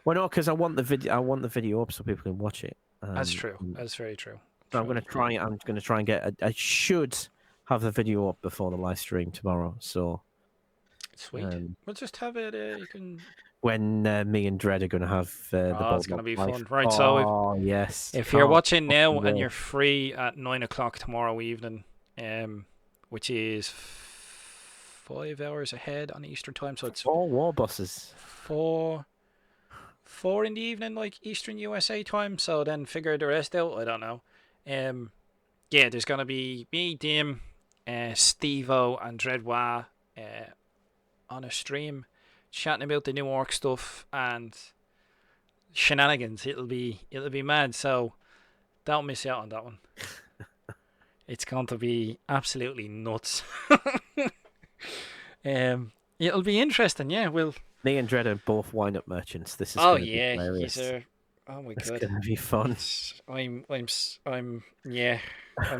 Well, no, because I want the video up so people can watch it. That's true. That's very true. So I'm gonna try and get. I should have the video up before the live stream tomorrow. So sweet. We'll just have it. You can. When me and Dredd are going to have the ball. It's going to be fun. Right, if you're watching now and you're free at 9 o'clock tomorrow evening, which is 5 hours ahead on Eastern time, so it's 4 war bosses. 4 in the evening, like Eastern USA time, so then figure the rest out. I don't know. Yeah, there's going to be me, Dim, Steve-O and Dreadwa on a stream, chatting about the new orc stuff and shenanigans. It'll be mad, so don't miss out on that one. It's going to be absolutely nuts. It'll be interesting. Yeah, me and Dredd are both wind-up merchants. This is oh my god, it's gonna be fun. I'm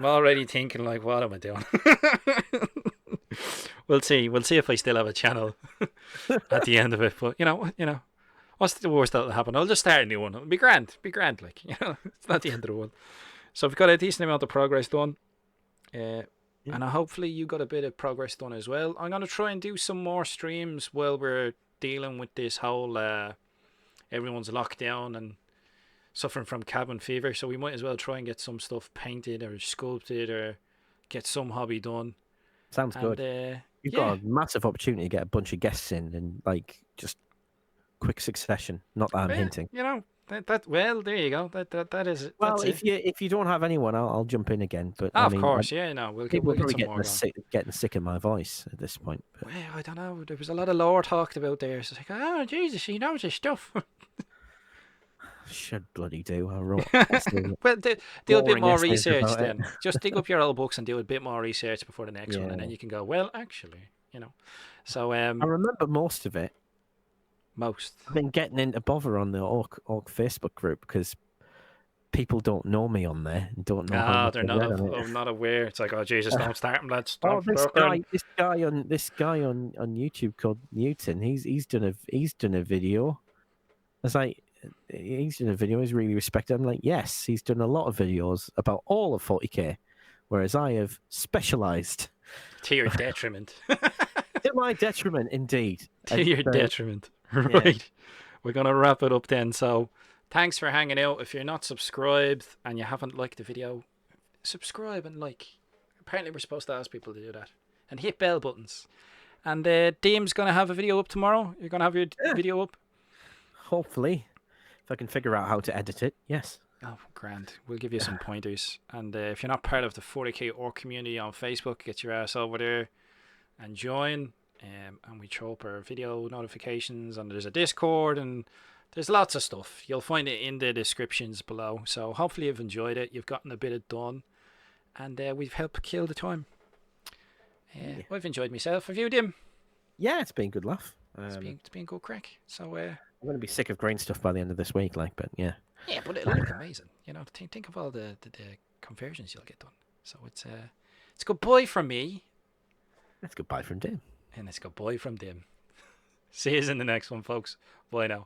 already thinking, like, what am I doing? We'll see if I still have a channel at the end of it. But you know, what's the worst that'll happen? I'll just start a new one. It'll be grand, like, it's not the end of the world. So we've got a decent amount of progress done, and hopefully you got a bit of progress done as well. I'm gonna try and do some more streams while we're dealing with this whole everyone's locked down and suffering from cabin fever, so we might as well try and get some stuff painted or sculpted or get some hobby done. Sounds good. You've Yeah. got a massive opportunity to get a bunch of guests in like just quick succession. Not that I'm Well, hinting. you know, well, there you go. That is it. Well, That's it. if you don't have anyone, I'll jump in again. But Ah, I of mean, course, yeah, no, people we'll are get probably some more going. getting sick of my voice at this point. But Well, I don't know. There was a lot of lore talked about there. So it's like, oh Jesus, he knows his stuff. should bloody do. I wrote Well, do a bit boring more essays research about it. then. Just dig up your old books and do a bit more research before the next one, and then Yeah. you can go, well, actually, you know. So, I remember most of it. most. I've been getting into bother on the Orc Facebook group because people don't know me on there and don't know how Ah, much they're I've not read on it. not aware. It's like, oh Jesus, don't start him, lads. Oh, Don't start. this guy on YouTube called Newton. He's done a video. I was like, he's done a video. He's really respected. I'm like, yes, he's done a lot of videos about all of 40k, whereas I have specialised To your detriment. to my detriment, indeed. To your detriment. Right. We're gonna wrap it up then. So, thanks for hanging out. If you're not subscribed and you haven't liked the video, subscribe and like. Apparently, we're supposed to ask people to do that and hit bell buttons. And Dame's gonna have a video up tomorrow. You're gonna have your video up. Hopefully, if I can figure out how to edit it, yes. Oh, grand. We'll give you some pointers. And if you're not part of the 40k Orc community on Facebook, get your ass over there and join. And we throw up our video notifications, and there's a Discord, and there's lots of stuff. You'll find it in the descriptions below. So hopefully you've enjoyed it. You've gotten a bit of done, and we've helped kill the time. I've enjoyed myself. Have you, Dim? Yeah, it's been a good laugh. It's been good crack. So I'm going to be sick of green stuff by the end of this week, like, but yeah. yeah, but it'll look amazing. You know, think of all the conversions you'll get done. So it's goodbye from me. That's goodbye from Dim. And it's goodbye from Dim. See you in the next one, folks. Bye now.